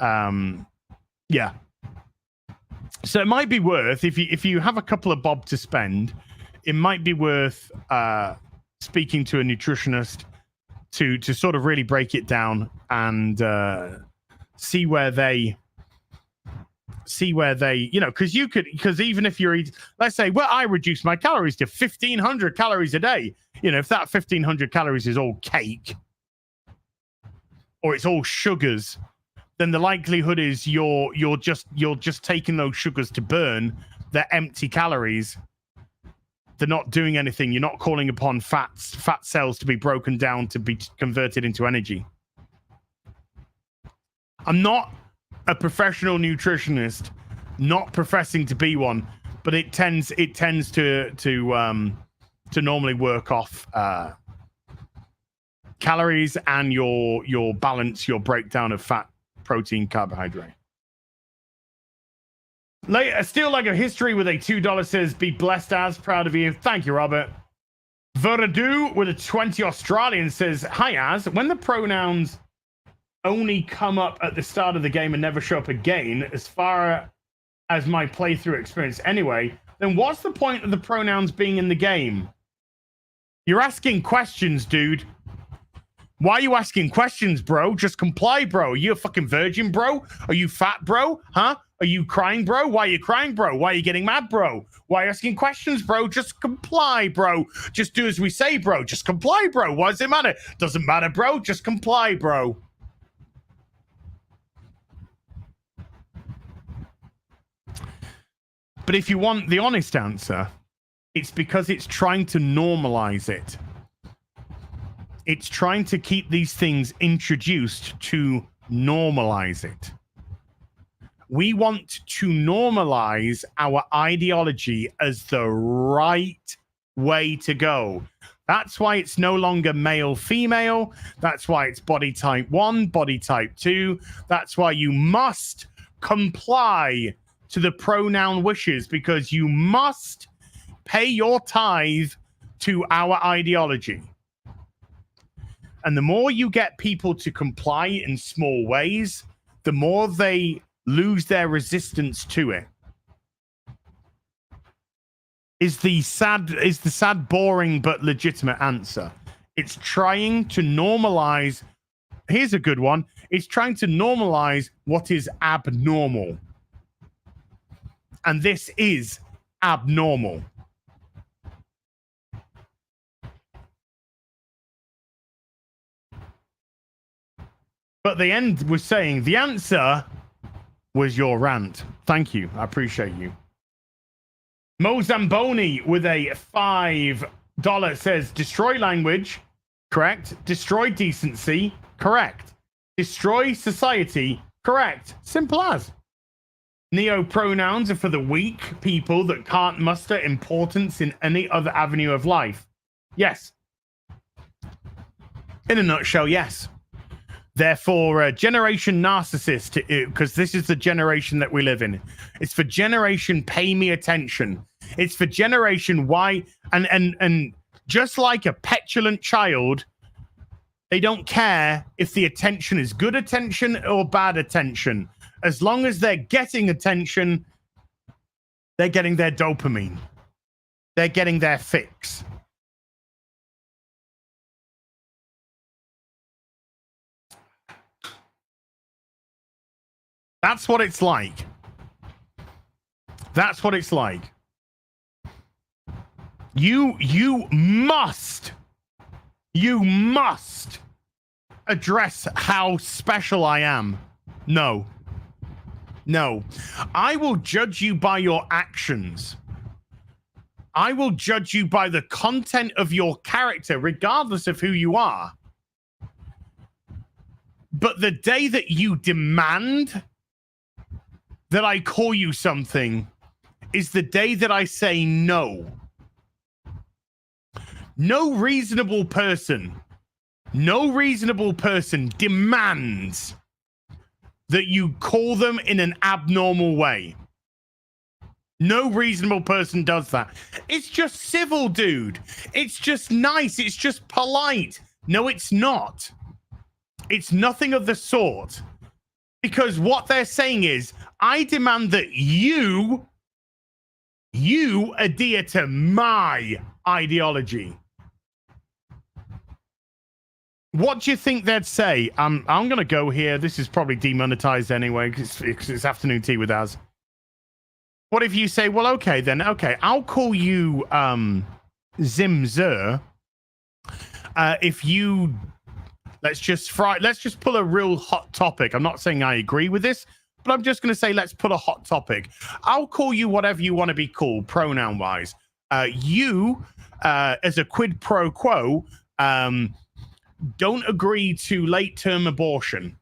Yeah. So it might be worth, if you have a couple of bob to spend, it might be worth speaking to a nutritionist to sort of really break it down and see where they, you know, because even if you're eating, let's say, well, I reduce my calories to 1,500 calories a day. You know, if that 1,500 calories is all cake or it's all sugars, then the likelihood is you're just taking those sugars to burn. They're empty calories. They're not doing anything. You're not calling upon fat cells to be broken down to be converted into energy. I'm not a professional nutritionist, not professing to be one, but it tends to normally work off calories and your balance, your breakdown of fat, protein, carbohydrate. Still like a history with a $2 says, be blessed as, proud of you. Thank you, Robert. Veradu with a 20 Australian says, hi, Az. When the pronouns only come up at the start of the game and never show up again, as far as my playthrough experience anyway, then what's the point of the pronouns being in the game? You're asking questions, dude. Why are you asking questions, bro? Just comply, bro. Are you a fucking virgin, bro? Are you fat, bro? Huh? Are you crying, bro? Why are you crying, bro? Why are you getting mad, bro? Why are you asking questions, bro? Just comply, bro. Just do as we say, bro. Just comply, bro. Why does it matter? Doesn't matter, bro. Just comply, bro. But if you want the honest answer, it's because it's trying to normalize it. It's trying to keep these things introduced to normalize it. We want to normalize our ideology as the right way to go. That's why it's no longer male, female. That's why it's body type 1, body type 2. That's why you must comply to the pronoun wishes, because you must pay your tithe to our ideology. And the more you get people to comply in small ways, the more they lose their resistance to it. Is the sad, boring, but legitimate answer. It's trying to normalize. Here's a good one. It's trying to normalize what is abnormal. And this is abnormal. But the end was saying the answer was your rant. Thank you. I appreciate you. Mo Zamboni with a $5 says, destroy language. Correct. Destroy decency. Correct. Destroy society. Correct. Simple as. Neo-pronouns are for the weak people that can't muster importance in any other avenue of life. Yes. In a nutshell, yes. Therefore, Generation Narcissist, because this is the generation that we live in. It's for Generation Pay Me Attention. It's for Generation Why, and just like a petulant child, they don't care if the attention is good attention or bad attention. As long as they're getting attention, they're getting their dopamine. They're getting their fix. That's what it's like. That's what it's like. You must address how special I am. No. I will judge you by your actions. I will judge you by the content of your character, regardless of who you are. But the day that you demand that I call you something is the day that I say no. No reasonable person demands that you call them in an abnormal way. No reasonable person does that. It's just civil, dude. It's just nice. It's just polite. No, it's not. It's nothing of the sort. Because what they're saying is, I demand that you adhere to my ideology. What do you think they'd say? I'm going to go here. This is probably demonetized anyway, because it's afternoon tea with us. What if you say, well, okay, then, okay, I'll call you Zimzer if you... Let's just pull a real hot topic. I'm not saying I agree with this, but I'm just going to say let's put a hot topic. I'll call you whatever you want to be called, pronoun-wise. You, as a quid pro quo, don't agree to late-term abortion.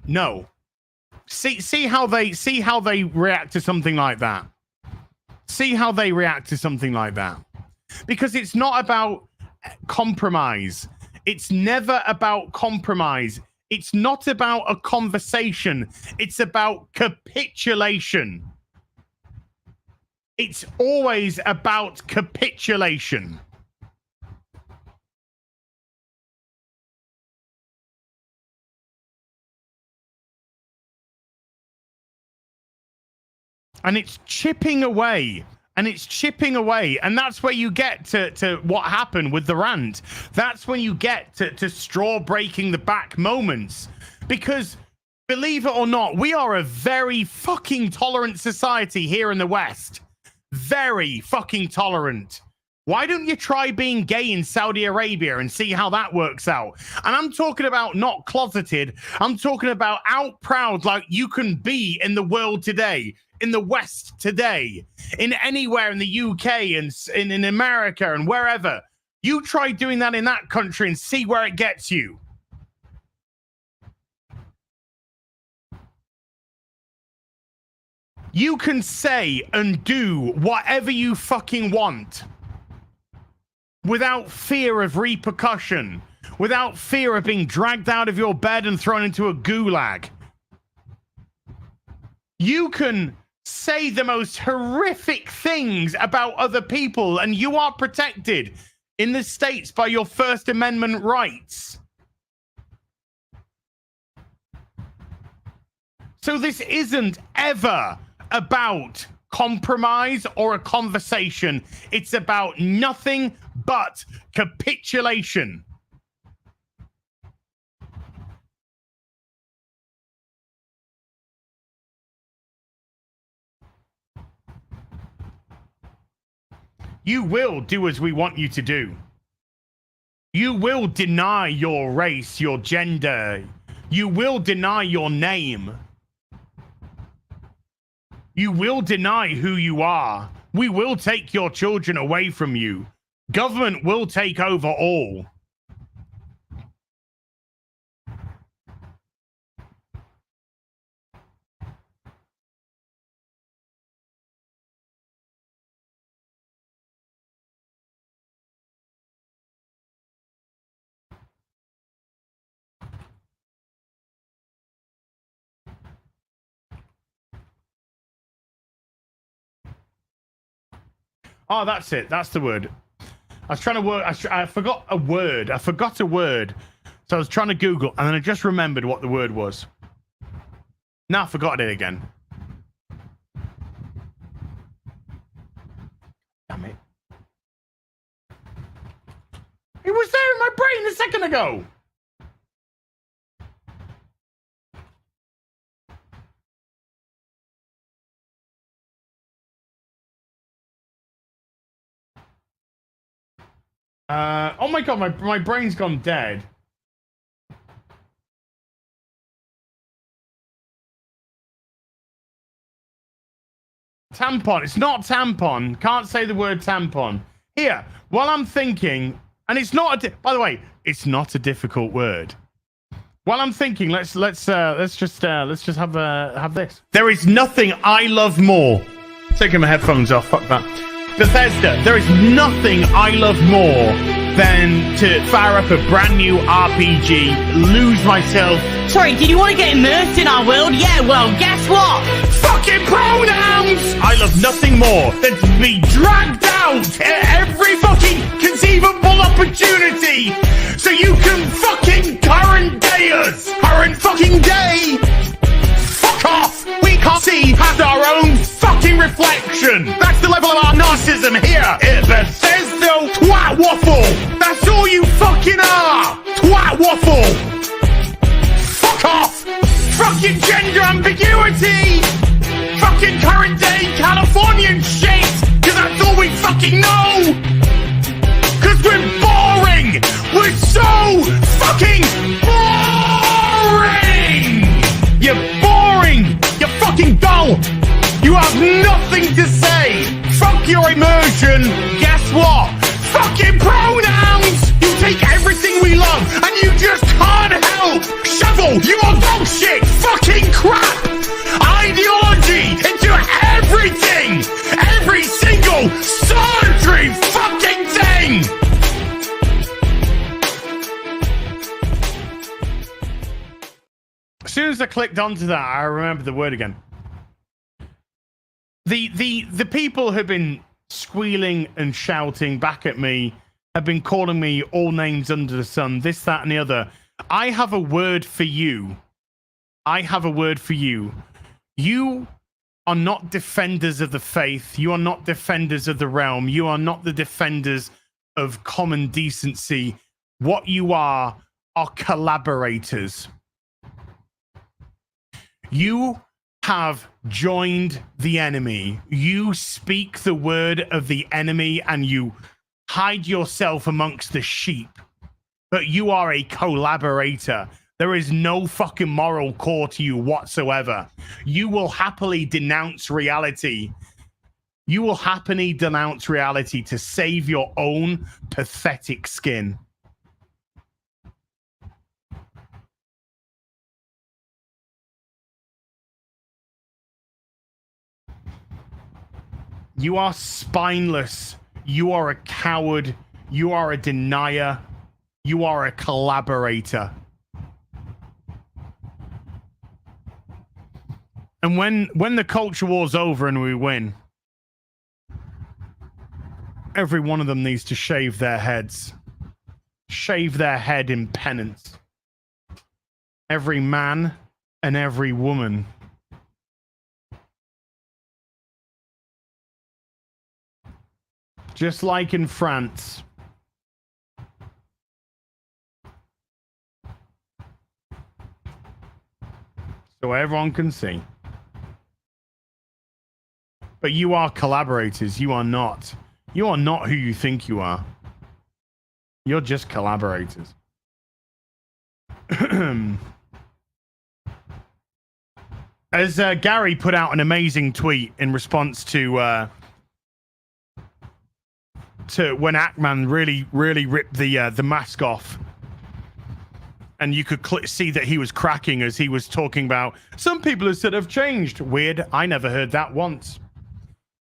No. See how they react to something like that. See how they react to something like that. Because it's not about compromise. It's never about compromise. It's not about a conversation. It's about capitulation. It's always about capitulation. And it's chipping away and it's chipping away. And that's where you get to what happened with the rant. That's when you get to straw breaking the back moments. Because believe it or not, we are a very fucking tolerant society here in the West. Very fucking tolerant. Why don't you try being gay in Saudi Arabia and see how that works out? And I'm talking about not closeted. I'm talking about out proud like you can be in the world today, in the West today, in anywhere in the UK and in America and wherever. You try doing that in that country and see where it gets you. You can say and do whatever you fucking want without fear of repercussion, without fear of being dragged out of your bed and thrown into a gulag. You can say the most horrific things about other people, and you are protected in the States by your First Amendment rights. So this isn't ever about compromise or a conversation. It's about nothing but capitulation. You will do as we want you to do. You will deny your race, your gender. You will deny your name. You will deny who you are. We will take your children away from you. Government will take over all. Oh, that's it. That's the word. I was trying to work. I forgot a word. I forgot a word. So I was trying to Google, and then I just remembered what the word was. Now I forgot it again. Damn it. It was there in my brain a second ago. Oh my god, my brain's gone dead. Tampon. It's not tampon. Can't say the word tampon. Here, while I'm thinking, and it's not by the way, it's not a difficult word. While I'm thinking, let's just have this. There is nothing I love more. Taking my headphones off. Fuck that. Bethesda, there is nothing I love more than to fire up a brand new RPG, lose myself. Sorry, did you want to get immersed in our world? Yeah, well, guess what? Fucking pronouns! I love nothing more than to be dragged out at every fucking conceivable opportunity so you can fucking current day us. Current fucking day! Fuck off! We can't see past our own fucking reflection. That's the level of our narcissism here at Bethesda. Twat waffle. That's all you fucking are. Twat waffle. Fuck off. Fucking gender ambiguity. Fucking current day Californian shit. Cause that's all we fucking know. Cause we're boring. We're so fucking boring. You're boring. You're fucking dull. You have nothing to say. Fuck your immersion. Guess what? Fucking pronouns. You take everything we love and you just can't help. Shovel your dog shit. Fucking crap. Ideology into everything. Every single surgery fucking thing. As soon as I clicked onto that, I remembered the word again. The people who've been squealing and shouting back at me have been calling me all names under the sun, this, that, and the other. I have a word for you. I have a word for you. You are not defenders of the faith. You are not defenders of the realm. You are not the defenders of common decency. What you are collaborators. You have joined the enemy. You speak the word of the enemy and you hide yourself amongst the sheep. But you are a collaborator. There is no fucking moral core to you whatsoever. You will happily denounce reality. You will happily denounce reality to save your own pathetic skin. You are spineless. You are a coward. You are a denier. You are a collaborator. And when the culture war's over and we win, every one of them needs to shave their heads. Shave their head in penance. Every man and every woman. Just like in France. So everyone can see. But you are collaborators. You are not. You are not who you think you are. You're just collaborators. As Gary put out an amazing tweet in response to when Ackman really ripped the mask off. And you could see that he was cracking as he was talking about, some people have said I've changed. Weird. I never heard that once.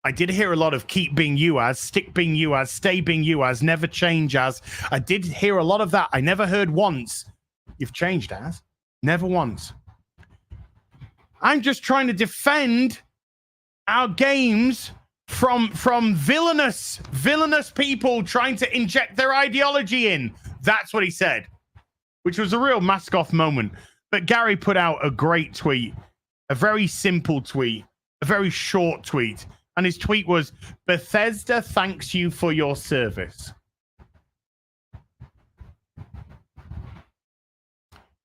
I did hear a lot of keep being you as, stick being you as, stay being you as, never change as. I did hear a lot of that. I never heard once. You've changed as. Never once. I'm just trying to defend our games from villainous people trying to inject their ideology in. That's what he said, which was a real mask off moment. But Gary put out a great tweet, a very simple tweet, a very short tweet. And his tweet was, Bethesda thanks you for your service.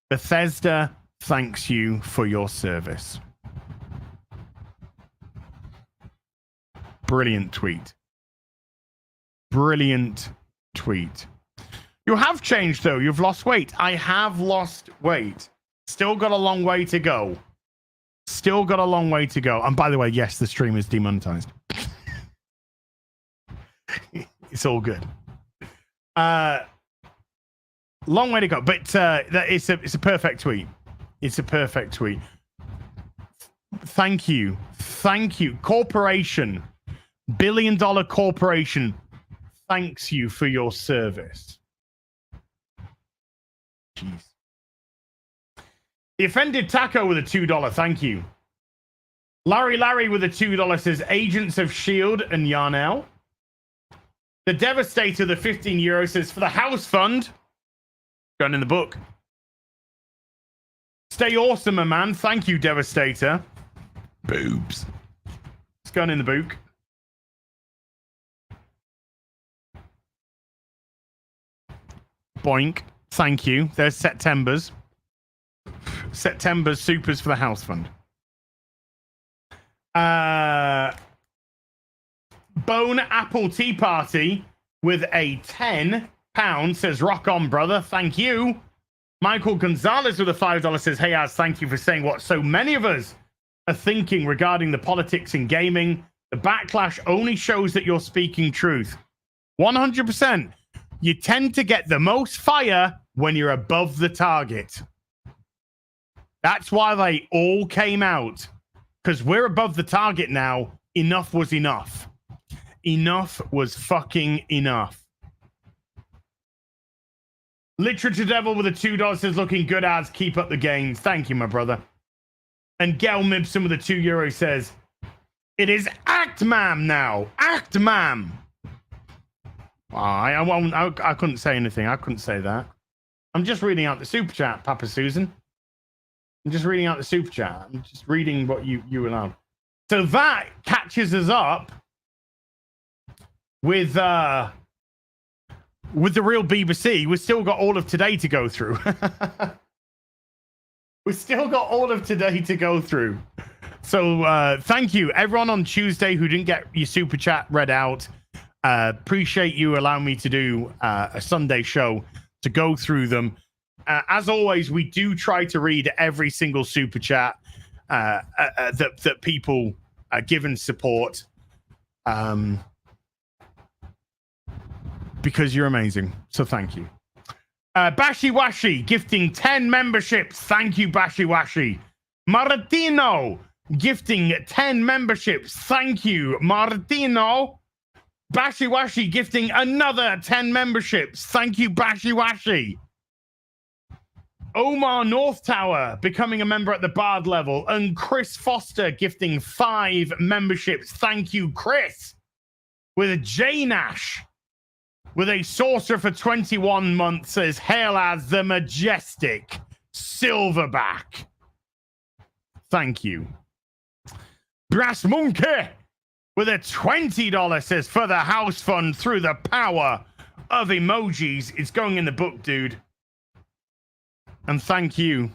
Bethesda thanks you for your service. Brilliant tweet. Brilliant tweet. You have changed, though. You've lost weight. I have lost weight. Still got a long way to go. Still got a long way to go. And by the way, yes, the stream is demonetized. It's all good. Long way to go. But it's a perfect tweet. It's a perfect tweet. Thank you. Thank you. Corporation. $1 billion corporation thanks you for your service. Jeez. The Offended Taco with a $2. Thank you. Larry with a $2 says Agents of S.H.I.E.L.D. and Yarnell. The Devastator, the €15 says for the house fund. Going in the book. Stay awesome, my man. Thank you, Devastator. Boobs. It's going in the book. Boink. Thank you. There's September's supers for the house fund. Bone Apple Tea Party with a £10 says rock on, brother. Thank you. Michael Gonzalez with a $5 says, hey, Az, thank you for saying what so many of us are thinking regarding the politics in gaming. The backlash only shows that you're speaking truth. 100%. You tend to get the most fire when you're above the target. That's why they all came out. Because we're above the target now. Enough was enough. Enough was fucking enough. Literature Devil with a $2 says, looking good as, keep up the gains. Thank you, my brother. And Gel Mibson with a €2 says, it is Act Mam now. Act Mam. I couldn't say anything. I couldn't say that. I'm just reading out the super chat, Papa Susan. I'm just reading out the super chat. I'm just reading what you allowed. So that catches us up with the real BBC. We've still got all of today to go through. We've still got all of today to go through. So thank you, everyone on Tuesday who didn't get your super chat read out. Appreciate you allowing me to do a Sunday show to go through them. As always, we do try to read every single super chat that people give and support. Because you're amazing. So thank you. Bashi Washi gifting 10 memberships. Thank you, Bashi Washi. Martino gifting 10 memberships. Thank you, Martino. Bashi Washi gifting another 10 memberships. Thank you, Bashi Washi. Omar North Tower becoming a member at the Bard level. And Chris Foster gifting 5 memberships. Thank you, Chris. With a J Nash. With a saucer for 21 months, says, hail as the majestic silverback. Thank you. Brass Monkey with a $20 says, for the house fund through the power of emojis. It's going in the book, dude. And thank you.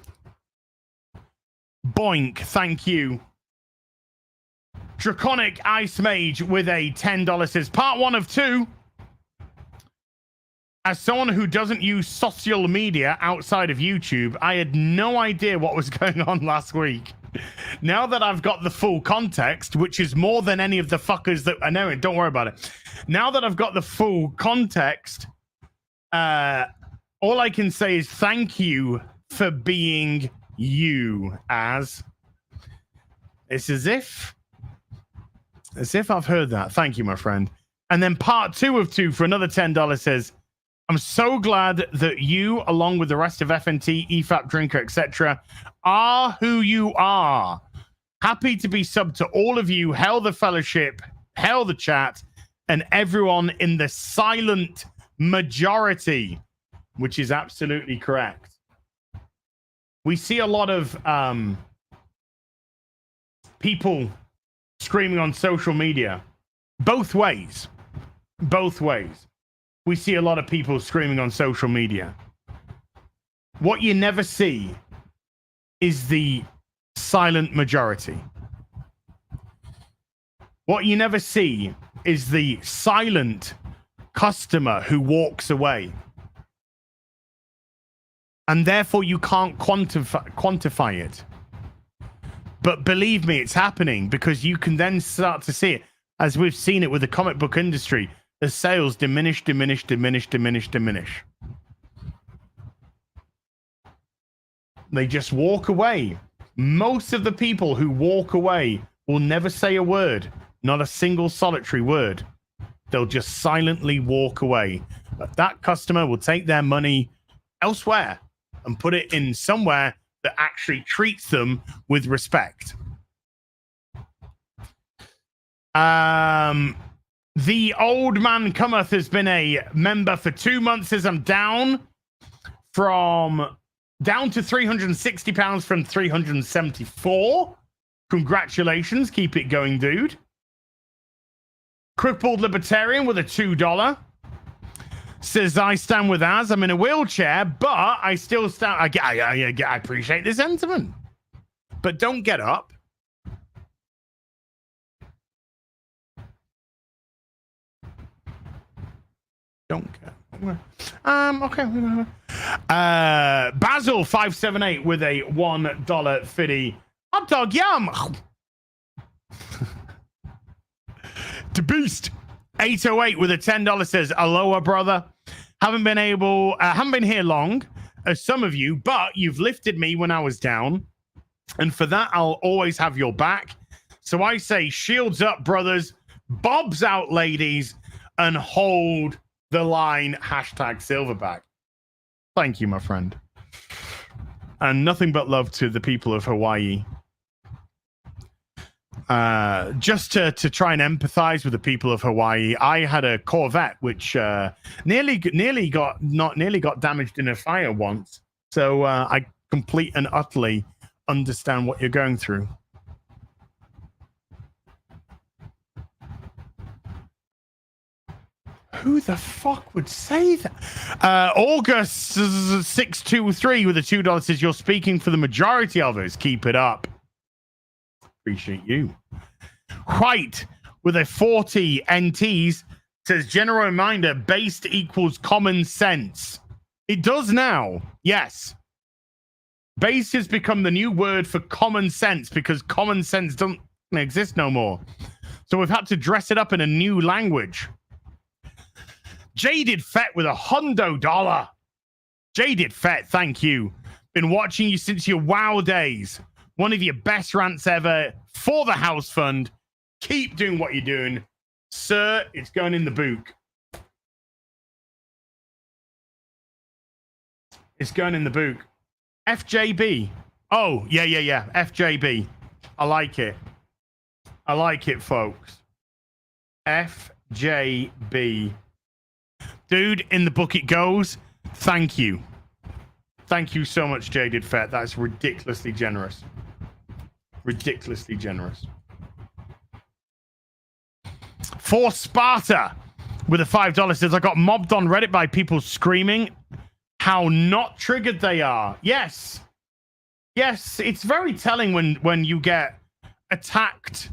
Boink, thank you. Draconic Ice Mage with a $10 says, part 1 of 2. As someone who doesn't use social media outside of YouTube, I had no idea what was going on last week. Now that I've got the full context, which is more than any of the fuckers that I know, don't worry about it. Now that I've got the full context, all I can say is thank you for being you, as it's as if I've heard that. Thank you, my friend. And then part 2 of 2 for another $10 says, I'm so glad that you, along with the rest of FNT, EFAP Drinker, etc., are who you are. Happy to be subbed to all of you. Hail the fellowship, hail the chat, and everyone in the silent majority, which is absolutely correct. We see a lot of people screaming on social media. Both ways. Both ways. We see a lot of people screaming on social media. What you never see is the silent majority. What you never see is the silent customer who walks away. And therefore you can't quantify it. But believe me, it's happening, because you can then start to see it, as we've seen it with the comic book industry. The sales diminish. They just walk away. Most of the people who walk away will never say a word, not a single solitary word. They'll just silently walk away. But that customer will take their money elsewhere and put it in somewhere that actually treats them with respect. The Old Man Cometh has been a member for 2 months as I'm down to £360 from 374. Congratulations. Keep it going, dude. Crippled Libertarian with a $2 says, I stand with Az. I'm in a wheelchair, but I still stand. I appreciate the sentiment, but don't get up. Don't care. Okay. Basil 578 with a $1 fiddy. Hot dog yum. The Beast 808 with a $10 says, aloha, brother. Haven't been here long as some of you, but you've lifted me when I was down, and for that I'll always have your back. So I say, shields up, brothers, bobs out, ladies, and hold the line. #Silverback. Thank you, my friend. And nothing but love to the people of Hawaii. Just to try and empathize with the people of Hawaii, I had a Corvette which nearly got damaged in a fire once. So I complete and utterly understand what you're going through. Who the fuck would say that? August 623 with a $2 says, you're speaking for the majority of us. Keep it up. Appreciate you. White with a 40 NTs says, general reminder, based equals common sense. It does now. Yes. Base has become the new word for common sense because common sense doesn't exist no more. So we've had to dress it up in a new language. Jaded Fett with $100. Jaded Fett, thank you. Been watching you since your WoW days. One of your best rants ever for the house fund. Keep doing what you're doing. Sir, it's going in the book. It's going in the book. FJB. Oh, yeah. FJB. I like it. I like it, folks. FJB. Dude, in the book it goes. Thank you. Thank you so much, Jaded Fett. That's ridiculously generous. Ridiculously generous. For Sparta with a $5 says, I got mobbed on Reddit by people screaming how not triggered they are. Yes. Yes, it's very telling when you get attacked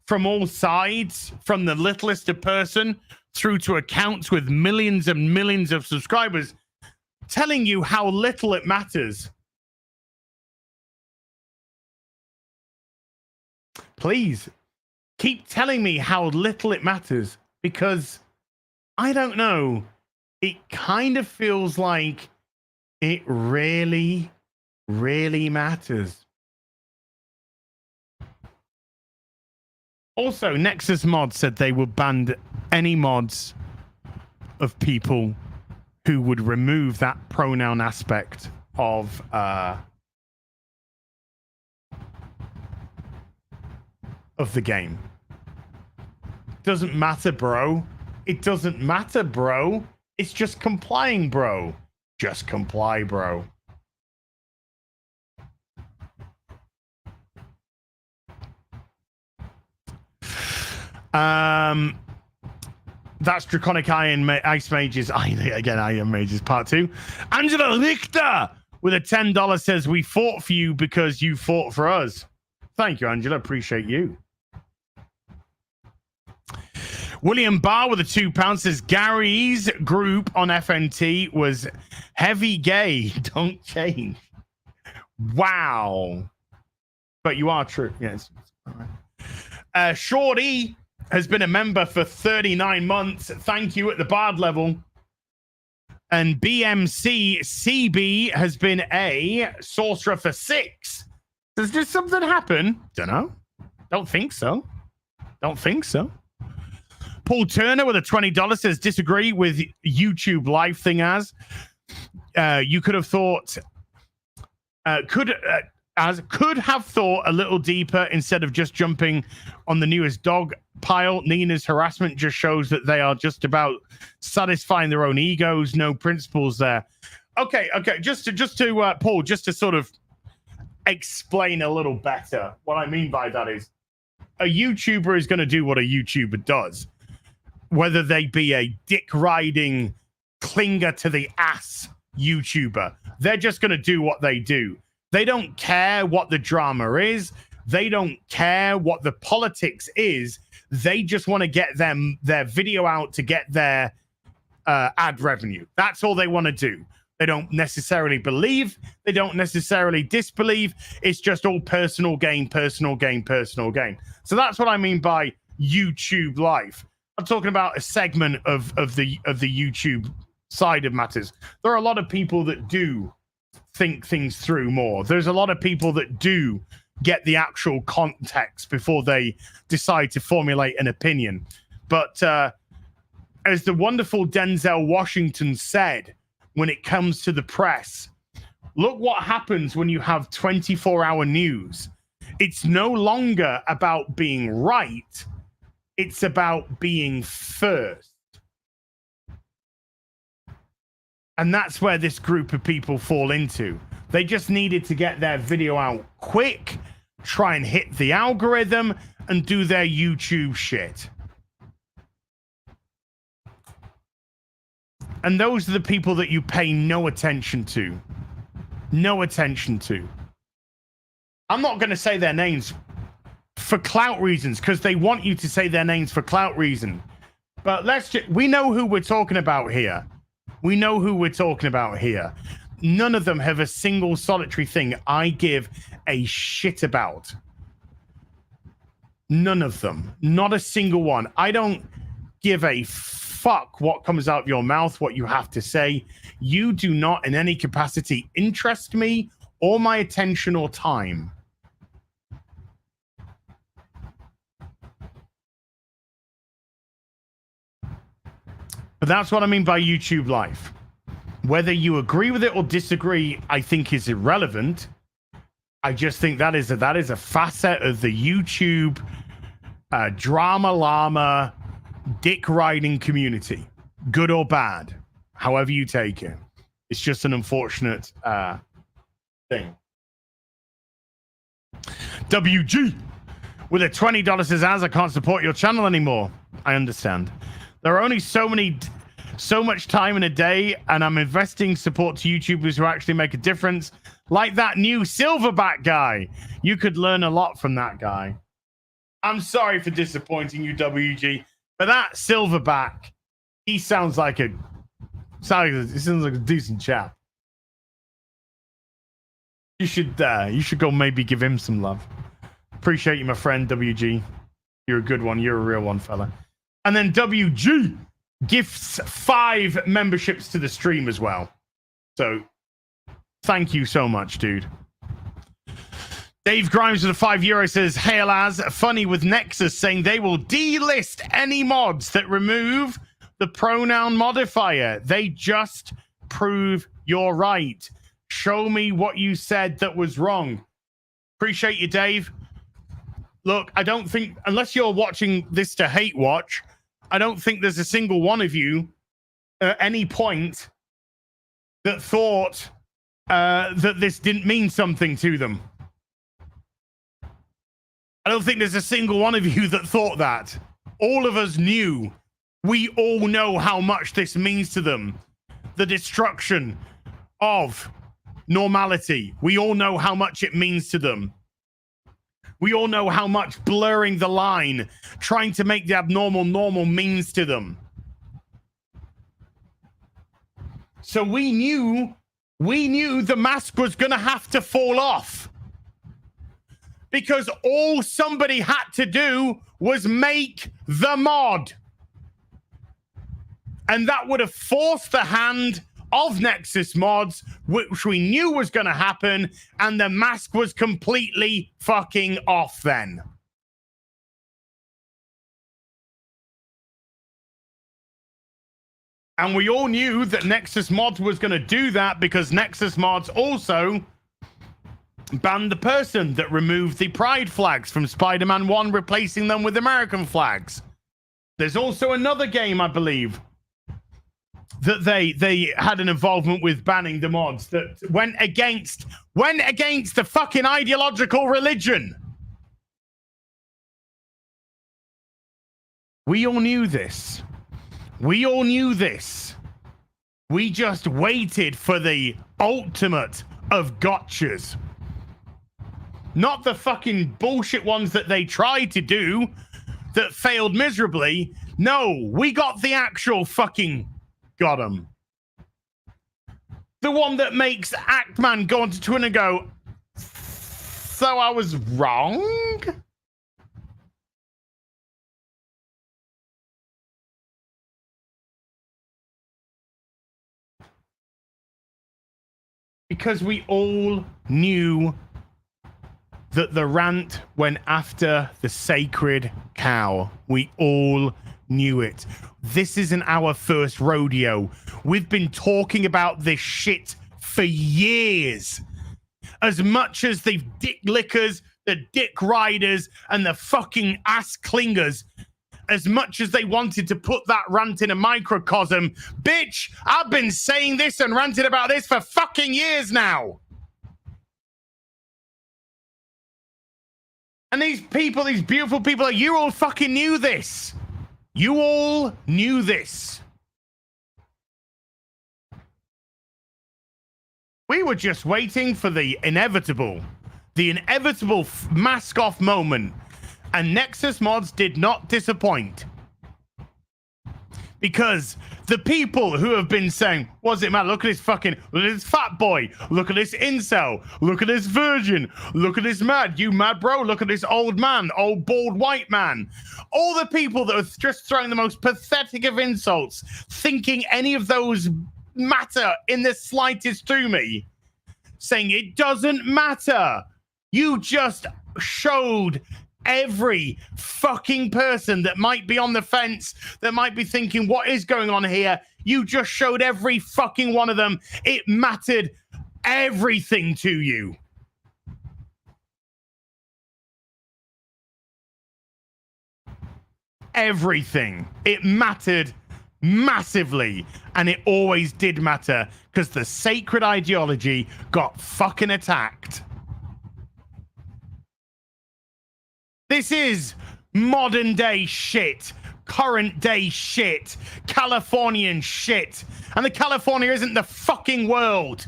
from all sides, from the littlest of person through to accounts with millions and millions of subscribers, telling you how little it matters. Please keep telling me how little it matters, because I don't know. It kind of feels like it really, really matters. Also, Nexus Mod said they will ban any mods of people who would remove that pronoun aspect of the game. Doesn't matter, bro. It doesn't matter, bro. It's just complying, bro. Just comply, bro. That's Draconic Ice Mages. Iron Mages Part 2. Angela Richter with a $10 says, we fought for you because you fought for us. Thank you, Angela. Appreciate you. William Barr with a £2 says, Gary's group on FNT was heavy gay. Don't change. Wow. But you are true. Yes. All right. Shorty has been a member for 39 months. Thank you at the bard level. And BMC CB has been a sorcerer for 6. Does something happen? Don't know. Don't think so. Don't think so. Paul Turner with a $20 says, disagree with YouTube live thing as. You could have thought... could have thought a little deeper instead of just jumping on the newest dog pile. Nina's harassment just shows that they are just about satisfying their own egos. No principles there. Okay. Just to Paul, just to sort of explain a little better what I mean by that is a YouTuber is going to do what a YouTuber does, whether they be a dick riding clinger to the ass YouTuber. They're just going to do what they do. They don't care what the drama is. They don't care what the politics is. They just want to get their video out to get their ad revenue. That's all they want to do. They don't necessarily believe. They don't necessarily disbelieve. It's just all personal gain, personal gain, personal gain. So that's what I mean by YouTube Live. I'm talking about a segment of the YouTube side of matters. There are a lot of people that do think things through more. There's a lot of people that do get the actual context before they decide to formulate an opinion. But as the wonderful Denzel Washington said, when it comes to the press, look what happens when you have 24-hour news. It's no longer about being right. It's about being first. And that's where this group of people fall into. They just needed to get their video out quick, try and hit the algorithm, and do their YouTube shit. And those are the people that you pay no attention to. No attention to. I'm not going to say their names for clout reasons, because they want you to say their names for clout reason. But we know who we're talking about here. We know who we're talking about here. None of them have a single solitary thing I give a shit about. None of them. Not a single one. I don't give a fuck what comes out of your mouth, what you have to say. You do not in any capacity interest me or my attention or time. But that's what I mean by YouTube Live. Whether you agree with it or disagree, I think is irrelevant. I just think that is a facet of the YouTube drama llama dick riding community, good or bad, however you take it. It's just an unfortunate thing. WG with a $20 says, "As I can't support your channel anymore." I understand. There are only so much time in a day, and I'm investing support to YouTubers who actually make a difference, like that new Silverback guy. You could learn a lot from that guy. I'm sorry for disappointing you, WG, but that Silverback, he sounds like a decent chap. You should go maybe give him some love. Appreciate you, my friend, WG. You're a good one. You're a real one, fella. And then WG gifts 5 memberships to the stream as well. So thank you so much, dude. Dave Grimes with a €5 says, "Hail as funny with Nexus saying they will delist any mods that remove the pronoun modifier. They just prove you're right. Show me what you said that was wrong." Appreciate you, Dave. Look, I don't think, unless you're watching this to hate watch, I don't think there's a single one of you at any point that thought that this didn't mean something to them. I don't think there's a single one of you that thought that. All of us knew. We all know how much this means to them. The destruction of normality. We all know how much it means to them. We all know how much blurring the line, trying to make the abnormal normal means to them. So we knew the mask was going to have to fall off. Because all somebody had to do was make the mod. And that would have forced the hand of Nexus mods, which we knew was going to happen, and the mask was completely fucking off then. And we all knew that Nexus mods was going to do that because Nexus mods also banned the person that removed the pride flags from Spider-Man 1, replacing them with American flags. There's also another game, I believe, that they had an involvement with banning the mods that went against the fucking ideological religion. We all knew this. We all knew this. We just waited for the ultimate of gotchas. Not the fucking bullshit ones that they tried to do that failed miserably. No, we got the actual fucking got him. The one that makes Actman go onto Twitter and go, "So I was wrong?" Because we all knew that the rant went after the sacred cow. We all knew it. This isn't our first rodeo. We've been talking about this shit for years. As much as the dick lickers, the dick riders, and the fucking ass clingers, as much as they wanted to put that rant in a microcosm, bitch, I've been saying this and ranted about this for fucking years now. And these people, these beautiful people, you all fucking knew this. You all knew this. We were just waiting for the inevitable mask off moment, and Nexus Mods did not disappoint. Because the people who have been saying, what's it, man? Look at this fat boy. Look at this incel. Look at this virgin. Look at this mad. You mad, bro? Look at this old man, old bald white man. All the people that are just throwing the most pathetic of insults, thinking any of those matter in the slightest to me, saying it doesn't matter. You just showed every fucking person that might be on the fence, that might be thinking, what is going on here? You just showed every fucking one of them. It mattered everything to you. Everything. It mattered massively, and it always did matter because the sacred ideology got fucking attacked. This is modern day shit, current day shit, Californian shit. And the California isn't the fucking world.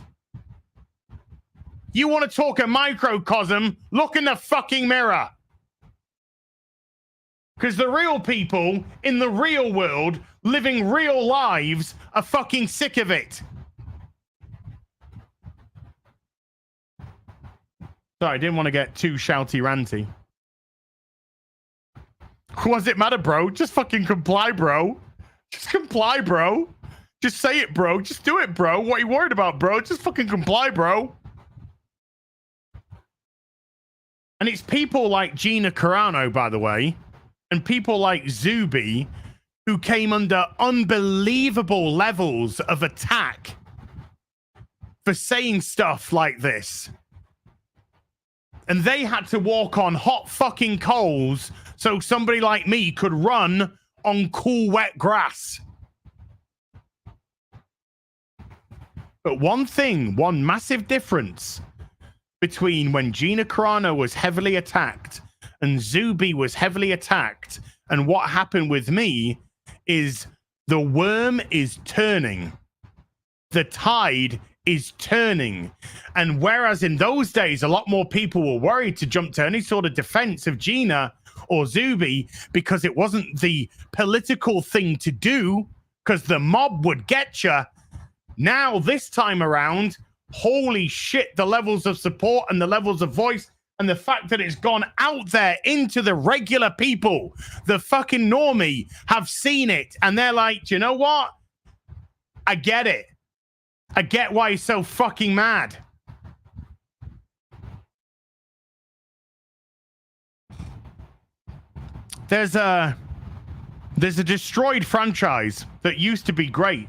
You want to talk a microcosm? Look in the fucking mirror. Because the real people in the real world living real lives are fucking sick of it. Sorry, I didn't want to get too shouty ranty. What's it matter, bro? Just fucking comply, bro. Just comply, bro. Just say it, bro. Just do it, bro. What are you worried about, bro? Just fucking comply, bro. And it's people like Gina Carano, by the way, and people like Zuby, who came under unbelievable levels of attack for saying stuff like this. And they had to walk on hot fucking coals so somebody like me could run on cool, wet grass. But one massive difference between when Gina Carano was heavily attacked and Zuby was heavily attacked and what happened with me is the worm is turning. The tide is turning. And whereas in those days, a lot more people were worried to jump to any sort of defense of Gina or Zuby because it wasn't the political thing to do because the mob would get you. Now, this time around, holy shit, the levels of support and the levels of voice and the fact that it's gone out there into the regular people, the fucking normie, have seen it. And they're like, do you know what? I get it. I get why he's so fucking mad. There's a destroyed franchise that used to be great.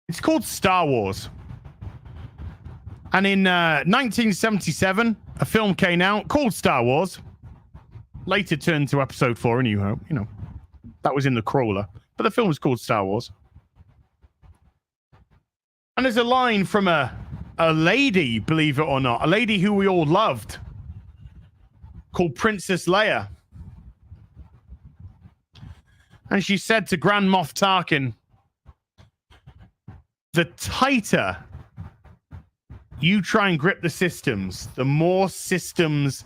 It's called Star Wars. And in 1977, a film came out called Star Wars. Later turned to Episode 4, A New Hope. You know, that was in the crawler. But the film was called Star Wars. And there's a line from a lady, believe it or not, a lady who we all loved, called Princess Leia. And she said to Grand Moff Tarkin, the tighter you try and grip the systems, the more systems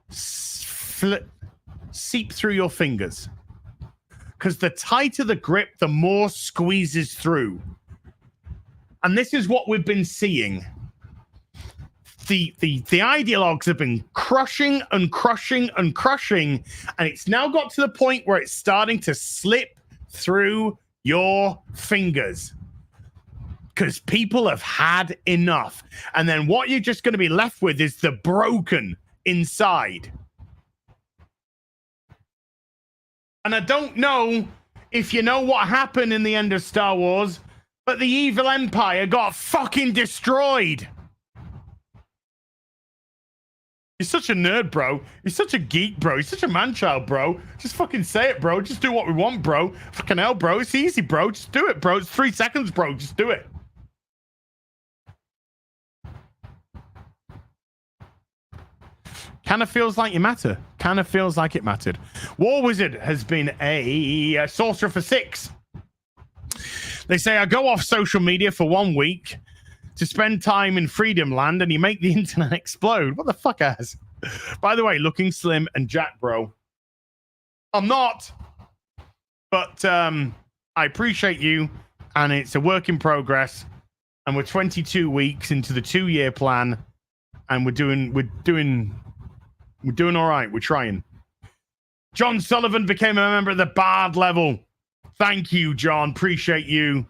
seep through your fingers. Because the tighter the grip, the more squeezes through. And this is what we've been seeing. The ideologues have been crushing and crushing and crushing, and it's now got to the point where it's starting to slip through your fingers. Because people have had enough. And then what you're just going to be left with is the broken inside. And I don't know if you know what happened in the end of Star Wars, but the evil empire got fucking destroyed. You're such a nerd, bro. You're such a geek, bro. You're such a man-child, bro. Just fucking say it, bro. Just do what we want, bro. Fucking hell, bro. It's easy, bro. Just do it, bro. It's 3 seconds, bro. Just do it. Kind of feels like you matter. Kind of feels like it mattered. War Wizard has been a sorcerer for 6. They say, I go off social media for 1 week to spend time in Freedom Land and you make the internet explode. What the fuck ass? By the way, looking slim and jack, bro. I'm not. But I appreciate you, and it's a work in progress. And we're 22 weeks into the 2-year plan, and we're doing all right. We're trying. John Sullivan became a member of the Bard level. Thank you, John. Appreciate you.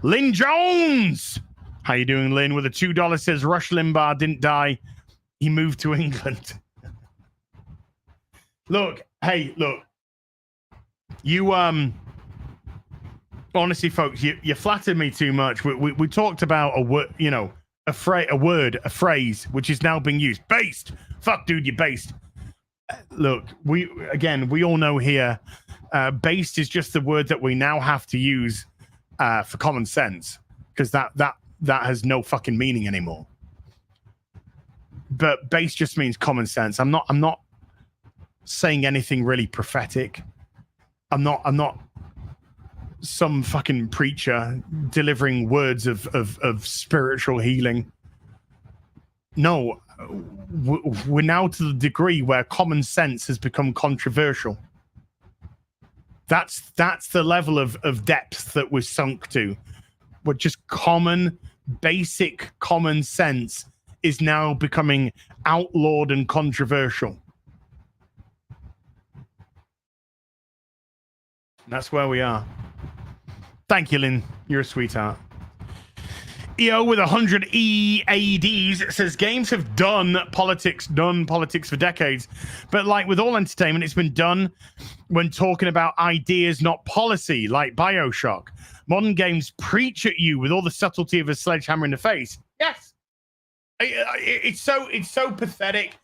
Lynn Jones. How you doing, Lynn? With a $2 says Rush Limbaugh didn't die. He moved to England. Look. You honestly, folks, you flattered me too much. We talked about a word, a phrase, which is now being used. Based. Fuck, dude, you're based. Look, we all know here, based is just the word that we now have to use for common sense, because that has no fucking meaning anymore. But based just means common sense. I'm not saying anything really prophetic. I'm not some fucking preacher delivering words of spiritual healing. No, we're now to the degree where common sense has become controversial. That's the level of depth that we're sunk to. But just basic common sense is now becoming outlawed and controversial. That's where we are. Thank you, Lynn. You're a sweetheart. EO with 100 EADs says games have done politics for decades. But like with all entertainment, it's been done when talking about ideas, not policy, like BioShock. Modern games preach at you with all the subtlety of a sledgehammer in the face. Yes. It's so pathetic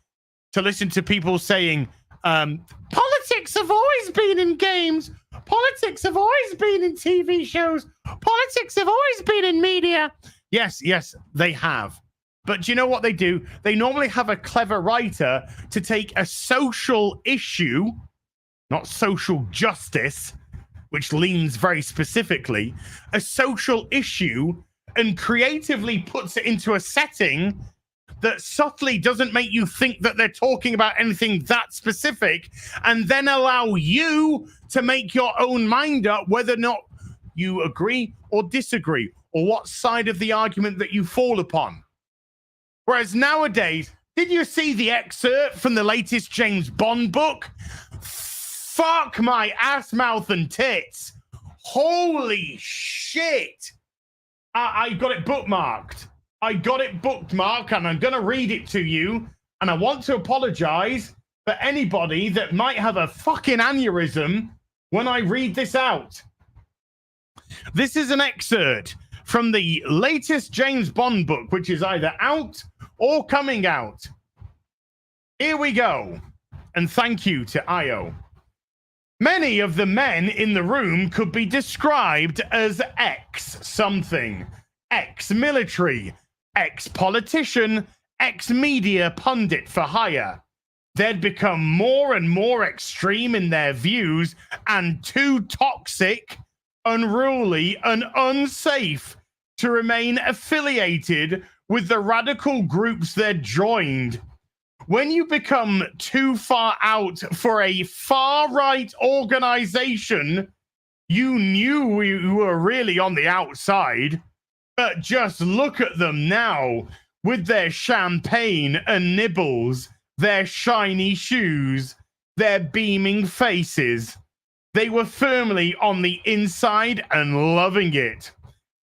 to listen to people saying, politics have always been in games. Politics have always been in TV shows. Politics have always been in media. Yes, they have. But do you know what they do? They normally have a clever writer to take a social issue, not social justice, which leans very specifically, a social issue, and creatively puts it into a setting that subtly doesn't make you think that they're talking about anything that specific, and then allow you to make your own mind up whether or not you agree or disagree, or what side of the argument that you fall upon. Whereas nowadays, did you see the excerpt from the latest James Bond book? Fuck my ass, mouth, and tits. Holy shit. I got it bookmarked. And I'm going to read it to you. And I want to apologize for anybody that might have a fucking aneurysm when I read this out. This is an excerpt from the latest James Bond book, which is either out or coming out. Here we go. And thank you to IO. Many of the men in the room could be described as ex-something, ex-military, ex-politician, ex-media pundit for hire. They'd become more and more extreme in their views and too toxic, unruly, and unsafe to remain affiliated with the radical groups they'd joined. When you become too far out for a far-right organization, you knew you were really on the outside. But just look at them now, with their champagne and nibbles, their shiny shoes, their beaming faces. They were firmly on the inside and loving it.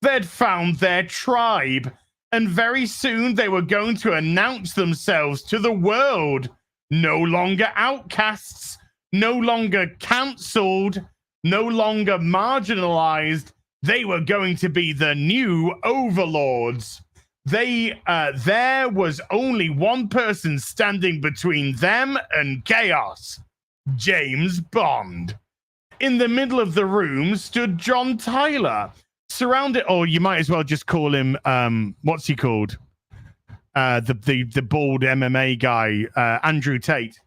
They'd found their tribe, and very soon they were going to announce themselves to the world. No longer outcasts, no longer cancelled, no longer marginalized. They were going to be the new overlords. There was only one person standing between them and chaos: James Bond. In the middle of the room stood John Tyler, surrounded, or you might as well just call him, what's he called? The bald MMA guy, Andrew Tate.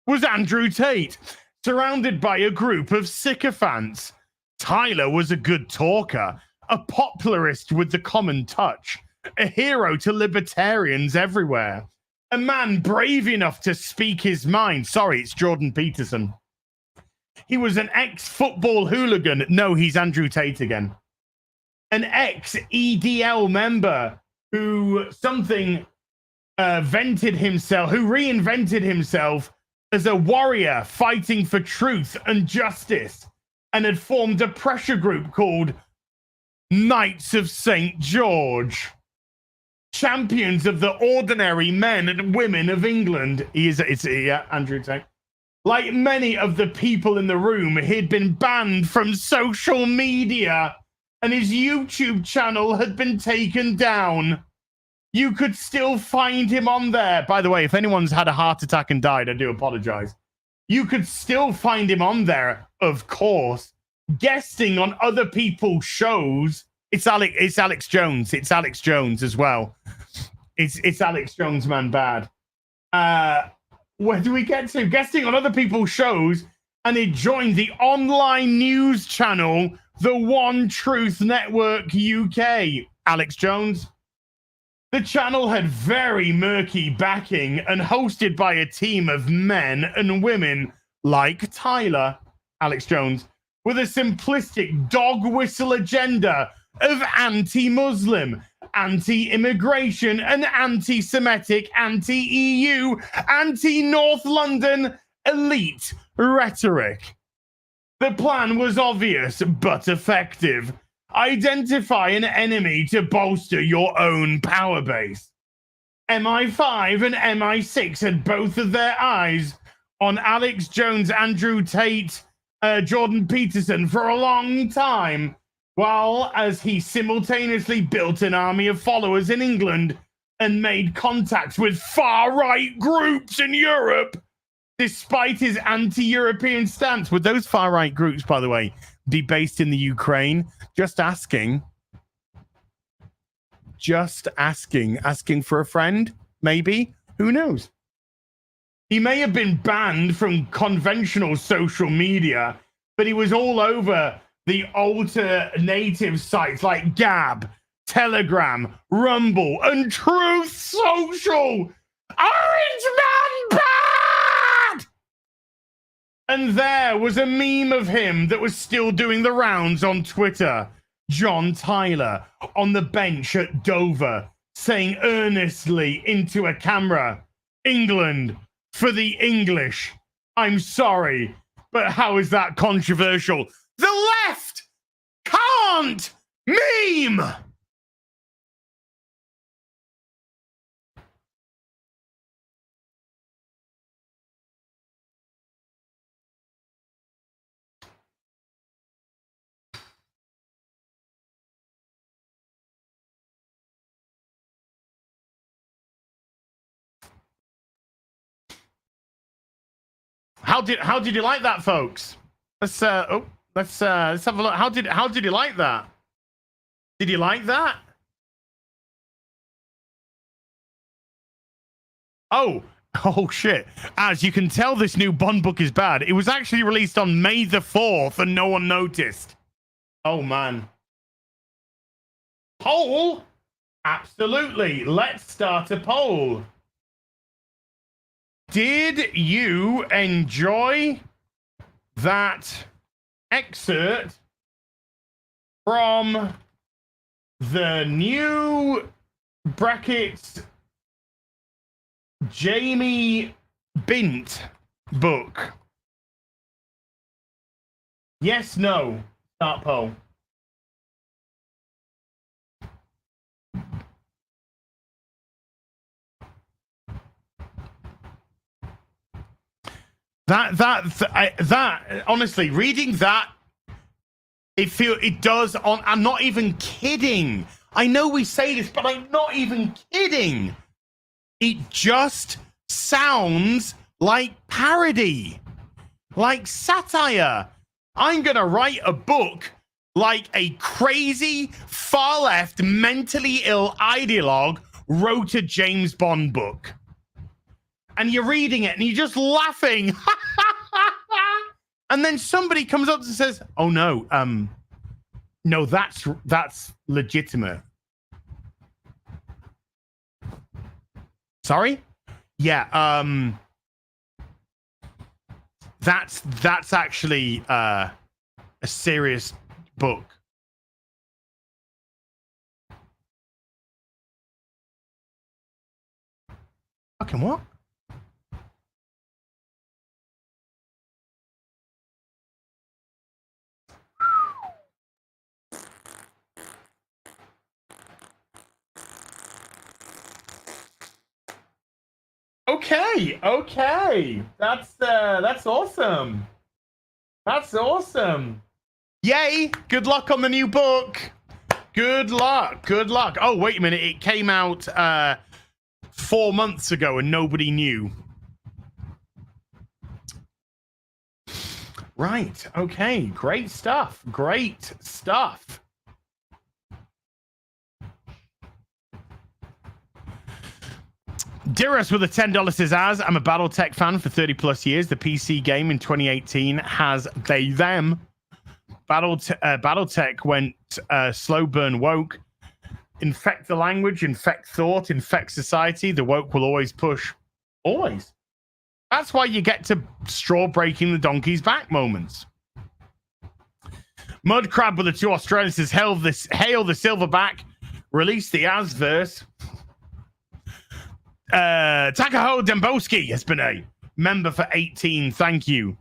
Was Andrew Tate, surrounded by a group of sycophants. Tyler was a good talker, a popularist with the common touch, a hero to libertarians everywhere, a man brave enough to speak his mind. Sorry, it's Jordan Peterson. He was an ex-football hooligan. No, he's Andrew Tate again. An ex-EDL member who reinvented himself as a warrior fighting for truth and justice, and had formed a pressure group called Knights of St. George, champions of the ordinary men and women of England. Andrew Tate. Like many of the people in the room, he'd been banned from social media and his YouTube channel had been taken down. You could still find him on there. By the way, if anyone's had a heart attack and died, I do apologize. You could still find him on there, of course, guesting on other people's shows. It's Alex Jones. It's Alex Jones as well. It's Alex Jones, man, bad. Where do we get to? Guesting on other people's shows, and he joined the online news channel, the One Truth Network UK. Alex Jones. The channel had very murky backing and hosted by a team of men and women like Tyler, Alex Jones, with a simplistic dog whistle agenda of anti-Muslim, anti-immigration, and anti-Semitic, anti-EU, anti-North London elite rhetoric. The plan was obvious but effective. Identify an enemy to bolster your own power base. MI5 and MI6 had both of their eyes on Alex Jones, Andrew Tate, Jordan Peterson for a long time, while as he simultaneously built an army of followers in England and made contacts with far-right groups in Europe. Despite his anti-European stance, would those far-right groups, by the way, be based in the Ukraine? Just asking. Asking for a friend, maybe? Who knows? He may have been banned from conventional social media, but he was all over the alternative sites like Gab, Telegram, Rumble, and Truth Social. Orange Man bad! And there was a meme of him that was still doing the rounds on Twitter. John Tyler on the bench at Dover, saying earnestly into a camera, "England for the English. I'm sorry, but how is that controversial? The left can't meme!" How did you like that, folks? Let's have a look. How did you like that? Did you like that? Oh shit. As you can tell, this new Bond book is bad. It was actually released on May the 4th and no one noticed. Oh man. Poll? Absolutely. Let's start a poll. Did you enjoy that excerpt from the new brackets Jamie Bint book? Yes, no. Start poll. That honestly, reading that, it does on. I'm not even kidding. I know we say this, but I'm not even kidding. It just sounds like parody, like satire. I'm gonna write a book like a crazy far left, mentally ill ideologue wrote a James Bond book. And you're reading it and you're just laughing. And then somebody comes up and says, "Oh no, no, that's legitimate." Sorry? Yeah, that's actually a serious book. Fucking what? Okay. That's awesome. That's awesome. Yay! Good luck on the new book. Good luck. Oh, wait a minute. It came out 4 months ago and nobody knew. Right. Okay. Great stuff. Dirus with a $10 says, as I'm a Battletech fan for 30 plus years, the PC game in 2018 has them. Battletech went slow burn woke. Infect the language, infect thought, infect society. The woke will always push. Always. That's why you get to straw breaking the donkey's back moments. Mudcrab with the 2 Australians says, hail the silverback. Release the Asverse. Takaho Dembowski has been a member for 18. Thank you.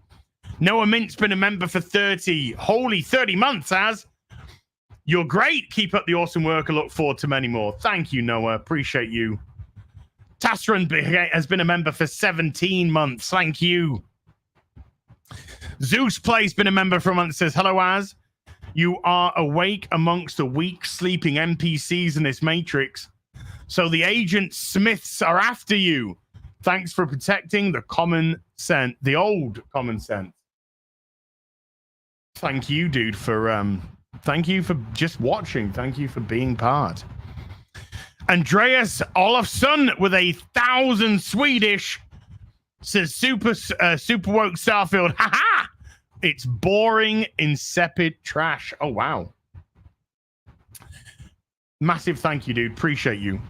Noah Mint's been a member for 30. Holy 30 months, Az. You're great. Keep up the awesome work. I look forward to many more. Thank you, Noah. Appreciate you. Tasran has been a member for 17 months. Thank you. Zeus Play's been a member for a month. Says, hello, Az. You are awake amongst the weak sleeping NPCs in this matrix. So the agent Smiths are after you. Thanks for protecting the common sense, the old common sense. Thank you, dude, for thank you for just watching. Thank you for being part. Andreas Olofsson with 1,000 Swedish says super woke Starfield. Haha! It's boring, insipid trash. Oh wow. Massive thank you, dude. Appreciate you.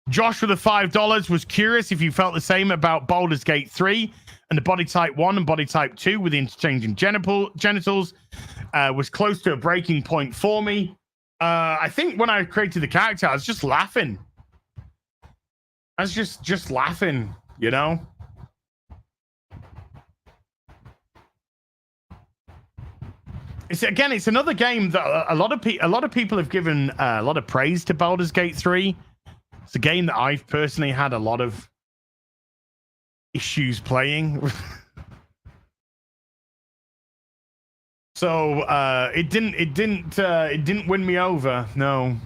Josh with the $5 was curious if you felt the same about Baldur's Gate 3 and the body type 1 and body type 2 with interchanging genitals. Was close to a breaking point for me. I think when I created the character, I was just laughing. I was just laughing, you know? It's another game that a lot of people have given a lot of praise to Baldur's Gate 3. It's a game that I've personally had a lot of issues playing. So it didn't win me over. No.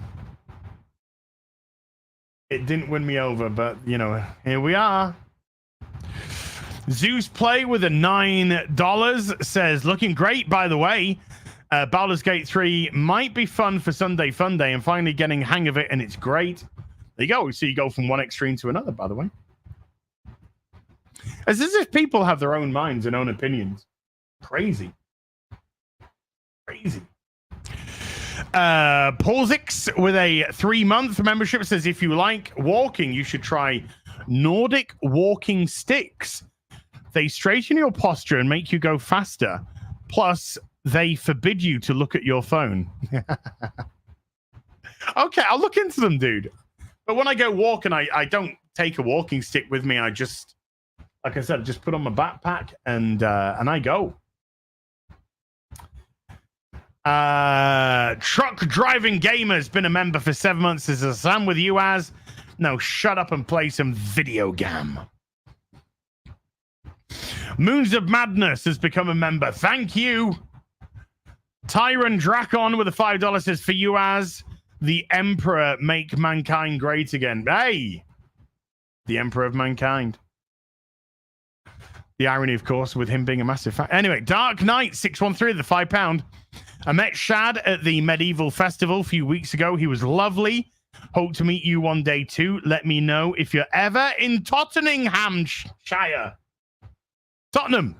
It didn't win me over, but you know, here we are. Zeus Play with a $9 says, looking great, by the way. Baldur's Gate 3 might be fun for Sunday Fun Day and finally getting hang of it, and it's great. There you go. So you go from one extreme to another, by the way. It's as if people have their own minds and own opinions. Crazy. Paulzix with a 3-month membership says, if you like walking, you should try Nordic walking sticks. They straighten your posture and make you go faster. Plus, they forbid you to look at your phone. Okay, I'll look into them, dude. But when I go walking, I don't take a walking stick with me. I just, like I said, just put on my backpack and I go. Truck Driving Gamer's been a member for 7 months. This is Sam with you, Az. Now shut up and play some video game. Moons of Madness has become a member. Thank you. Tyron Dracon with a $5 says, for you, Az. The Emperor make mankind great again. Hey! The Emperor of mankind. The irony, of course, with him being a massive fan. Anyway, Dark Knight 613, the £5. I met Shad at the Medieval Festival a few weeks ago. He was lovely. Hope to meet you one day too. Let me know if you're ever in Tottenhamshire. Tottenham.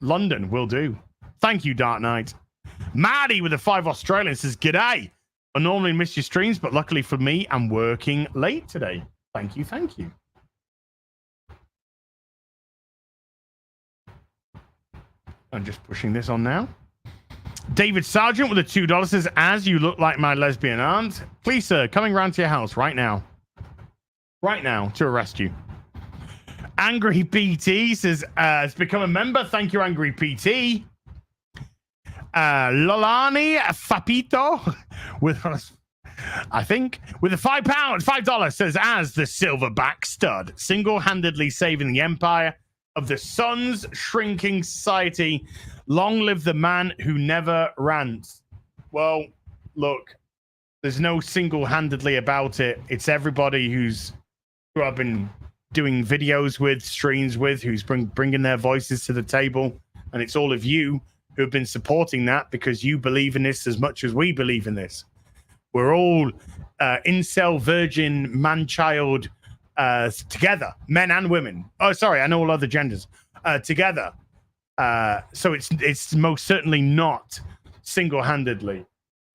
London will do. Thank you, Dark Knight. Maddie with the 5 Australian says, g'day. I normally miss your streams, but luckily for me, I'm working late today. Thank you, thank you. I'm just pushing this on now. David Sargent with a $2 says, as you look like my lesbian aunt. Please, sir, coming round to your house right now. Right now to arrest you. Angry PT says, has become a member. Thank you, Angry PT. Lolani Fapito with, I think, with a $5 says, as the silverback stud, single-handedly saving the empire of the sun's shrinking society. Long live the man who never rants. Well, look, there's no single-handedly about it. It's everybody who I've been doing videos with, streams with, who's bringing their voices to the table. And it's all of you who have been supporting that because you believe in this as much as we believe in this. We're all incel, virgin, man-child together, men and women. Oh, sorry, and all other genders together. So it's most certainly not single-handedly.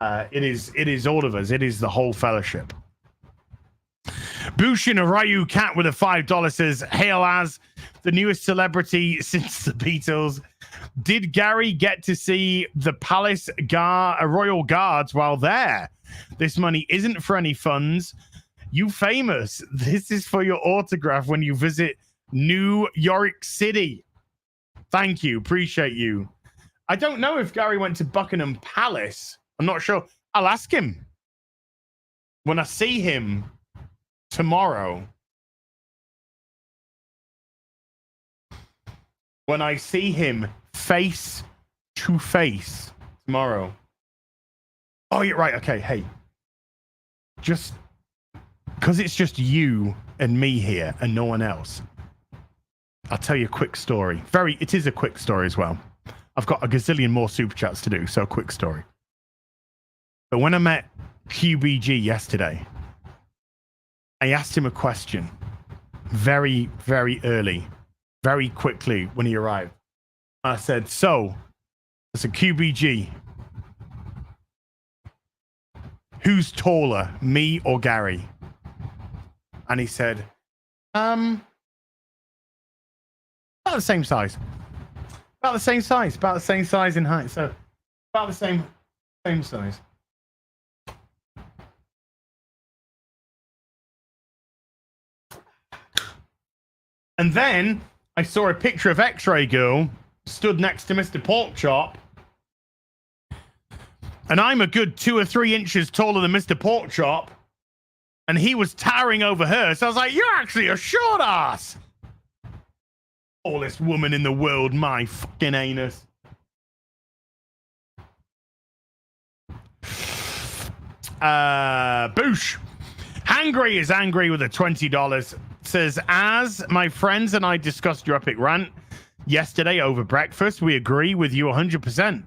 It is all of us. It is the whole fellowship. Bushin Ryu Cat with a $5 says, hail as the newest celebrity since the Beatles. Did Gary get to see the Palace Royal Guards while there? This money isn't for any funds. You famous. This is for your autograph when you visit New York City. Thank you. Appreciate you. I don't know if Gary went to Buckingham Palace. I'm not sure. I'll ask him when I see him tomorrow. When I see him face to face tomorrow. Oh, you're right. Okay. Hey, just because it's just you and me here and no one else, I'll tell you a quick story. It is a quick story as well. I've got a gazillion more super chats to do, so a quick story. But when I met QBG yesterday, I asked him a question very, very early, very quickly when he arrived. I said, so, as a QBG, who's taller, me or Gary? And he said, about the same size. About the same size. About the same size in height. So, about the same size. And then I saw a picture of X-Ray Girl stood next to Mr. Porkchop. And I'm a good 2 or 3 inches taller than Mr. Porkchop. And he was towering over her. So I was like, you're actually a short ass. Tallest woman in the world, my fucking anus. Boosh. Hangry is angry with a $20. Says, as my friends and I discussed your epic rant yesterday over breakfast, we agree with you 100%.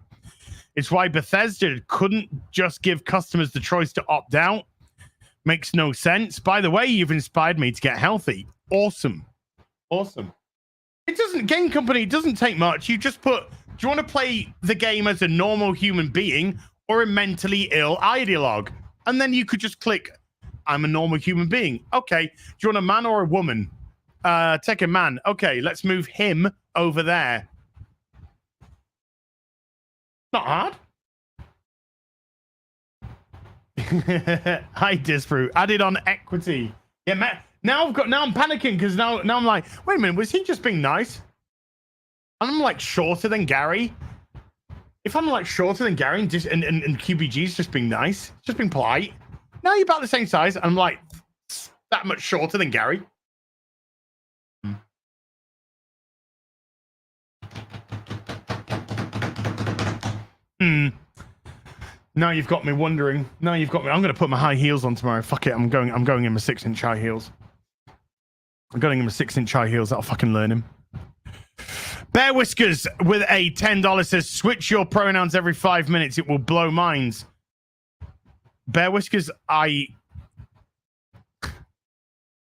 It's why Bethesda couldn't just give customers the choice to opt out. Makes no sense. By the way, you've inspired me to get healthy. Awesome. Game company doesn't take much. You just put, do you want to play the game as a normal human being or a mentally ill ideologue? And then you could just click, I'm a normal human being. Okay. Do you want a man or a woman? Take a man. Okay, let's move him over there. Not hard. Hi, Disfruit. Added on equity. Yeah, man. Now I'm panicking because now I'm like, wait a minute, was he just being nice? And I'm like shorter than Gary. If I'm like shorter than Gary and QBG's just being nice, just being polite. Now you're about the same size. And I'm like that much shorter than Gary. Now you've got me wondering. I'm going to put my high heels on tomorrow. Fuck it. I'm going in my 6-inch high heels. That'll fucking learn him. Bear Whiskers with a $10 says, switch your pronouns every 5 minutes. It will blow minds. Bear Whiskers, I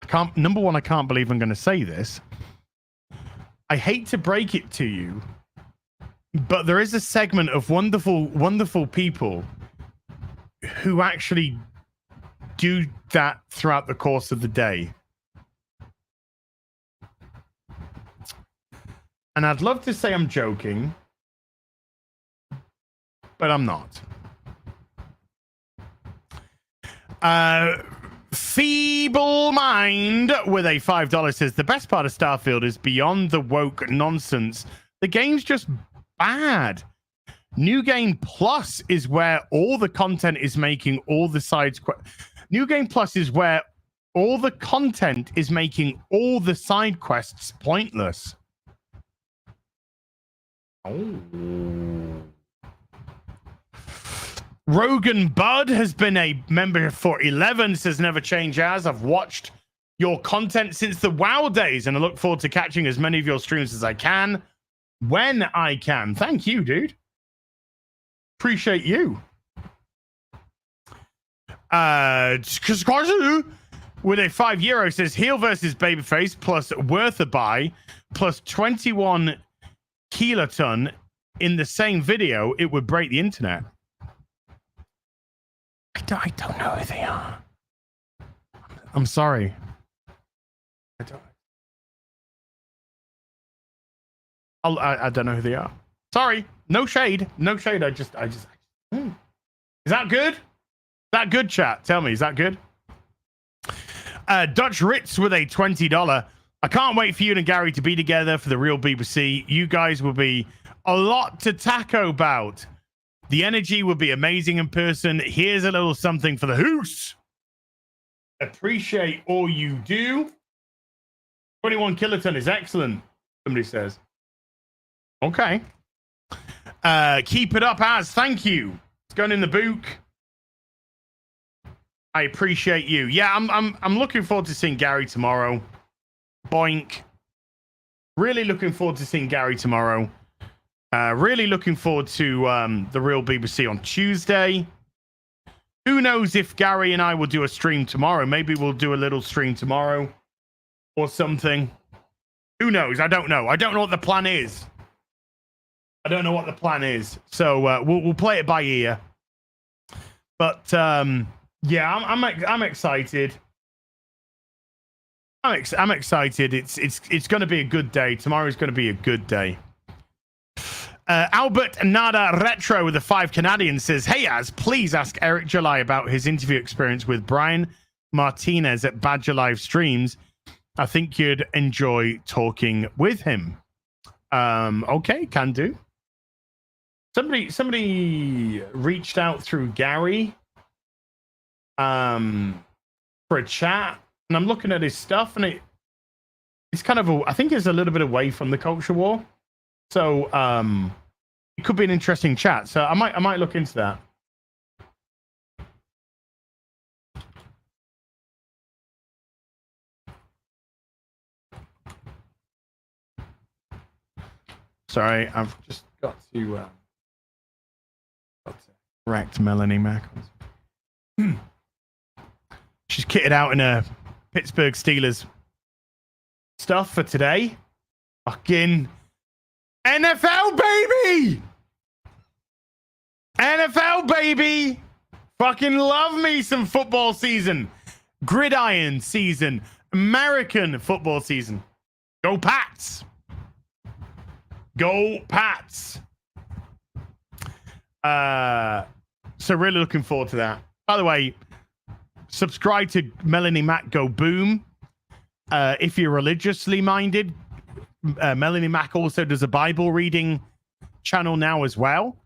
can't. Number one, I can't believe I'm going to say this. I hate to break it to you, but there is a segment of wonderful, wonderful people who actually do that throughout the course of the day. And I'd love to say I'm joking, but I'm not. Feeble Mind with a $5 says the best part of Starfield is beyond the woke nonsense. The game's just bad. New Game Plus is where all the content is making all the sides. New Game Plus is where all the content is making all the side quests pointless. Oh. Rogan Bud has been a member for 11, says never change as. I've watched your content since the WoW days and I look forward to catching as many of your streams as I can when I can. Thank you, dude. Appreciate you. With a €5 says heel versus babyface plus worth a buy plus 21 kiloton in the same video, it would break the internet. I don't know who they are. I'm sorry. I don't know who they are. Sorry. No shade. No shade. I just. Is that good? Is that good, chat? Tell me, is that good? Dutch Ritz with a $20. I can't wait for you and Gary to be together for the real BBC. You guys will be a lot to taco about. The energy will be amazing in person. Here's a little something for the hoose. Appreciate all you do. 21 kiloton is excellent, somebody says. Okay. Keep it up, Az. Thank you. It's going in the book. I appreciate you. Yeah, I'm looking forward to seeing Gary tomorrow. Boink. Really looking forward to seeing Gary tomorrow. Really looking forward to the real BBC on Tuesday. Who knows if Gary and I will do a stream tomorrow? Maybe we'll do a little stream tomorrow or something. Who knows? I don't know. I don't know what the plan is. I don't know what the plan is. So we'll play it by ear. But yeah, I'm excited. I'm excited. It's going to be a good day. Tomorrow's going to be a good day. Albert Nada Retro with the 5 Canadian says, hey, Az, please ask Eric July about his interview experience with Brian Martinez at Badger Live Streams. I think you'd enjoy talking with him. Okay, can do. Somebody reached out through Gary for a chat, and I'm looking at his stuff, and it's kind of I think it's a little bit away from the culture war. So it could be an interesting chat. So I might look into that. Sorry, I've just got to correct Melanie Mack. She's kitted out in a Pittsburgh Steelers stuff for today. Fucking NFL, baby! NFL, baby! Fucking love me some football season. Gridiron season. American football season. Go Pats! Go Pats! So really looking forward to that. By the way, subscribe to Melanie Mack Go Boom. If you're religiously minded, Melanie Mack also does a Bible reading channel now as well.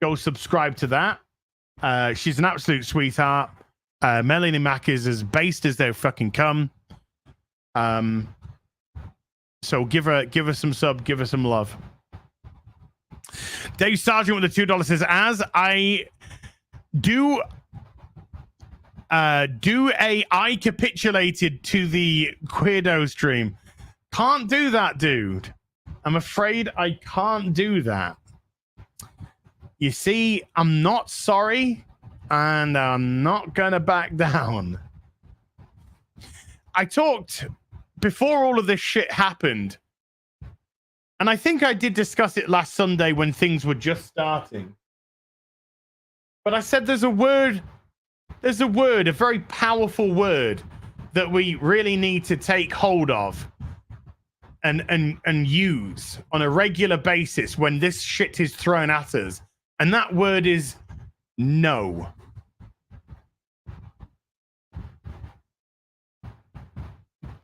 Go subscribe to that. She's an absolute sweetheart. Melanie Mack is as based as they fucking come. So give her some sub, give her some love. Dave Sargent with the $2 says, as I I capitulated to the Queerdo stream. Can't do that, dude. I'm afraid I can't do that. You see, I'm not sorry, and I'm not gonna back down. I talked before all of this shit happened, and I think I did discuss it last Sunday when things were just starting. But I said there's a word, a very powerful word that we really need to take hold of. and use on a regular basis when this shit is thrown at us. And that word is no.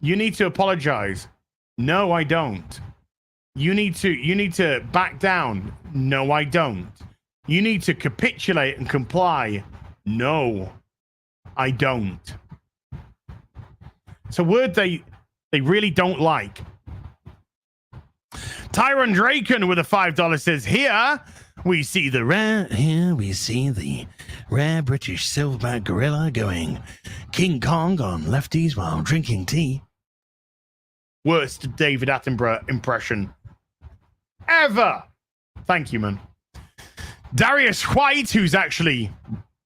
You need to apologize. No, I don't. You need to back down. No, I don't. You need to capitulate and comply. No, I don't. It's a word they really don't like. Tyron Draken with a $5 says, here we see the rare British silverback gorilla going King Kong on lefties while drinking tea. Worst David Attenborough impression ever. Thank you, man. Darius White, who's actually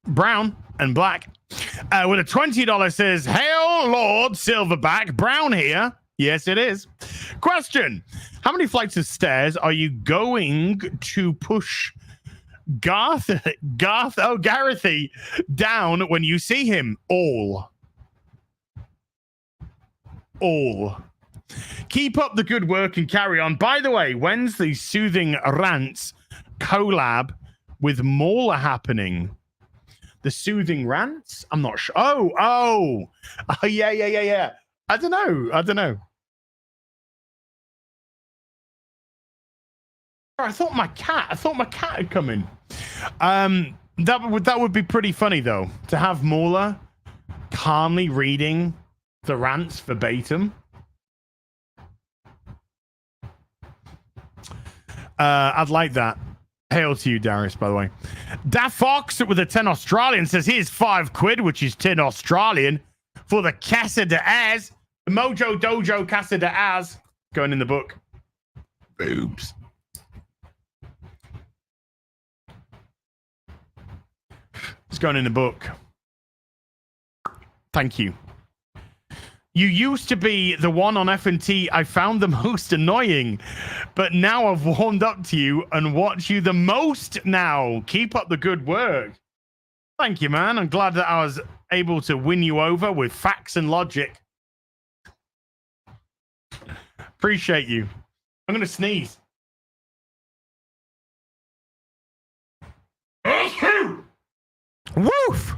brown and black, with a $20 says, hail Lord Silverback, Brown here. Yes, it is. Question: how many flights of stairs are you going to push Garethy down when you see him? All. Keep up the good work and carry on. By the way, when's the Soothing Rants collab with Mauler happening? The Soothing Rants? I'm not sure. Oh, yeah. I don't know. I thought my cat had come in. That would be pretty funny though, to have Mauler calmly reading the rants verbatim. I'd like that. Hail to you, Darius, by the way. Da Fox with a 10 Australian says, here's £5, which is 10 Australian, for the Casa de Az. The Mojo Dojo Casa de Az. Going in the book. Boobs. It's going in the book. Thank you. You used to be the one on F&T I found the most annoying, but now I've warmed up to you and watch you the most now. Keep up the good work. Thank you, man. I'm glad that I was able to win you over with facts and logic. Appreciate you. I'm going to sneeze. Woof!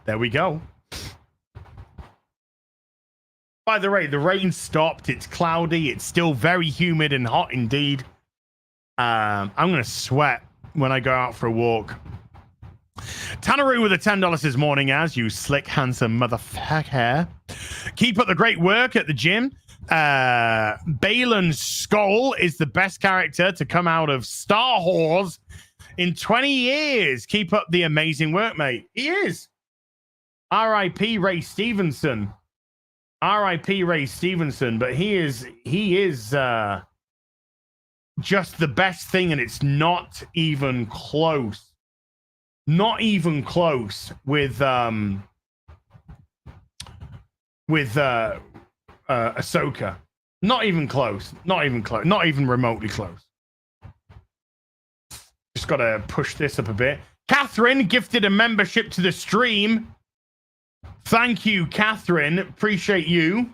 There we go. By the way, the rain stopped. It's cloudy. It's still very humid and hot indeed. I'm going to sweat when I go out for a walk. Tanneroo with a $10 this morning, as you slick, handsome motherfucker. Keep up the great work at the gym. Balin Skull is the best character to come out of Star Wars in 20 years. Keep up the amazing work, mate. He is. R.I.P. Ray Stevenson. R.I.P. Ray Stevenson, but he is just the best thing, and it's not even close. Not even close with Ahsoka. Not even close. Not even close. Not even remotely close. Just got to push this up a bit. Catherine gifted a membership to the stream. Thank you, Catherine. Appreciate you.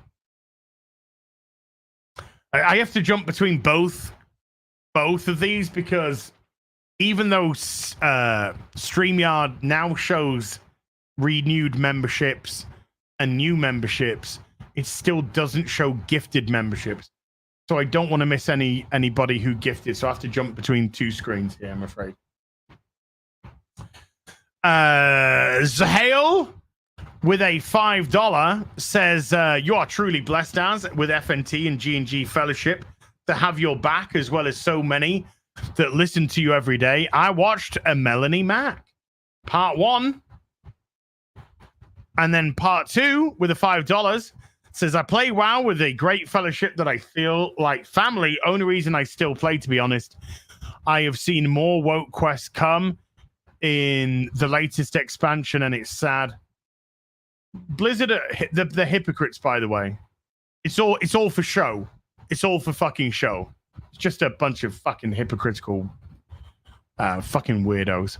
I have to jump between both of these because even though StreamYard now shows renewed memberships and new memberships, it still doesn't show gifted memberships. So I don't want to miss anybody who gifted. So I have to jump between two screens here, I'm afraid. Zahale with a $5 says, you are truly blessed, as with FNT and G&G Fellowship, to have your back, as well as so many that listen to you every day. I watched a Melanie Mac part 1, and then part 2 with a $5 says, I play WoW with a great fellowship that I feel like family. Only reason I still play, to be honest. I have seen more woke quests come in the latest expansion, and it's sad. Blizzard are the hypocrites, by the way. It's all for show. It's all for fucking show. It's just a bunch of fucking hypocritical fucking weirdos.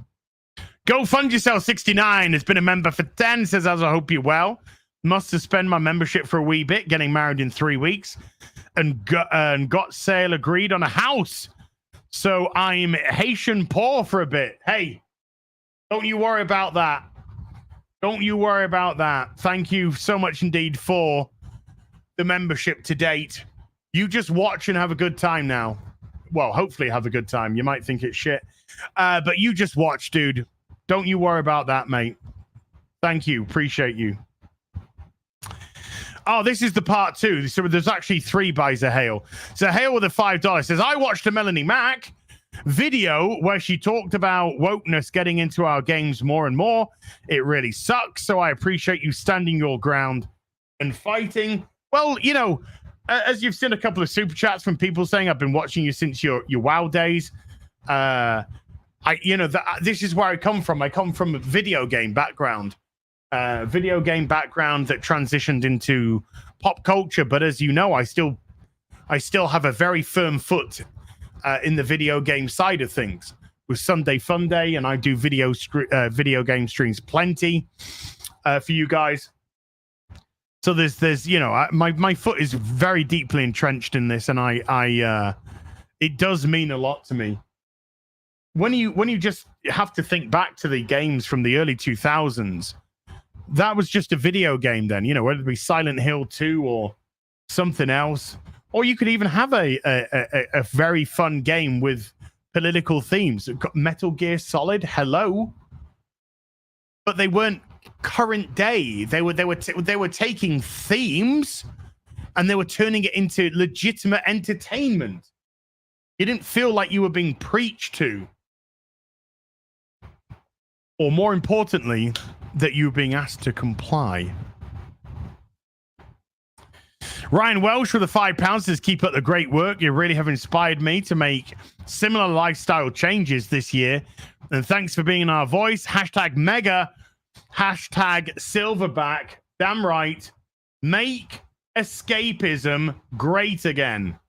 Go Fund Yourself 69 has been a member for 10. Says, as I hope you're well. Must suspend my membership for a wee bit. Getting married in 3 weeks. and got sale agreed on a house. So I'm Haitian poor for a bit. Hey, don't you worry about that. Don't you worry about that. Thank you so much indeed for the membership to date. You just watch and have a good time now. Well, hopefully have a good time. You might think it's shit. But you just watch, dude. Don't you worry about that, mate. Thank you. Appreciate you. Oh, this is the part 2. So there's actually 3 by Zahale. Zahale with a $5 says, I watched a Melanie Mac video where she talked about wokeness getting into our games more and more. It really sucks. So I appreciate you standing your ground and fighting. Well, you know, as you've seen a couple of super chats from people saying, I've been watching you since your WoW days. This is where I come from. I come from a video game background. Video game background that transitioned into pop culture, but as you know, I still have a very firm foot in the video game side of things with Sunday Fun Day, and I do video game streams plenty for you guys. So there's my foot is very deeply entrenched in this, and I it does mean a lot to me. When you just have to think back to the games from the early 2000s. That was just a video game then, you know, whether it be Silent Hill 2 or something else. Or you could even have a very fun game with political themes. Metal Gear Solid, hello. But they weren't current day. They were taking themes and they were turning it into legitimate entertainment. You didn't feel like you were being preached to. Or more importantly, that you were being asked to comply. Ryan Welsh with the £5 says, keep up the great work. You really have inspired me to make similar lifestyle changes this year. And thanks for being our voice. Hashtag mega. Hashtag silverback. Damn right. Make escapism great again.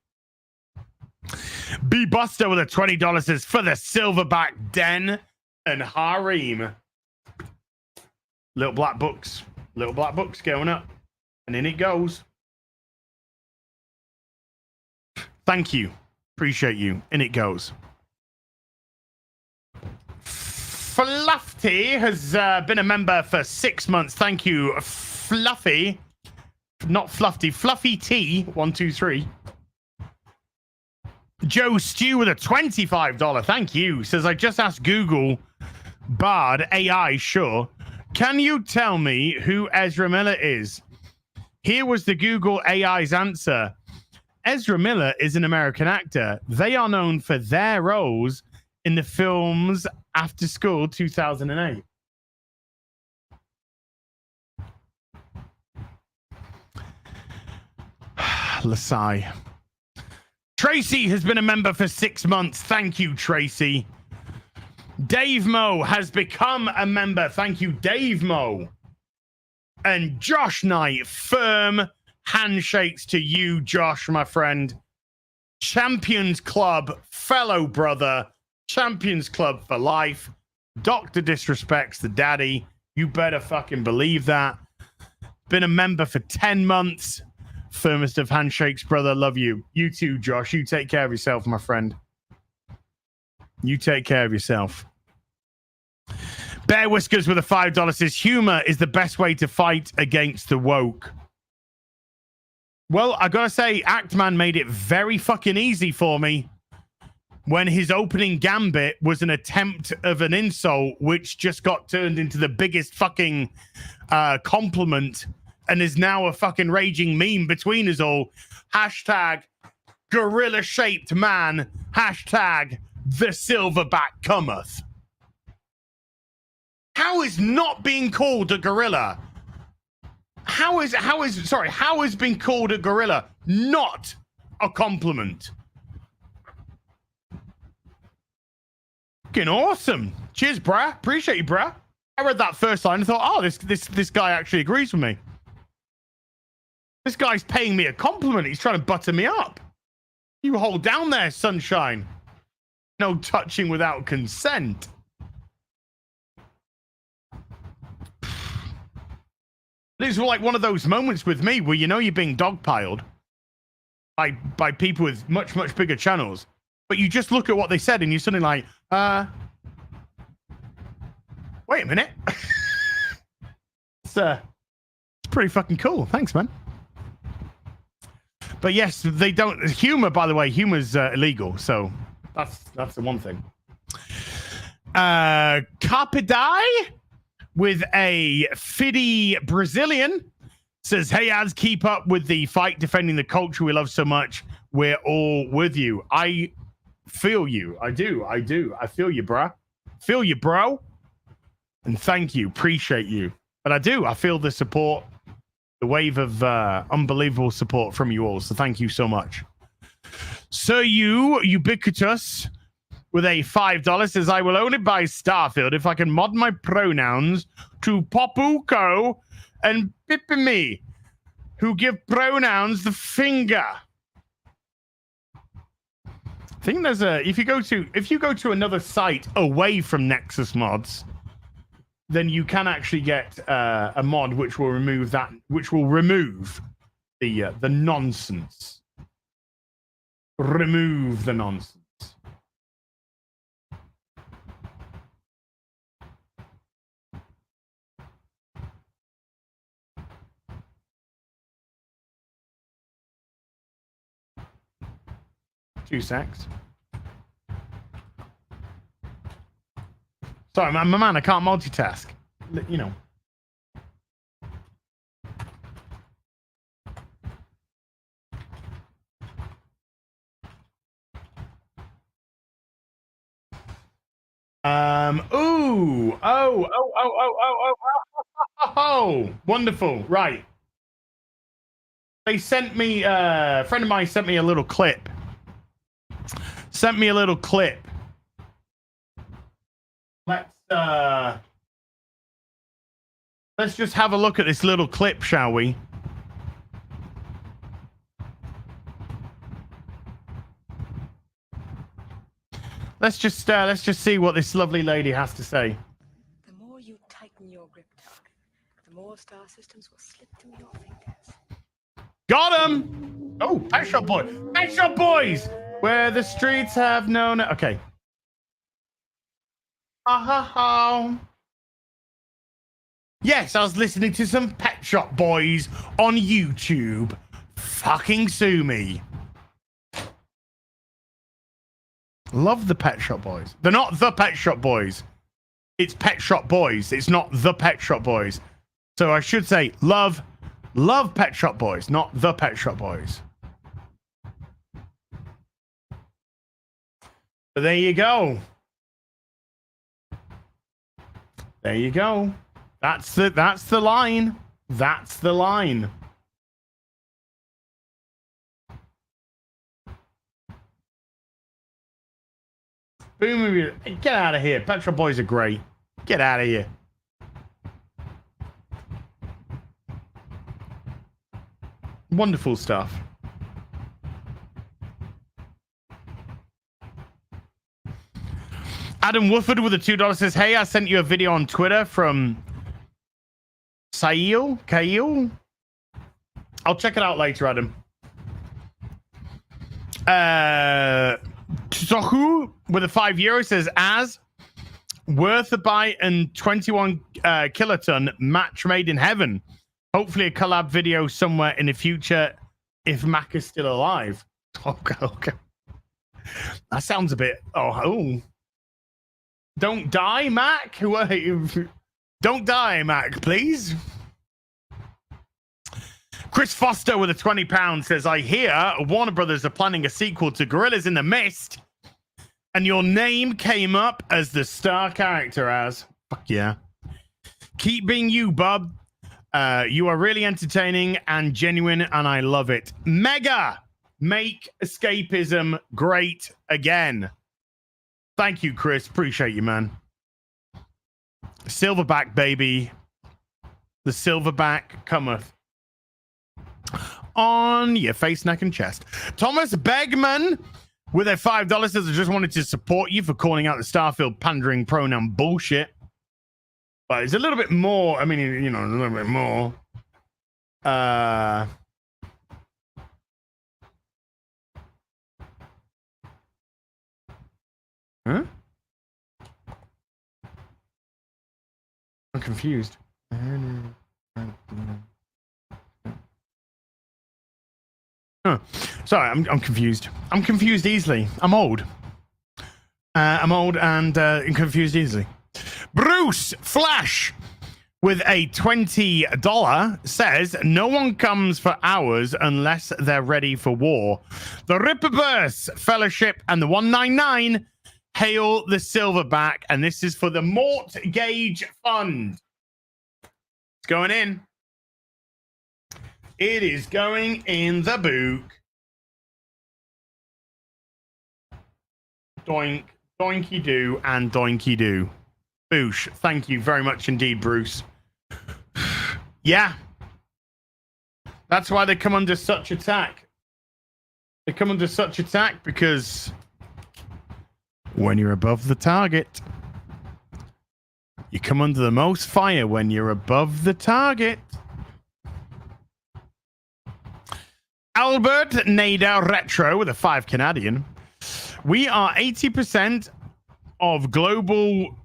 B Buster with a $20 says, for the silverback den and harem. Little black books going up, and in it goes. Thank you, appreciate you. In it goes. Fluffy has been a member for 6 months. Thank you, Fluffy. Not Fluffy, Fluffy T. 1, 2, 3. Joe Stew with a $25. Thank you. Says, I just asked Google Bard AI, sure. Can you tell me who Ezra Miller is? Here was the Google AI's answer. Ezra Miller is an American actor. They are known for their roles in the films After School 2008. Lasai. Tracy has been a member for 6 months. Thank you, Tracy. Dave Mo has become a member. Thank you, Dave Mo. And Josh Knight, firm handshakes to you, Josh, my friend. Champions Club, fellow brother. Champions Club for life. Dr. Disrespects the daddy. You better fucking believe that. Been a member for 10 months. Firmest of handshakes, brother. Love you. You too, Josh. You take care of yourself, my friend. You take care of yourself. Bear Whiskers with a $5 says, humor is the best way to fight against the woke. Well, I gotta say, Actman made it very fucking easy for me when his opening gambit was an attempt of an insult, which just got turned into the biggest fucking compliment and is now a fucking raging meme between us all. Hashtag gorilla-shaped man. Hashtag the silverback cometh. How is not being called a gorilla? How is being called a gorilla not a compliment? Fucking awesome. Cheers, bruh. Appreciate you, bruh. I read that first line and thought, oh, this guy actually agrees with me. This guy's paying me a compliment. He's trying to butter me up. You hold down there, sunshine. No touching without consent. This is like one of those moments with me where you know you're being dogpiled. by people with much, much bigger channels. But you just look at what they said and you're suddenly like, wait a minute. It's pretty fucking cool. Thanks, man. But yes, they don't humor, by the way, humor's illegal, so that's the one thing. Carpidai with a fiddy Brazilian says, hey, ads, keep up with the fight defending the culture we love so much. We're all with you. I feel you. I do. I feel you, bruh. Feel you, bro. And thank you. Appreciate you. But I do. I feel the support, the wave of unbelievable support from you all. So thank you so much. So you, ubiquitous, with a $5 says, I will only buy Starfield if I can mod my pronouns to Popuko and Pipimi, who give pronouns the finger. I think there's if you go to another site away from Nexus mods, then you can actually get a mod which will remove the nonsense. Remove the nonsense. Two secs. Sorry, my man, I can't multitask. You know. Oh, wonderful. Right. They sent me, a friend of mine sent me a little clip. Let's just have a look at this little clip, shall we? Let's just see what this lovely lady has to say. The more you tighten your grip, Tuck, the more star systems will slip through your fingers. Got him! Oh, Pet Shop Boy. Pet Shop Boys! Where the streets have known... Okay. Yes, I was listening to some Pet Shop Boys on YouTube. Fucking sue me. Love the Pet Shop Boys. They're not the Pet Shop Boys. It's Pet Shop Boys. It's not the Pet Shop Boys. So I should say love Pet Shop Boys, not the Pet Shop Boys. But there you go. There you go. That's the line. That's the line. Boom! Get out of here. Pet Shop Boys are great. Get out of here. Wonderful stuff. Adam Wooford with a $2 says, hey, I sent you a video on Twitter from Kail. I'll check it out later, Adam. Sohu with a €5 says, as worth a buy and 21 kiloton match made in heaven. Hopefully a collab video somewhere in the future if Mac is still alive. Okay. That sounds a bit... Oh. Don't die, Mac. Don't die, Mac, please. Chris Foster with a £20 says, I hear Warner Brothers are planning a sequel to Gorillas in the Mist, and your name came up as the star character as. Fuck yeah. Keep being you, bub. You are really entertaining and genuine, and I love it. Mega! Make Escapism great again. Thank you, Chris. Appreciate you, man. Silverback, baby. The silverback cometh on your face, neck, and chest. Thomas Begman with a $5 says, I just wanted to support you for calling out the Starfield pandering pronoun bullshit. But it's a little bit more. I mean, you know, a little bit more. Huh? I'm confused. Huh. Sorry, I'm confused. I'm confused easily. I'm old. I'm old and confused easily. Bruce Flash with a $20 says, no one comes for hours unless they're ready for war. The Ripperverse Fellowship and the 199 hail the silverback, and this is for the Mort Gage Fund. It's going in. It is going in the book. Doink, doinky do, and doinky do. Boosh. Thank you very much indeed, Bruce. Yeah. That's why they come under such attack. They come under such attack because when you're above the target, you come under the most fire when you're above the target. Albert Nader Retro with a 5 Canadian. We are 80% of global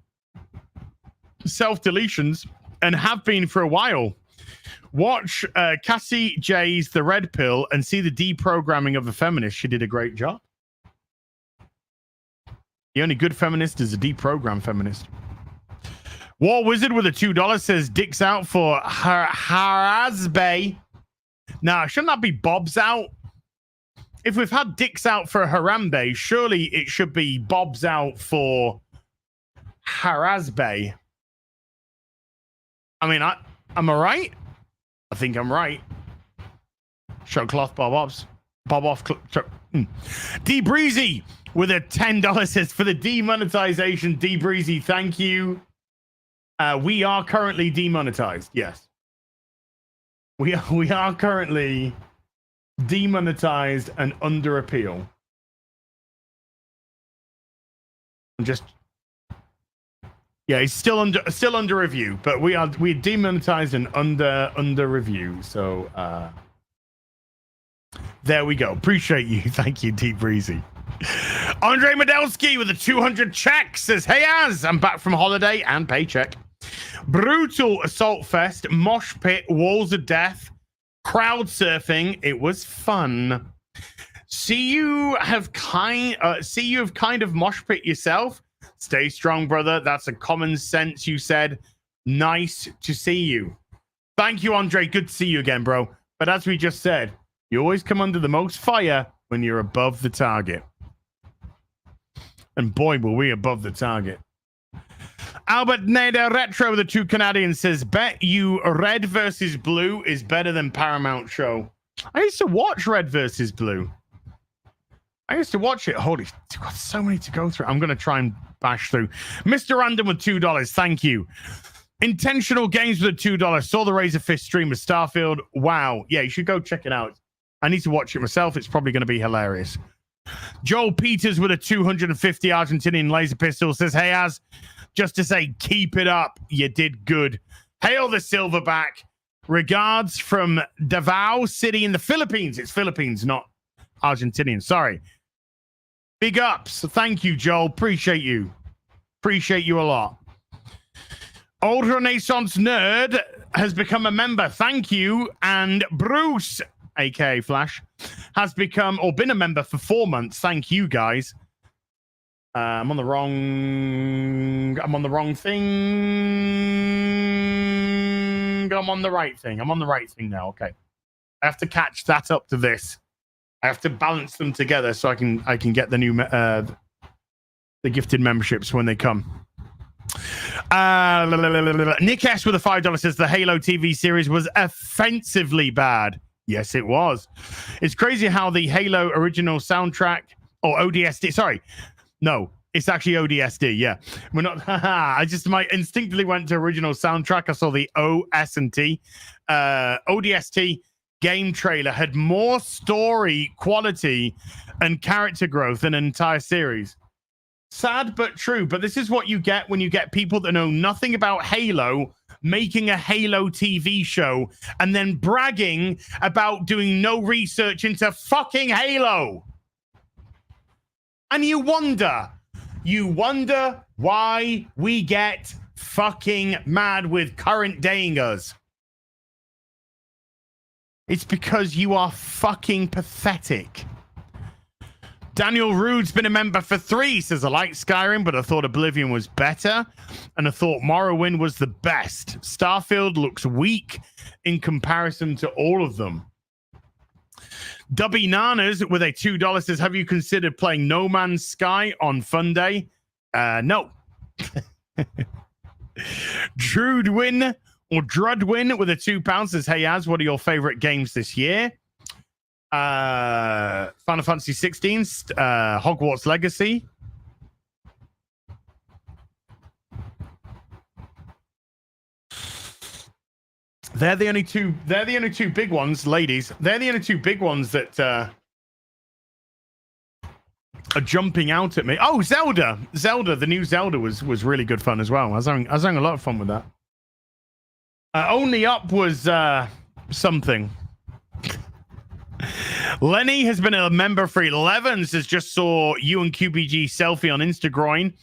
self-deletions and have been for a while. Watch Cassie J's The Red Pill and see the deprogramming of a feminist. She did a great job. The only good feminist is a deprogrammed feminist. War Wizard with a $2 says dicks out for Harazbe. Now, shouldn't that be Bob's out? If we've had dicks out for Harambe, surely it should be Bob's out for Harazbe. I mean, am I right? I think I'm right. Show cloth, Bob Ops. Bob off. D Breezy with a $10 says for the demonetization. D Breezy, thank you. We are currently demonetized. Yes. We are currently demonetized and under appeal. I'm just, yeah, it's still under review, but we're demonetized and under review. So there we go. Appreciate you. Thank you, Deep Breezy. Andre Medelsky with a 200 check says, hey Az, I'm back from holiday and paycheck. Brutal Assault Fest, Mosh Pit, Walls of Death, crowd surfing. It was fun. See you have kind of mosh pit yourself. Stay strong, brother. That's a common sense, you said. Nice to see you. Thank you, Andre. Good to see you again, bro. But as we just said, you always come under the most fire when you're above the target. And boy, were we above the target. Albert Nader Retro with the 2 Canadian says, bet you Red versus Blue is better than Paramount show. I used to watch Red versus Blue. I used to watch it. Holy, I've got so many to go through. I'm going to try and bash through. Mr. Random with $2. Thank you. Intentional Games with a $2. Saw the Razor Fist stream of Starfield. Wow. Yeah, you should go check it out. I need to watch it myself. It's probably going to be hilarious. Joel Peters with a 250 Argentinian laser pistol says, hey, Az, just to say, keep it up. You did good. Hail the silverback. Regards from Davao City in the Philippines. It's Philippines, not Argentinian. Sorry. Big ups. Thank you, Joel. Appreciate you. Appreciate you a lot. Old Renaissance Nerd has become a member. Thank you. And Bruce, aka Flash, has become or been a member for 4 months. Thank you, guys. I'm on the wrong thing. I'm on the right thing. I'm on the right thing now. Okay. I have to catch that up to this. I have to balance them together so I can get the new the gifted memberships when they come. Nick S with a $5 says the Halo TV series was offensively bad. Yes, it was. It's crazy how the Halo original soundtrack or ODST. Sorry. No, it's actually ODST. Yeah, we're not. I just instinctively went to original soundtrack. I saw the OS&T. ODST game trailer had more story quality and character growth than an entire series. Sad but true. But this is what you get when you get people that know nothing about Halo making a Halo TV show and then bragging about doing no research into fucking Halo. And you wonder you wonder why we get fucking mad with current dayingers. It's because you are fucking pathetic. Daniel Rude's been a member for 3. Says, I like Skyrim, but I thought Oblivion was better. And I thought Morrowind was the best. Starfield looks weak in comparison to all of them. Dubby Nanas with a $2 says, have you considered playing No Man's Sky on Fun Day? No. Drudwin or Drudwin with a £2 says, hey, Az, what are your favorite games this year? Final Fantasy 16, Hogwarts Legacy. They're the only two big ones, ladies. They're the only 2 big ones that are jumping out at me. Oh, Zelda, the new Zelda was really good fun as well. I was having a lot of fun with that. Only Up was something. Lenny has been a member for 11. Says, just saw you and QBG selfie on Instagram.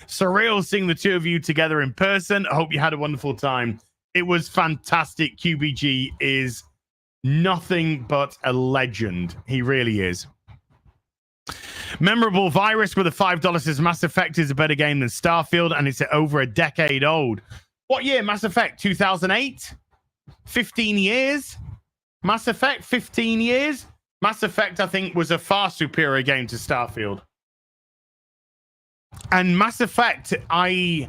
Surreal seeing the 2 of you together in person. I hope you had a wonderful time. It was fantastic. QBG is nothing but a legend. He really is. Memorable Virus with a $5 says, Mass Effect is a better game than Starfield, and it's over a decade old. What year? Mass Effect 2008? 15 years? Mass Effect 15 years? Mass Effect, I think, was a far superior game to Starfield. And Mass Effect, I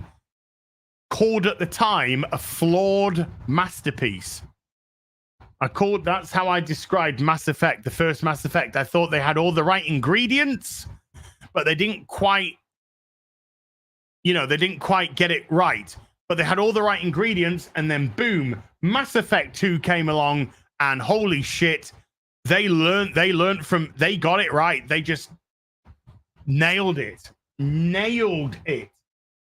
called at the time a flawed masterpiece. That's how I described Mass Effect, the first Mass Effect. I thought they had all the right ingredients, but they didn't quite, get it right. But they had all the right ingredients, and then boom, Mass Effect 2 came along, and holy shit, they got it right. They just nailed it.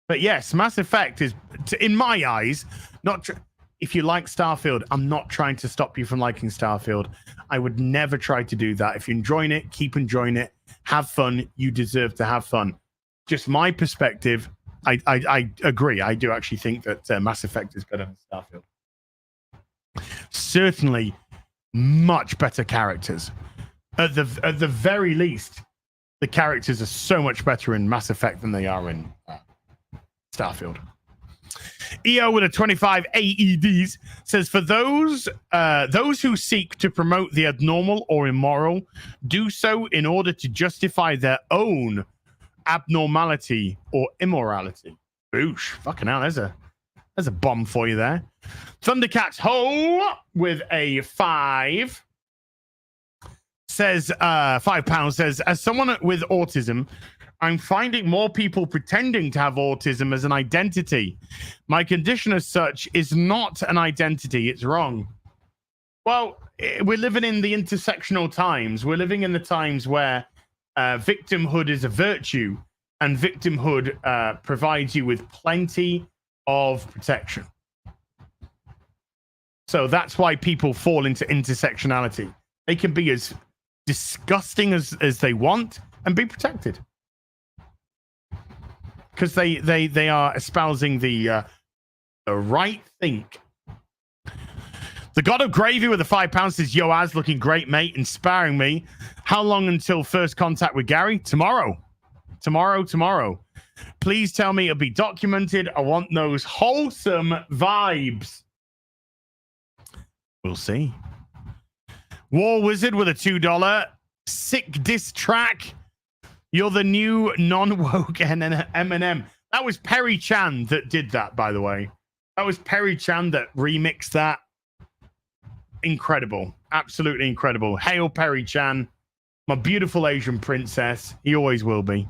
But yes, Mass Effect is, in my eyes, not. If you like Starfield, I'm not trying to stop you from liking Starfield. I would never try to do that. If you're enjoying it, keep enjoying it. Have fun. You deserve to have fun. Just my perspective. I agree. I do actually think that Mass Effect is better than Starfield. Certainly, much better characters. At the very least, the characters are so much better in Mass Effect than they are in Starfield. EO with a 25 AEDs says, for those who seek to promote the abnormal or immoral, do so in order to justify their own abnormality or immorality. Boosh. Fucking hell, there's a bomb for you there. Thundercats Ho with a 5 says, £5 says, as someone with autism, I'm finding more people pretending to have autism as an identity. My condition as such is not an identity. It's wrong. Well, we're living in the intersectional times. We're living in the times where victimhood is a virtue, and victimhood provides you with plenty of protection. So that's why people fall into intersectionality. They can be as disgusting as they want and be protected. Because they are espousing the right thing. The God of Gravy with the £5 says, yo, Az, looking great, mate, inspiring me. How long until first contact with Gary? Tomorrow. Please tell me it'll be documented. I want those wholesome vibes. We'll see. War Wizard with a $2. Sick diss track. You're the new non-woke Eminem. That was Perry Chan that did that, by the way. That was Perry Chan that remixed that. Incredible. Absolutely incredible. Hail Perry Chan. My beautiful Asian princess. He always will be.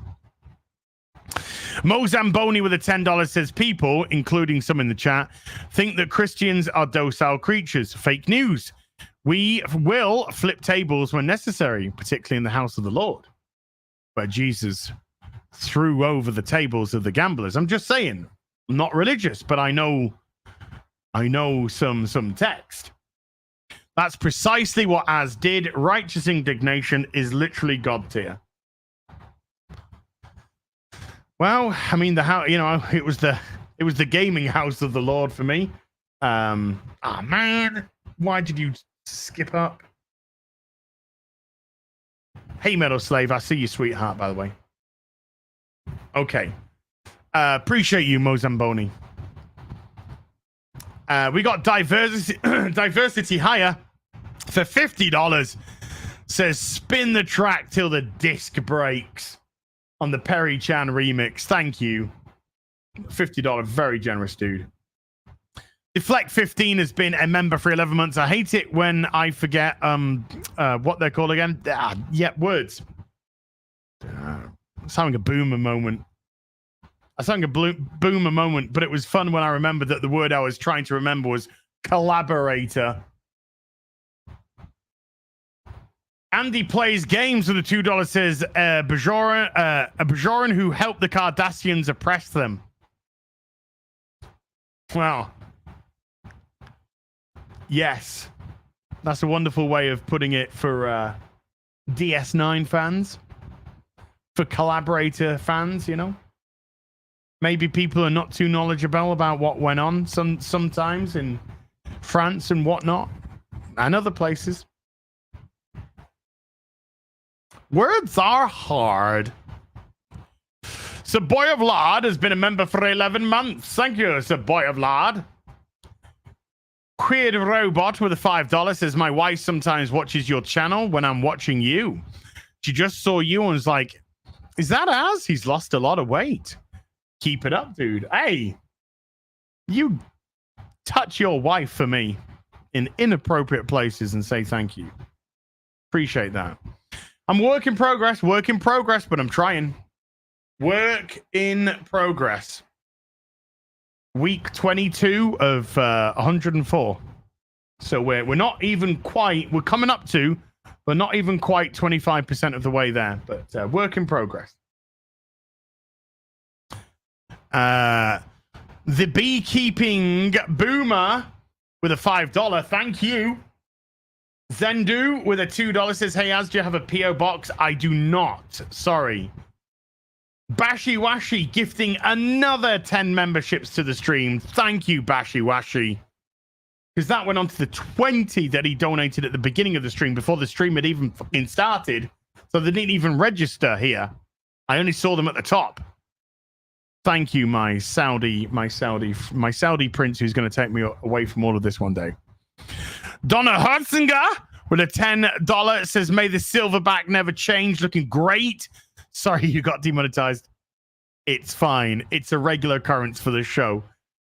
Mo Zamboni with a $10 says, people, including some in the chat, think that Christians are docile creatures. Fake news. We will flip tables when necessary, particularly in the house of the Lord, where Jesus threw over the tables of the gamblers. I'm just saying, I'm not religious, but I know some text. That's precisely what Az did. Righteous indignation is literally God tier. Well, I mean, the house, it was the gaming house of the Lord for me. Oh man, why did you skip up? Hey, Metal Slave, I see you, sweetheart, by the way. Okay. Appreciate you, Mozamboni. We got diversity higher for $50. Says spin the track till the disc breaks on the Perry Chan remix. Thank you. $50, very generous, dude. Deflect 15 has been a member for 11 months. I hate it when I forget what they're called again. Words. It's having a boomer moment. I was having a boomer moment, but it was fun when I remembered that the word I was trying to remember was collaborator. Andy plays games with a $2 says a Bajoran who helped the Cardassians oppress them. Well, yes, that's a wonderful way of putting it for DS9 fans, for collaborator fans. Maybe people are not too knowledgeable about what went on sometimes in France and whatnot, and other places. Words are hard. So Boy of Lard has been a member for 11 months. Thank you, Sir Boy of Lard. Queered Robot with a $5 says, my wife sometimes watches your channel when I'm watching you. She just saw you and was like, is that Az? He's lost a lot of weight. Keep it up, dude. Hey, you touch your wife for me in inappropriate places and say thank you. Appreciate that. I'm work in progress, but I'm trying. Work in progress. Week 22 of 104. So we're not even quite, we're coming up to, but not even quite 25% of the way there. But work in progress. The beekeeping boomer with a $5. Thank you. Zendu with a $2 says, hey, Az, do you have a P.O. box? I do not. Sorry. Bashi Washi gifting another 10 memberships to the stream. Thank you, Bashi Washi. Because that went on to the 20 that he donated at the beginning of the stream before the stream had even fucking started. So they didn't even register here. I only saw them at the top. Thank you, my Saudi prince who's going to take me away from all of this one day. Donna Hertzinger with a $10 says, may the silverback never change. Looking great. Sorry, you got demonetized. It's fine. It's a regular occurrence for the show.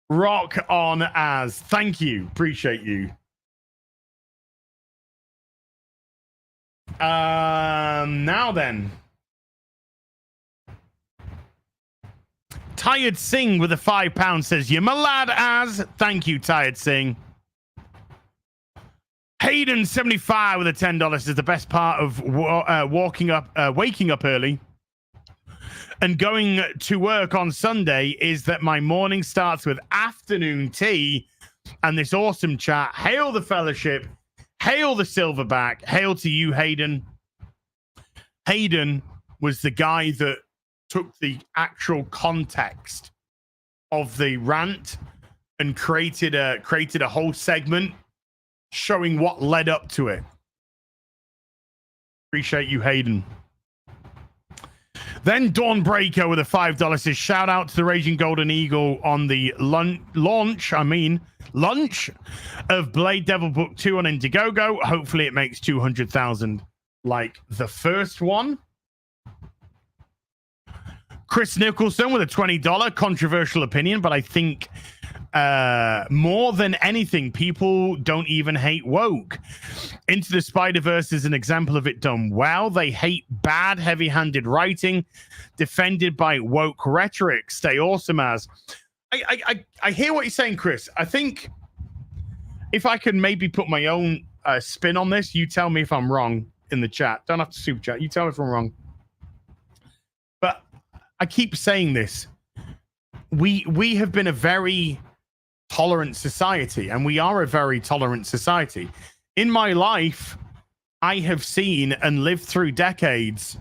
Rock on, Az. Thank you. Appreciate you. Now then. Tired Singh with a £5 says, you're my lad, Az. Thank you, Tired Singh. Hayden 75 with a $10 says, the best part of waking up early and going to work on Sunday is that my morning starts with afternoon tea and this awesome chat. Hail the fellowship. Hail the silverback. Hail to you, Hayden. Hayden was the guy that took the actual context of the rant and created a whole segment showing what led up to it. Appreciate you, Hayden. Then Dawnbreaker with a $5 says, shout out to the Raging Golden Eagle on the launch of Blade Devil Book 2 on Indiegogo. Hopefully it makes 200,000 like the first one. Chris Nicholson with a $20 controversial opinion, but I think more than anything, people don't even hate woke. Into the Spider-Verse is an example of it done well. They hate bad, heavy-handed writing defended by woke rhetoric. Stay awesome, Az. I hear what you're saying, Chris. I think if I could maybe put my own spin on this, you tell me if I'm wrong in the chat. Don't have to super chat. You tell me if I'm wrong. But I keep saying this. We have been a very tolerant society, and we are a very tolerant society. In my life, I have seen and lived through decades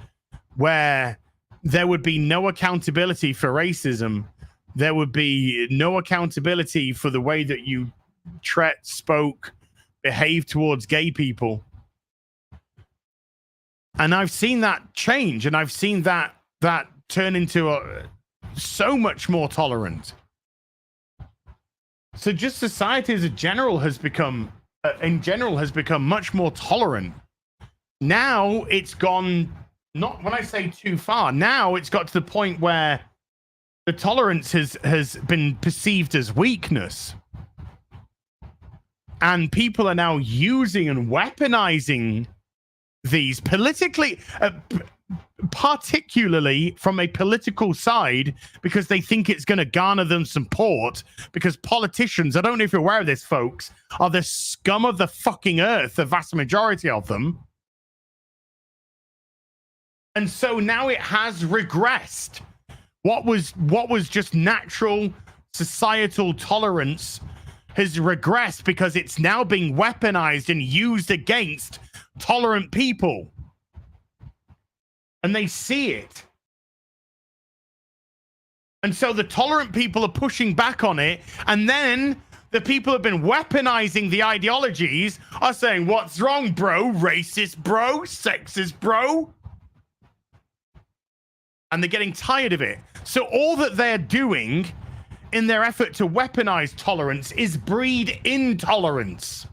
where there would be no accountability for racism. There would be no accountability for the way that you spoke, behaved towards gay people. And I've seen that change, and I've seen that turn into so much more tolerant. So just society as a general has become, much more tolerant. Now it's gone, not when I say too far, now it's got to the point where the tolerance has been perceived as weakness. And people are now using and weaponizing these politically, particularly from a political side, because they think it's going to garner them support, because politicians, I don't know if you're aware of this, folks, are the scum of the fucking earth, the vast majority of them. And so now it has regressed. What was just natural societal tolerance has regressed because it's now being weaponized and used against tolerant people. And they see it. And so the tolerant people are pushing back on it. And then the people who have been weaponizing the ideologies are saying, what's wrong, bro? Racist, bro? Sexist, bro? And they're getting tired of it. So all that they're doing in their effort to weaponize tolerance is breed intolerance.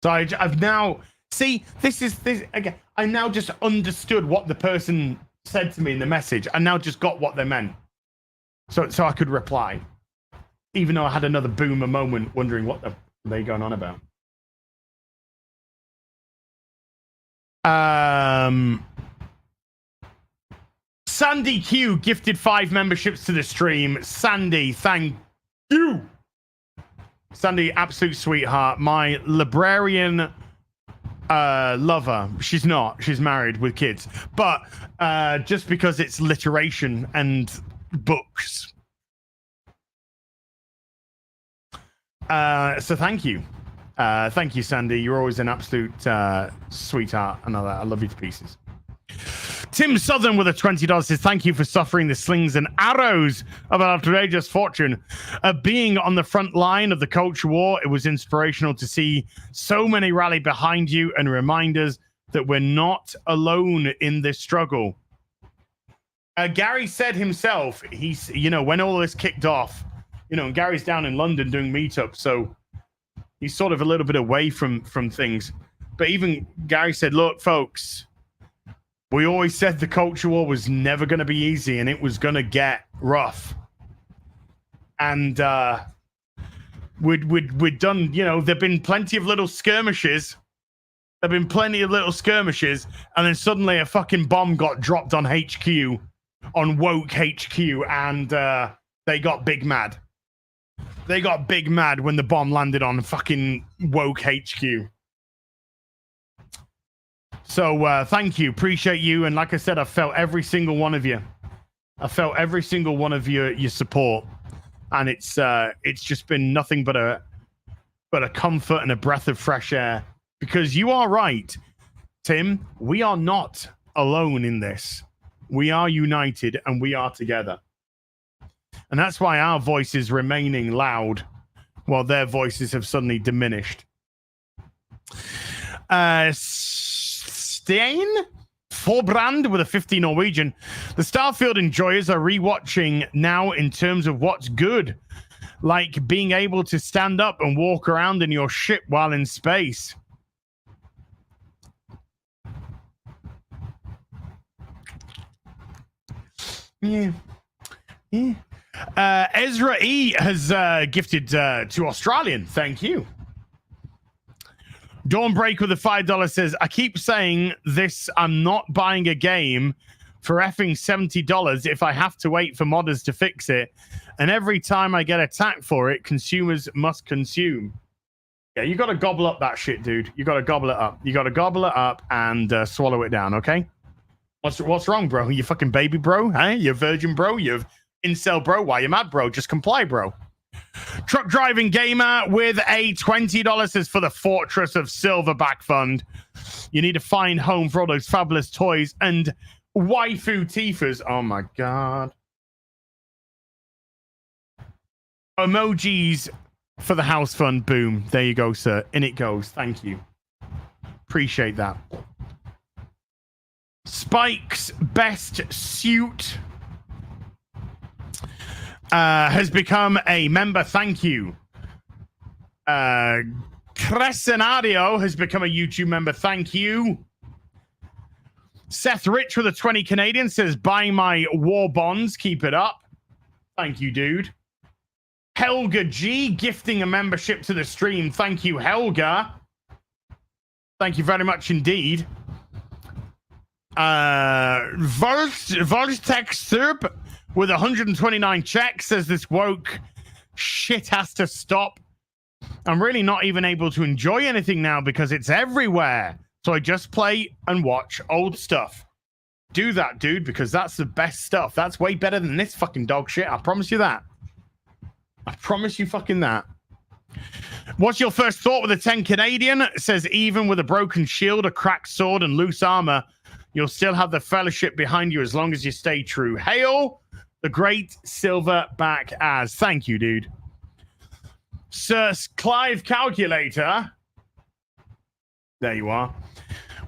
So I've now... See, this again. I now just understood what the person said to me in the message. I now just got what they meant, so I could reply, even though I had another boomer moment, wondering what they going on about. Sandy Q gifted 5 memberships to the stream. Sandy, thank you. Sandy, absolute sweetheart. My librarian lover. She's not. She's married with kids. But just because it's literation and books. So thank you. Thank you, Sandy. You're always an absolute sweetheart. And I love you to pieces. Tim Southern with a $20 says, thank you for suffering the slings and arrows of an outrageous fortune. Being on the front line of the culture war, it was inspirational to see so many rally behind you and remind us that we're not alone in this struggle. Gary said himself, he's, when all this kicked off, and Gary's down in London doing meetups, so he's sort of a little bit away from things. But even Gary said, look, folks, we always said the culture war was never going to be easy and it was going to get rough. And we'd done, there've been plenty of little skirmishes. There've been plenty of little skirmishes. And then suddenly a fucking bomb got dropped on HQ, on woke HQ, and they got big mad. They got big mad when the bomb landed on fucking woke HQ. So thank you, appreciate you, and like I said, I felt every single one of you. I felt every single one of your support, and it's just been nothing but a comfort and a breath of fresh air. Because you are right, Tim. We are not alone in this. We are united, and we are together, and that's why our voice is remaining loud, while their voices have suddenly diminished. Stein Forbrand with a 50 Norwegian. The Starfield enjoyers are rewatching now in terms of what's good, like being able to stand up and walk around in your ship while in space. Yeah. Ezra E has gifted to Australian. Thank you. Dawnbreak with a $5 says, I keep saying this, I'm not buying a game for effing $70 if I have to wait for modders to fix it. And every time I get attacked for it, consumers must consume. Yeah, you got to gobble up that shit, dude. You got to gobble it up. You got to gobble it up and swallow it down, okay? What's wrong, bro? You fucking baby, bro? Huh? You virgin, bro? You incel, bro? Why you mad, bro? Just comply, bro. Truck Driving Gamer with a $20 says for the Fortress of Silverback Fund. You need to find home for all those fabulous toys and waifu tifas. Oh, my God. Emojis for the house fund. Boom. There you go, sir. In it goes. Thank you. Appreciate that. Spike's best suit has become a member. Thank you. Crescenario has become a YouTube member. Thank you. Seth Rich with a 20 Canadian says, buying my war bonds. Keep it up. Thank you, dude. Helga G gifting a membership to the stream. Thank you, Helga. Thank you very much indeed. Voltec Serp with 129 checks says this woke shit has to stop. I'm really not even able to enjoy anything now because it's everywhere. So I just play and watch old stuff. Do that, dude, because that's the best stuff. That's way better than this fucking dog shit. I promise you that. I promise you fucking that. What's your first thought with a 10 Canadian? It says, even with a broken shield, a cracked sword, and loose armor, you'll still have the fellowship behind you as long as you stay true. Hail the great Silverback Az. Thank you, dude. Sir Clive Calculator. There you are.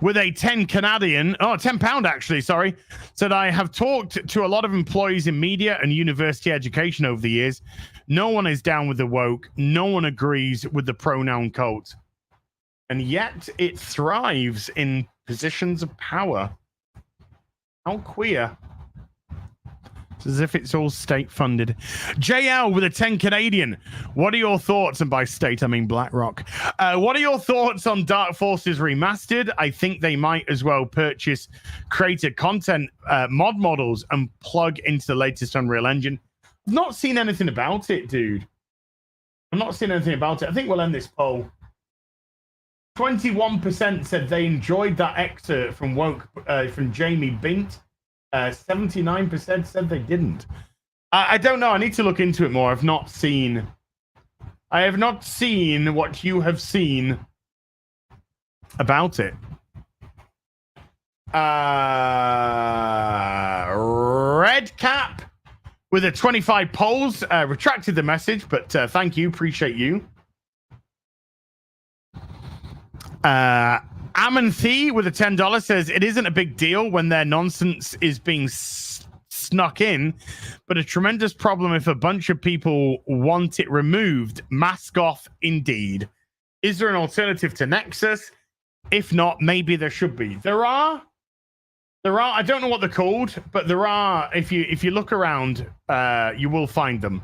With a 10 Canadian, oh, 10 pound actually, sorry, said, I have talked to a lot of employees in media and university education over the years. No one is down with the woke. No one agrees with the pronoun cult. And yet it thrives in positions of power. How queer. It's as if it's all state funded. JL with a 10 Canadian. What are your thoughts? And by state, I mean BlackRock. What are your thoughts on Dark Forces Remastered? I think they might as well purchase creator content mod models and plug into the latest Unreal Engine. I've not seen anything about it, dude. I've not seen anything about it. I think we'll end this poll. 21% said they enjoyed that excerpt from Woke from Jamie Bint. 79% said they didn't. I don't know. I need to look into it more. I have not seen what you have seen about it. Red Cap with a 25 polls retracted the message, but thank you. Appreciate you. Amanthi with a $10 says, it isn't a big deal when their nonsense is being snuck in, but a tremendous problem if a bunch of people want it removed. Mask off indeed. Is there an alternative to Nexus? If not, maybe there should be. There are, I don't know what they're called, but there are, if you look around, you will find them.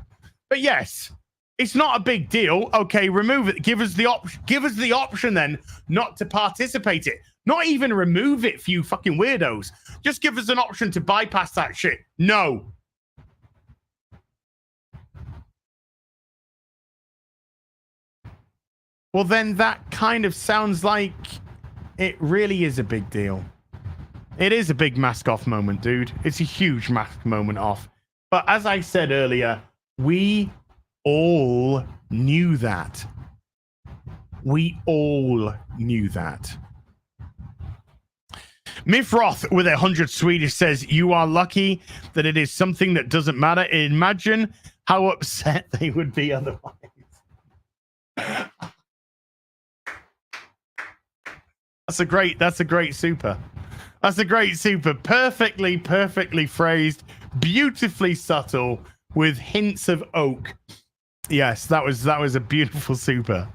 But yes, it's not a big deal. Okay, remove it. Give us the option then not to participate it. Not even remove it for you fucking weirdos. Just give us an option to bypass that shit. No. Well, then that kind of sounds like it really is a big deal. It is a big mask off moment, dude. It's a huge mask moment off. But as I said earlier, we all knew that. We all knew that. Mifroth with 100 Swedish says, you are lucky that it is something that doesn't matter. Imagine how upset they would be otherwise. That's a great super. That's a great super. Perfectly phrased, beautifully subtle, with hints of oak. Yes, that was a beautiful super.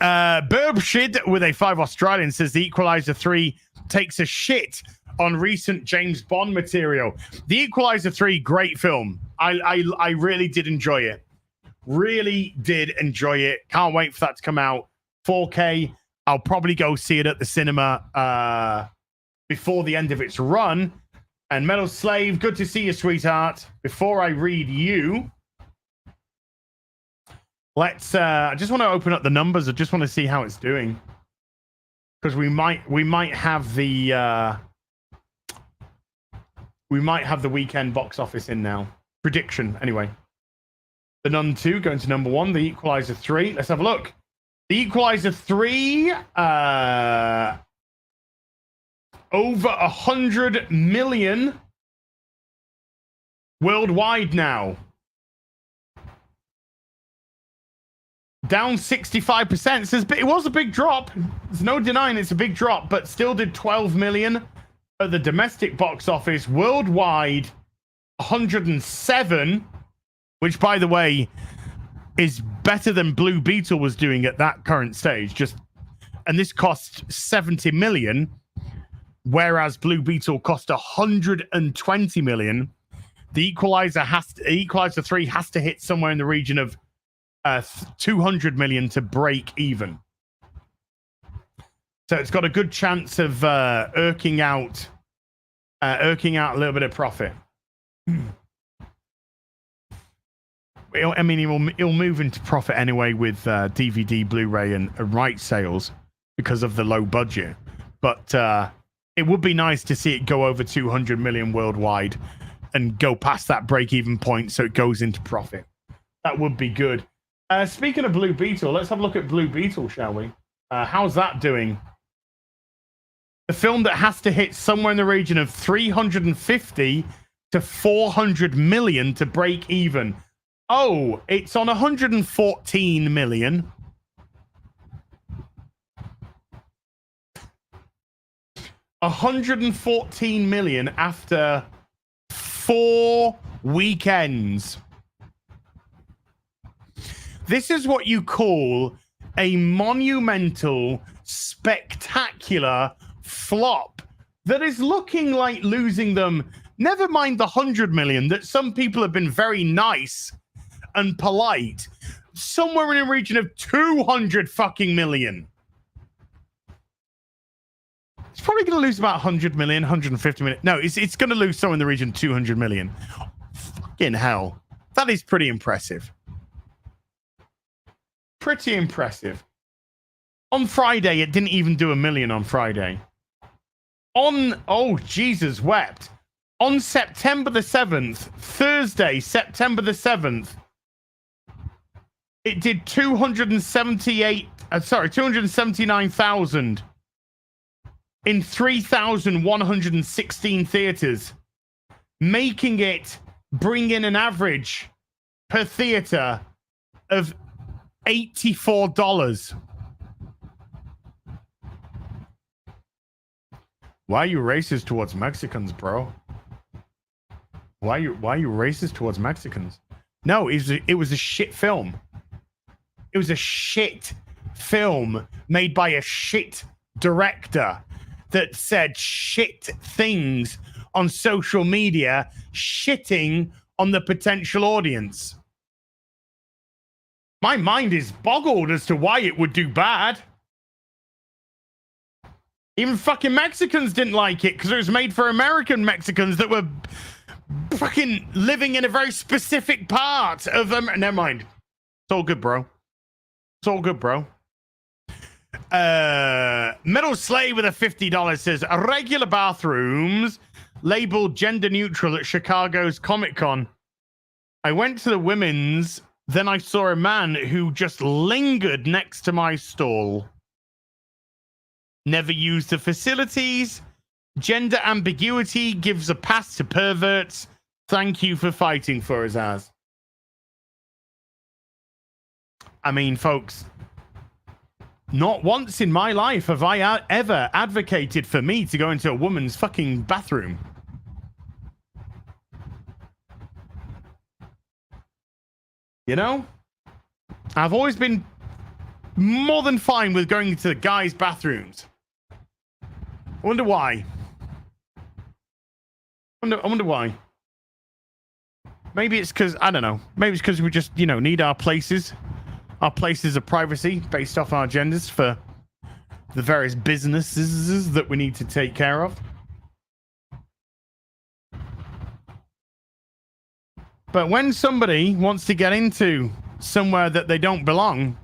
Burbshid with a 5 Australian says the Equalizer 3 takes a shit on recent James Bond material. The Equalizer 3, great film. I really did enjoy it. Really did enjoy it. Can't wait for that to come out. 4K. I'll probably go see it at the cinema before the end of its run. And Metal Slave, good to see you, sweetheart. Before I read you, Let's. I just want to open up the numbers. I just want to see how it's doing, because we might have the weekend box office in now. Prediction anyway. The Nun 2 going to number 1. The Equalizer 3. Let's have a look. The Equalizer 3 over 100 million worldwide now. Down 65%. So it was a big drop. There's no denying it's a big drop, but still did 12 million at the domestic box office. Worldwide, 107, which, by the way, is better than Blue Beetle was doing at that current stage. And this cost 70 million, whereas Blue Beetle cost 120 million. The Equalizer 3 has to hit somewhere in the region of 200 million to break even. So it's got a good chance of irking out a little bit of profit. I mean, it'll move into profit anyway with DVD, Blu-ray, and rights sales because of the low budget. But it would be nice to see it go over 200 million worldwide and go past that break-even point so it goes into profit. That would be good. Speaking of Blue Beetle, let's have a look at Blue Beetle, shall we? How's that doing? The film that has to hit somewhere in the region of 350 to 400 million to break even. Oh, it's on 114 million. $114 million after 4 weekends. This is what you call a monumental, spectacular flop that is looking like losing them. Never mind the 100 million that some people have been very nice and polite. Somewhere in a region of 200 fucking million. It's probably going to lose about 100 million, 150 million. No, it's going to lose somewhere in the region of 200 million. Fucking hell. That is pretty impressive. Pretty impressive. On Friday, it didn't even do 1 million on Friday. Oh, Jesus wept. On September the 7th, Thursday, September the 7th, it did 279,000 in 3,116 theaters, making it bring in an average per theater of $84. Why are you racist towards Mexicans, bro? Why are you racist towards Mexicans? No, it was a shit film. It was a shit film made by a shit director that said shit things on social media, shitting on the potential audience. My mind is boggled as to why it would do bad. Even fucking Mexicans didn't like it because it was made for American Mexicans that were fucking living in a very specific part of never mind. It's all good, bro. It's all good, bro. Metal Slave with a $50 says, regular bathrooms labeled gender neutral at Chicago's Comic-Con. I went to the women's, then I saw a man who just lingered next to my stall. Never used the facilities. Gender ambiguity gives a pass to perverts. Thank you for fighting for us, Az. I mean, folks, not once in my life have I ever advocated for me to go into a woman's fucking bathroom. You know? I've always been more than fine with going into the guys' bathrooms. I wonder why. I wonder why. Maybe it's because, I don't know. Maybe it's because we just, need our places of privacy based off our genders for the various businesses that we need to take care of. But when somebody wants to get into somewhere that they don't belong,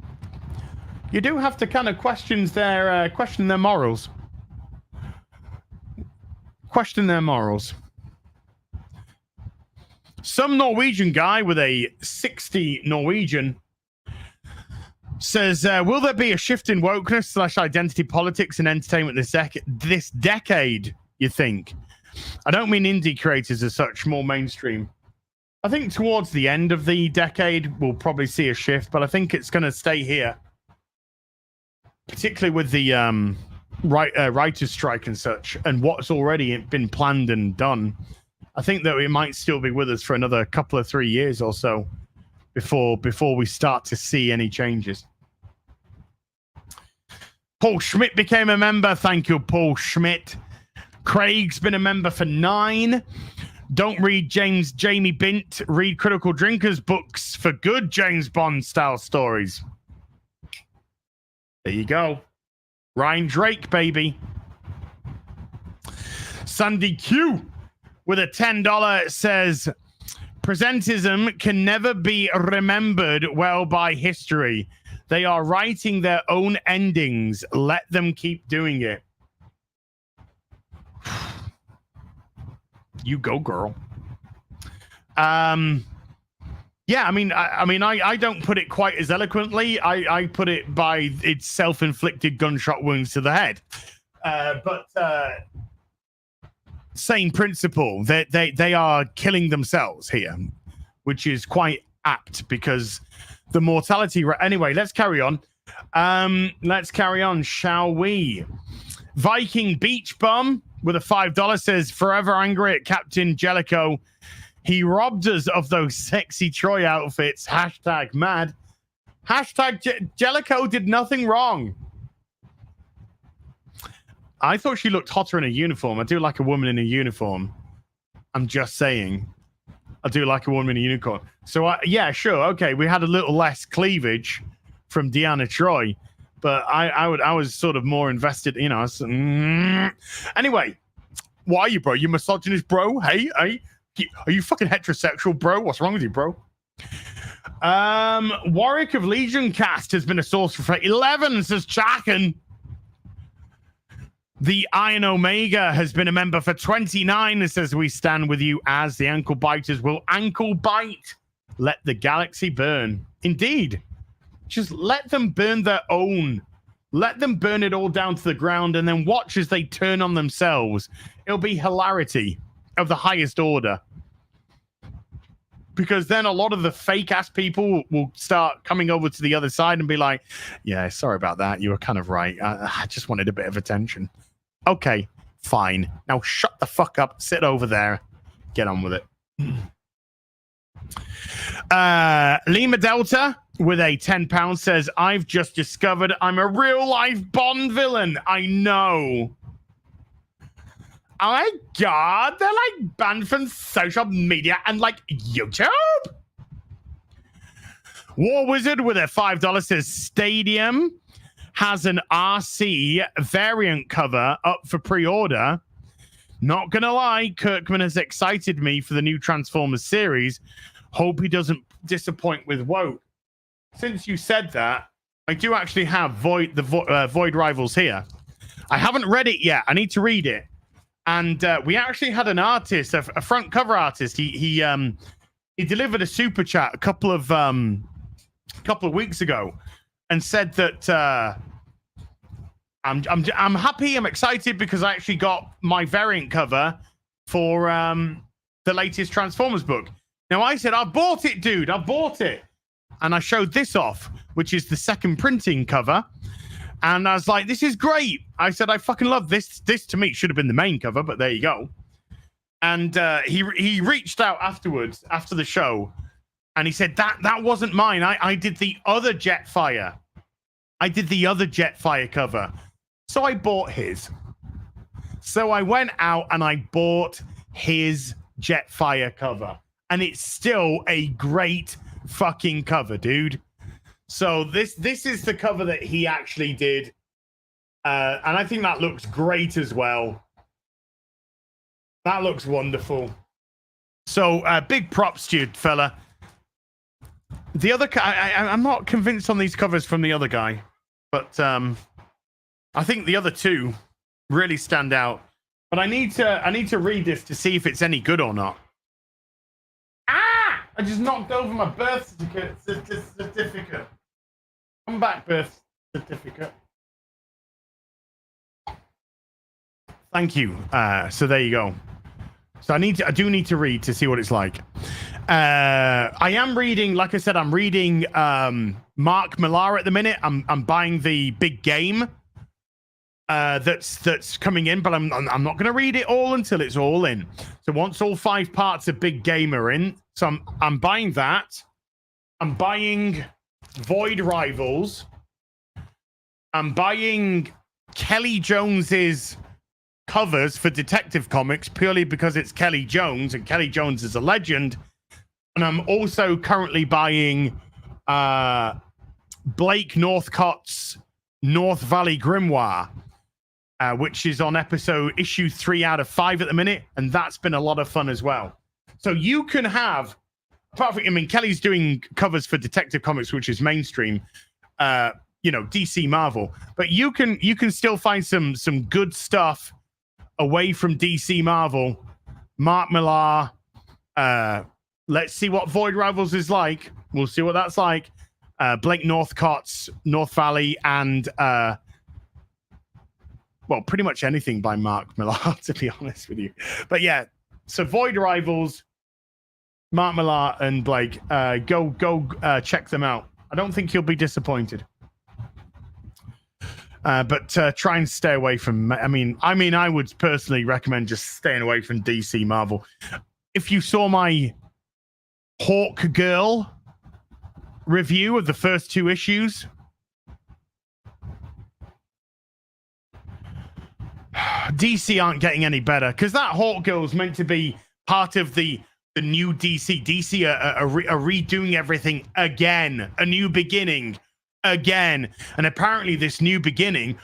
you do have to kind of question their morals. Question their morals. Some Norwegian guy with a 60 Norwegian says, will there be a shift in wokeness / identity politics and entertainment this decade, you think? I don't mean indie creators as such, more mainstream. I think towards the end of the decade, we'll probably see a shift, but I think it's going to stay here. Particularly with the writer's strike and such, and what's already been planned and done. I think that it might still be with us for another couple of 3 years or so before we start to see any changes. Paul Schmidt became a member. Thank you, Paul Schmidt. Craig's been a member for 9. Don't read Jamie Bint. Read Critical Drinkers books for good James Bond style stories. There you go. Ryan Drake, baby. Sandy Q with a $10 says, presentism can never be remembered well by history. They are writing their own endings. Let them keep doing it. You go, girl. Yeah, I mean, I don't put it quite as eloquently. I put it by its self-inflicted gunshot wounds to the head. But same principle. They are killing themselves here, which is quite apt because the mortality rate. Anyway, let's carry on. Let's carry on, shall we? Viking Beach Bum with a $5 says, forever angry at Captain Jellicoe. He robbed us of those sexy Troy outfits. Hashtag mad. Hashtag Jellicoe did nothing wrong. I thought she looked hotter in a uniform. I do like a woman in a uniform. I'm just saying. I do like a woman in a unicorn. So, yeah, sure. Okay, we had a little less cleavage from Deanna Troy. But I was sort of more invested, you know. Anyway, why are you, bro? You misogynist, bro? Hey, are you fucking heterosexual, bro? What's wrong with you, bro? Warwick of Legion Cast has been a source for 11, says Chaken. The Iron Omega has been a member for 29, and says, we stand with you as the ankle biters will ankle bite. Let the galaxy burn. Indeed. Just let them burn their own. Let them burn it all down to the ground and then watch as they turn on themselves. It'll be hilarity of the highest order. Because then a lot of the fake-ass people will start coming over to the other side and be like, yeah, sorry about that. You were kind of right. I just wanted a bit of attention. Okay, fine. Now shut the fuck up. Sit over there. Get on with it. Lima Delta with a £10 says, I've just discovered I'm a real-life Bond villain. I know. Oh my God, they're like banned from social media and like YouTube. War Wizard with a $5 says, Stadium has an RC variant cover up for pre-order. Not gonna lie, Kirkman has excited me for the new Transformers series. Hope he doesn't disappoint with Woke. Since you said that, I do actually have Void Rivals here. I haven't read it yet. I need to read it. And we actually had an artist, a front cover artist. He delivered a super chat a couple of weeks ago, and said that I'm happy, I'm excited because I actually got my variant cover for the latest Transformers book. Now I said, I bought it, dude. I bought it. And I showed this off, which is the second printing cover. And I was like, this is great. I said, I fucking love this. This to me should have been the main cover, but there you go. And he reached out afterwards, after the show, and he said, that wasn't mine. I did the other Jetfire. I did the other Jetfire cover. So I bought his. So I went out and I bought his Jetfire cover. And it's still a great fucking cover, dude. So this is the cover that he actually did. And I think that looks great as well. That looks wonderful. So big props to you, fella. The other, I'm not convinced on these covers from the other guy, but I think the other two really stand out. But I need to read this to see if it's any good or not. Ah! I just knocked over my birth certificate. Come back, birth certificate. Thank you. So there you go. So I do need to read to see what it's like. I am reading, like I said, I'm reading Mark Millar at the minute. I'm buying the big game that's coming in, but I'm not going to read it all until it's all in. So once all 5 parts of Big Game are in, so I'm buying that. I'm buying Void Rivals. I'm buying Kelly Jones's covers for Detective Comics purely because it's Kelly Jones, and Kelly Jones is a legend. And I'm also currently buying Blake Northcott's North Valley Grimoire, which is on issue 3 out of 5 at the minute, and that's been a lot of fun as well. So you can have, apart from, I mean, Kelly's doing covers for Detective Comics, which is mainstream, DC Marvel, but you can still find some good stuff away from DC Marvel. Mark Millar, let's see what Void Rivals is like. We'll see what that's like. Blake Northcott's North Valley, and pretty much anything by Mark Millar, to be honest with you. But yeah, so Void Rivals, Mark Millar and Blake, go check them out. I don't think you'll be disappointed. But try and stay away from. I mean, I would personally recommend just staying away from DC Marvel. If you saw my Hawk Girl review of the first 2 issues, DC aren't getting any better, because that Hawk Girl is meant to be part of the new DC. DC are redoing everything again, a new beginning. Again, and apparently new beginning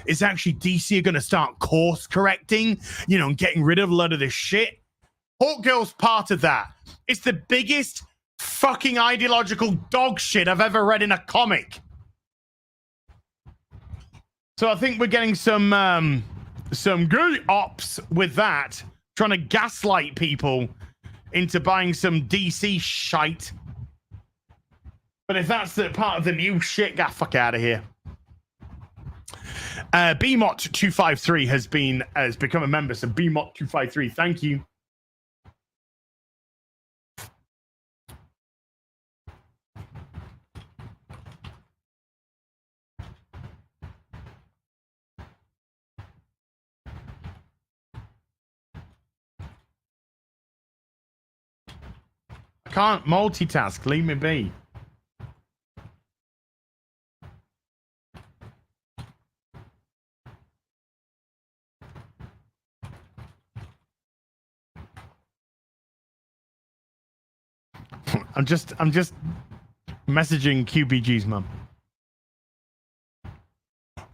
is actually DC are going to start course correcting, and getting rid of a lot of this shit. Hawkgirl's part of that. It's the biggest fucking ideological dog shit I've ever read in a comic. So I think we're getting some good ops with that, trying to gaslight people into buying some DC shite. But if that's the part of the new shit, get the fuck out of here. BMOT253 has become a member, so BMOT253, thank you. I can't multitask, leave me be. I'm just messaging QBG's mum.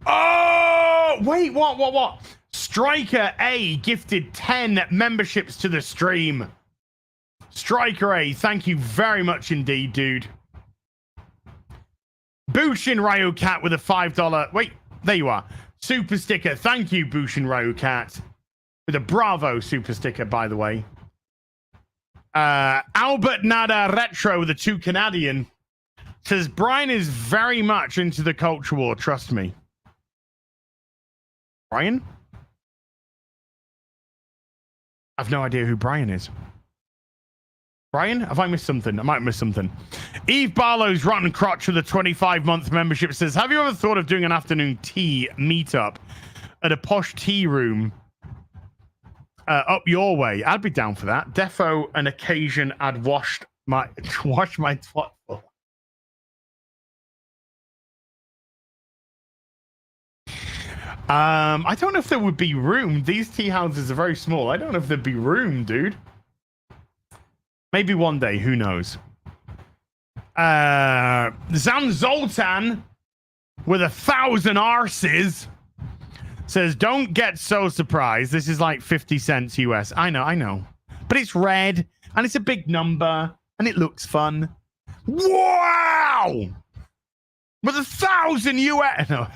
Oh, wait, what? Striker A gifted 10 memberships to the stream. Striker A, thank you very much indeed, dude. Bushin Ryu Cat with a $5. Wait, there you are. Super sticker. Thank you, Bushin Ryu Cat. With a Bravo super sticker, by the way. Albert Nada Retro, the 2 Canadian, says Brian is very much into the culture war, trust me. Brian? I've no idea who Brian is. Brian? Have I missed something? I might have missed something. Eve Barlow's Rotten Crotch with a 25-month membership says, have you ever thought of doing an afternoon tea meetup at a posh tea room up your way? I'd be down for that. Defo an occasion I'd wash my twat for. I don't know if there would be room. These tea houses are very small. I don't know if there'd be room, dude. Maybe one day, who knows? Zan Zoltan with 1,000 arses says, don't get so surprised. This is like 50 cents US. I know. But it's red, and it's a big number, and it looks fun. Wow! With 1,000 US. No,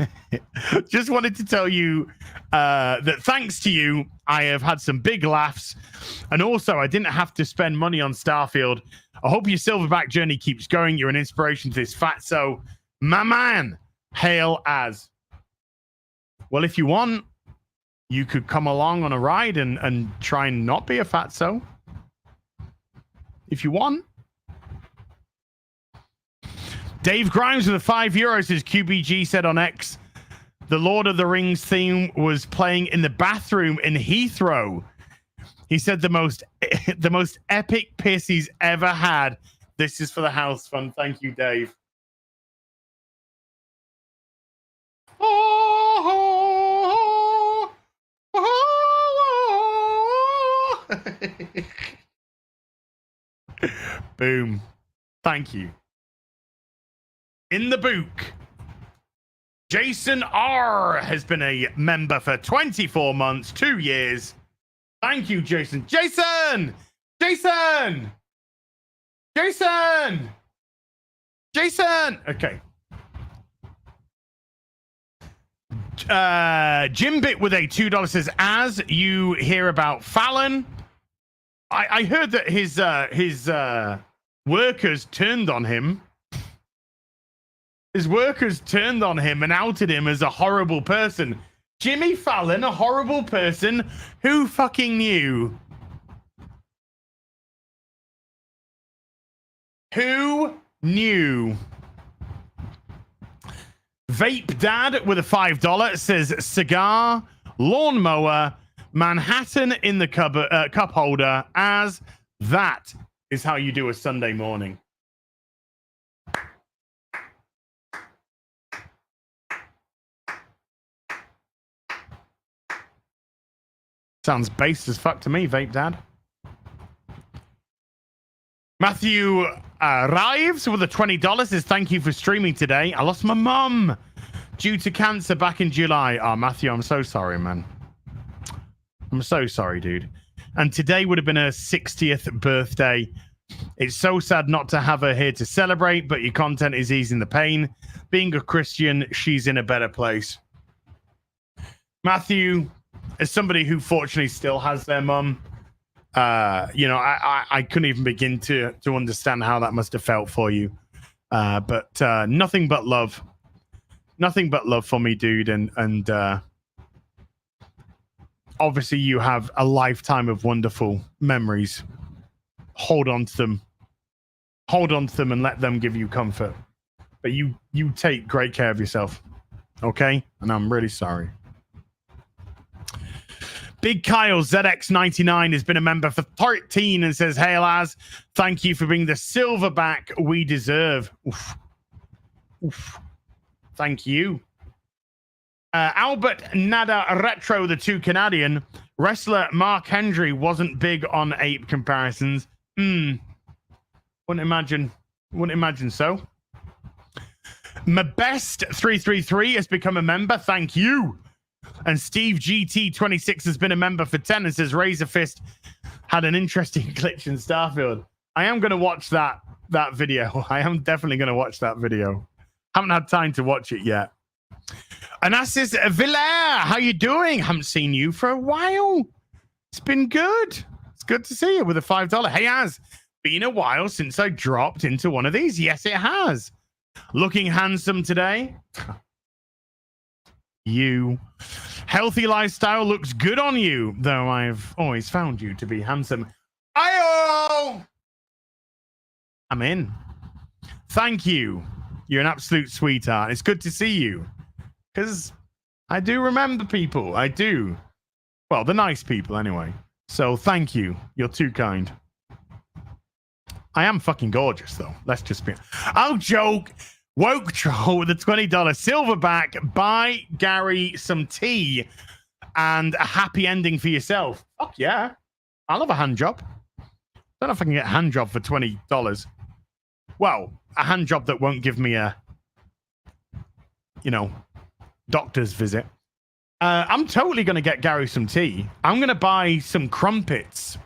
just wanted to tell you that thanks to you, I have had some big laughs. And also, I didn't have to spend money on Starfield. I hope your silverback journey keeps going. You're an inspiration to this fatso. My man, hail as. Well, if you want, you could come along on a ride and try and not be a fatso. If you want. Dave Grimes with the €5 says QBG said on X, the Lord of the Rings theme was playing in the bathroom in Heathrow. He said the most epic piss he's ever had. This is for the house fund. Thank you, Dave. Boom. Thank you. In the book, Jason R has been a member for 24 months, 2 years. Thank you, Jason. Jason! Jason! Jason! Jason! Okay. Jimbit with a $2 says, as you hear about Fallon, I heard that his workers turned on him. His workers turned on him and outed him as a horrible person. Jimmy Fallon, a horrible person? Who fucking knew? Who knew? Vape Dad with a $5 says cigar, lawnmower, Manhattan in the cup holder, as that is how you do a Sunday morning. Sounds based as fuck to me, Vape Dad. Matthew Rives with a $20 says, thank you for streaming today. I lost my mum due to cancer back in July. Oh, Matthew, I'm so sorry, man. I'm so sorry, dude. And today would have been her 60th birthday. It's so sad not to have her here to celebrate, but your content is easing the pain. Being a Christian, she's in a better place. Matthew, as somebody who fortunately still has their mum, I couldn't even begin to understand how that must have felt for you. But nothing but love for me, dude. And obviously you have a lifetime of wonderful memories. Hold on to them and let them give you comfort. But you take great care of yourself. Okay? And I'm really sorry. Big Kyle ZX99 has been a member for 13 and says, hey, Laz, thank you for being the silverback we deserve. Oof. Oof. Thank you. Albert Nada Retro, the 2 Canadian. Wrestler Mark Hendry wasn't big on ape comparisons. Wouldn't imagine so. My best 333 has become a member. Thank you. And Steve GT26 has been a member for 10 and says Razor Fist had an interesting glitch in Starfield. I am going to watch that video. I am definitely going to watch that video. Haven't had time to watch it yet. Anassis Villaire, how you doing? Haven't seen you for a while. It's been good. It's good to see you with a $5. Hey, Az, been a while since I dropped into one of these. Yes, it has. Looking handsome today. You. Healthy lifestyle looks good on you, though I've always found you to be handsome. Ayo! I'm in. Thank you. You're an absolute sweetheart. It's good to see you. Because I do remember people. I do. Well, the nice people anyway. So thank you. You're too kind. I am fucking gorgeous, though. Let's just be... I'll joke. Woke Troll with a $20 silverback. Buy Gary some tea and a happy ending for yourself. Fuck yeah. I love a hand job. Don't know if I can get a hand job for $20. Well, a hand job that won't give me a, doctor's visit. I'm totally going to get Gary some tea. I'm going to buy some crumpets.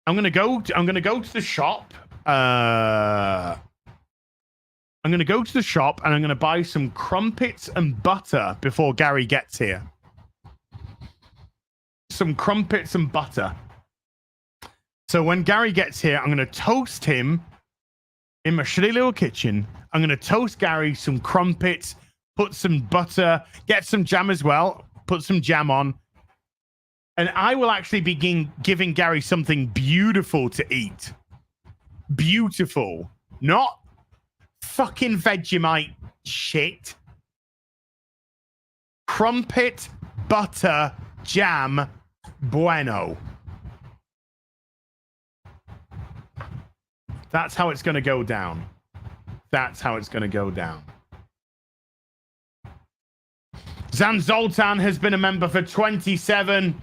I'm gonna go to the shop. I'm gonna go to the shop and I'm gonna buy some crumpets and butter before Gary gets here. Some crumpets and butter. So when Gary gets here, I'm gonna toast him in my shitty little kitchen. I'm gonna toast Gary some crumpets, put some butter, get some jam as well, put some jam on. And I will actually begin giving Gary something beautiful to eat. Beautiful. Not fucking Vegemite shit. Crumpet, butter, jam, bueno. That's how it's going to go down. That's how it's going to go down. Zan Zoltan has been a member for 27.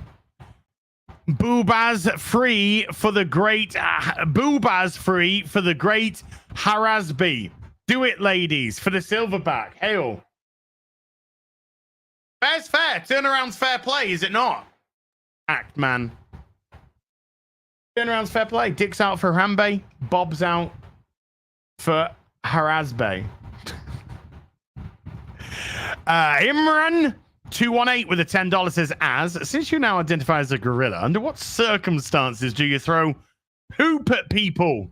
Boobaz free for the great Boobaz free for the great Harazbi. Do it, ladies, for the silverback. Hail. Fair's fair. Turnaround's fair play, is it not? Act man. Turnaround's fair play. Dick's out for Harambe. Bob's out for Harazbe. Imran 218 with a $10 says, since you now identify as a gorilla, under what circumstances do you throw poop at people?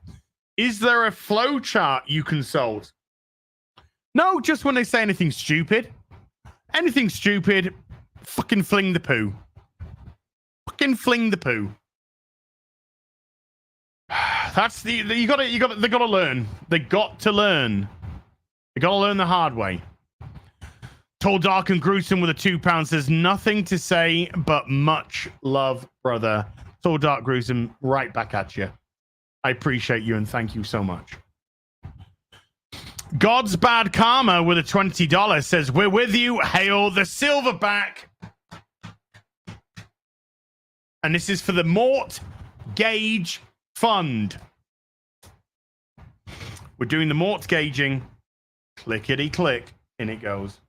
Is there a flow chart you consult? No, just when they say anything stupid. Anything stupid, fucking fling the poo. Fucking fling the poo. That's they gotta learn. They got to learn. They gotta learn the hard way. Tall, dark, and gruesome with a £2 says, nothing to say but much love, brother. Tall, dark, gruesome, right back at you. I appreciate you and thank you so much. God's Bad Karma with a $20 says, we're with you. Hail the silverback. And this is for the Mort Gauge Fund. We're doing the Mort gauging. Clickety click. In it goes.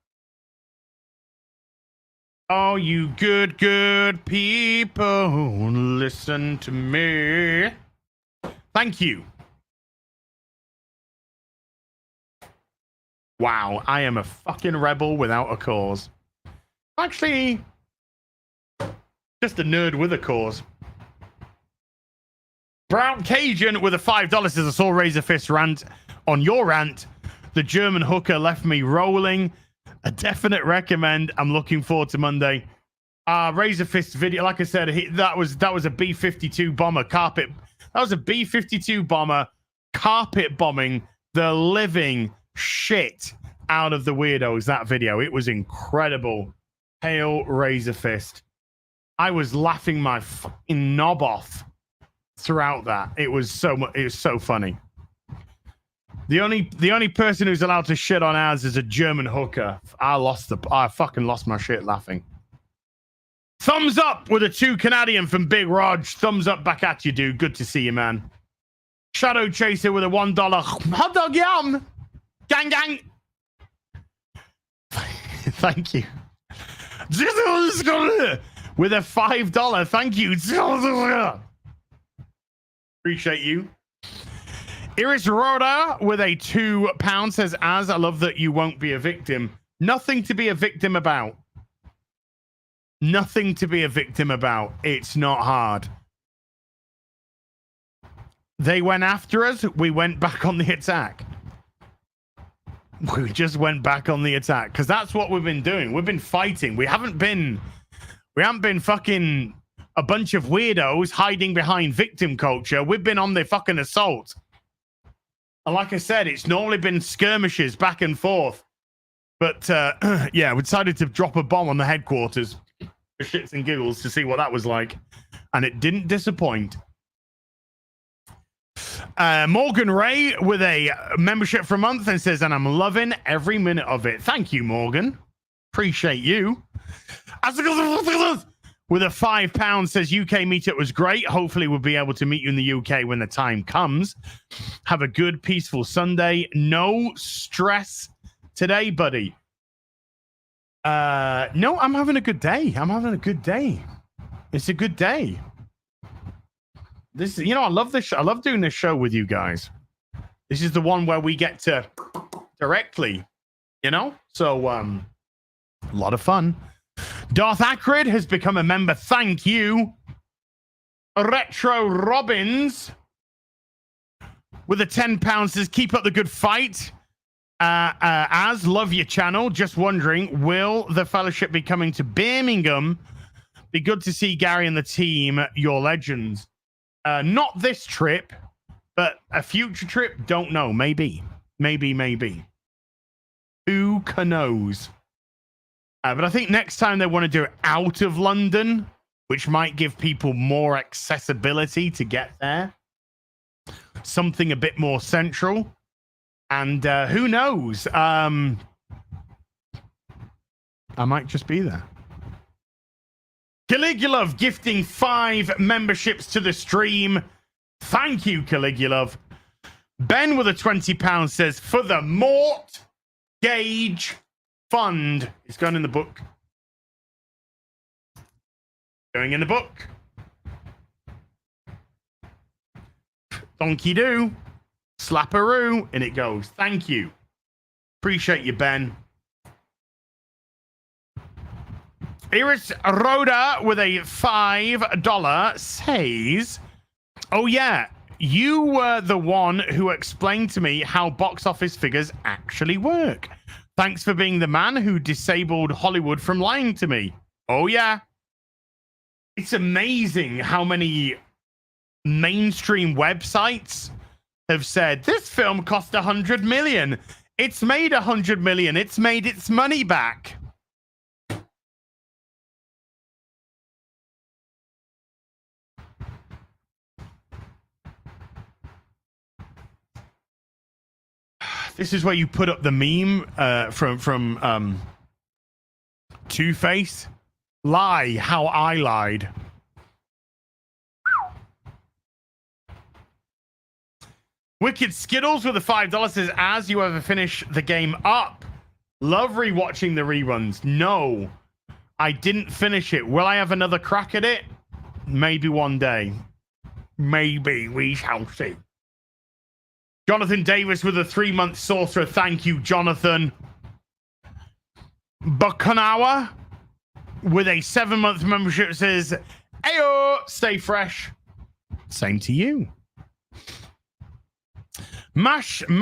Oh, you good people, listen to me. Thank you. Wow, I am a fucking rebel without a cause. Actually, just a nerd with a cause. Brown Cajun with a $5 says, I saw Razor Fist rant on your rant. The German hooker left me rolling. A definite recommend. I'm looking forward to Monday. Razor Fist video, like I said, that was a B-52 bomber carpet. That was a B-52 bomber carpet bombing the living shit out of the weirdos. That video, it was incredible. Hail Razor Fist. I was laughing my fucking knob off throughout that. It was so funny. The only person who's allowed to shit on ours is a German hooker. I fucking lost my shit laughing. Thumbs up with a 2 Canadian from Big Rog. Thumbs up back at you, dude. Good to see you, man. Shadow Chaser with a $1 hot dog yum. Gang gang. Thank you. With a $5. Thank you. Appreciate you. Iris Rhoda with a £2 says, I love that you won't be a victim. Nothing to be a victim about. Nothing to be a victim about. It's not hard. They went after us. We went back on the attack. We just went back on the attack because that's what we've been doing. We've been fighting. We haven't been fucking a bunch of weirdos hiding behind victim culture. We've been on the fucking assault. And like I said, it's normally been skirmishes back and forth. But, yeah, we decided to drop a bomb on the headquarters for shits and giggles to see what that was like. And it didn't disappoint. Morgan Ray with a membership for a month and says, and I'm loving every minute of it. Thank you, Morgan. Appreciate you. With a £5 says, UK meetup was great. Hopefully we'll be able to meet you in the UK when the time comes. Have a good, peaceful Sunday. No stress today, buddy. No, I'm having a good day. I'm having a good day. It's a good day. This, you know, I love this. I love doing this show with you guys. This is the one where we get to directly, you know. So, a lot of fun. Darth Acrid has become a member. Thank you. Retro Robbins with a £10 says, keep up the good fight. As love your channel. Just wondering, will the fellowship be coming to Birmingham? Be good to see Gary and the team. Your legends. Not this trip, but a future trip. Don't know. Maybe. Who knows? But I think next time they want to do it out of London, which might give people more accessibility to get there. Something a bit more central. And who knows? I might just be there. Caligulov gifting 5 memberships to the stream. Thank you, Caligulov. Ben with a £20 says, for the Mort Gage Fund. It's going in the book. Going in the book. Donkey do. Slapperoo. And it goes. Thank you. Appreciate you, Ben. Iris Rhoda with a $5 says, oh yeah, you were the one who explained to me how box office figures actually work. Thanks for being the man who disabled Hollywood from lying to me. Oh yeah. It's amazing how many mainstream websites have said, this film cost 100 million. It's made 100 million. It's made its money back. This is where you put up the meme from Two-Face. Lie how I lied. Wicked Skittles with a $5 says, as you ever finish the game up? Love rewatching the reruns. No, I didn't finish it. Will I have another crack at it? Maybe one day. Maybe. We shall see. Jonathan Davis with a 3-month sorcerer. Thank you, Jonathan. Buckanawa with a 7-month membership says, ayo, stay fresh. Same to you. Matthew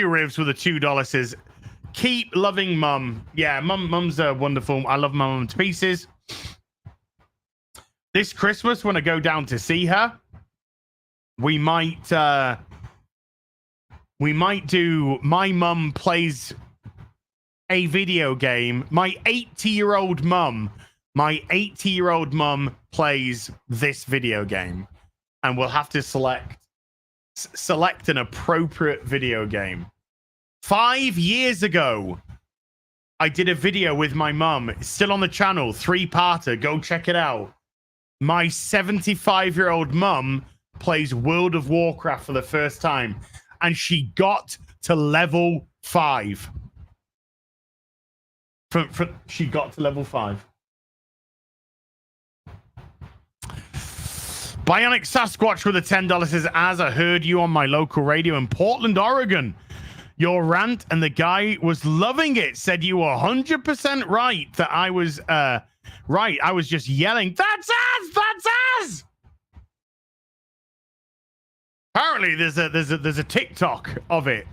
Reeves with a $2 says, keep loving mum. Yeah, mum's wonderful. I love my mum to pieces. This Christmas, when I go down to see her, we might do my mum plays a video game. My 80-year-old mum plays this video game. And we'll have to select an appropriate video game. 5 years ago, I did a video with my mum. It's still on the channel, 3-parter. Go check it out. My 75-year-old mum plays World of Warcraft for the first time, and she got to level 5. She got to level 5. Bionic Sasquatch with a $10 says, as I heard you on my local radio in Portland, Oregon, your rant and the guy was loving it. Said you were 100% right that I was right. I was just yelling, that's us! That's us! Apparently there's a TikTok of it.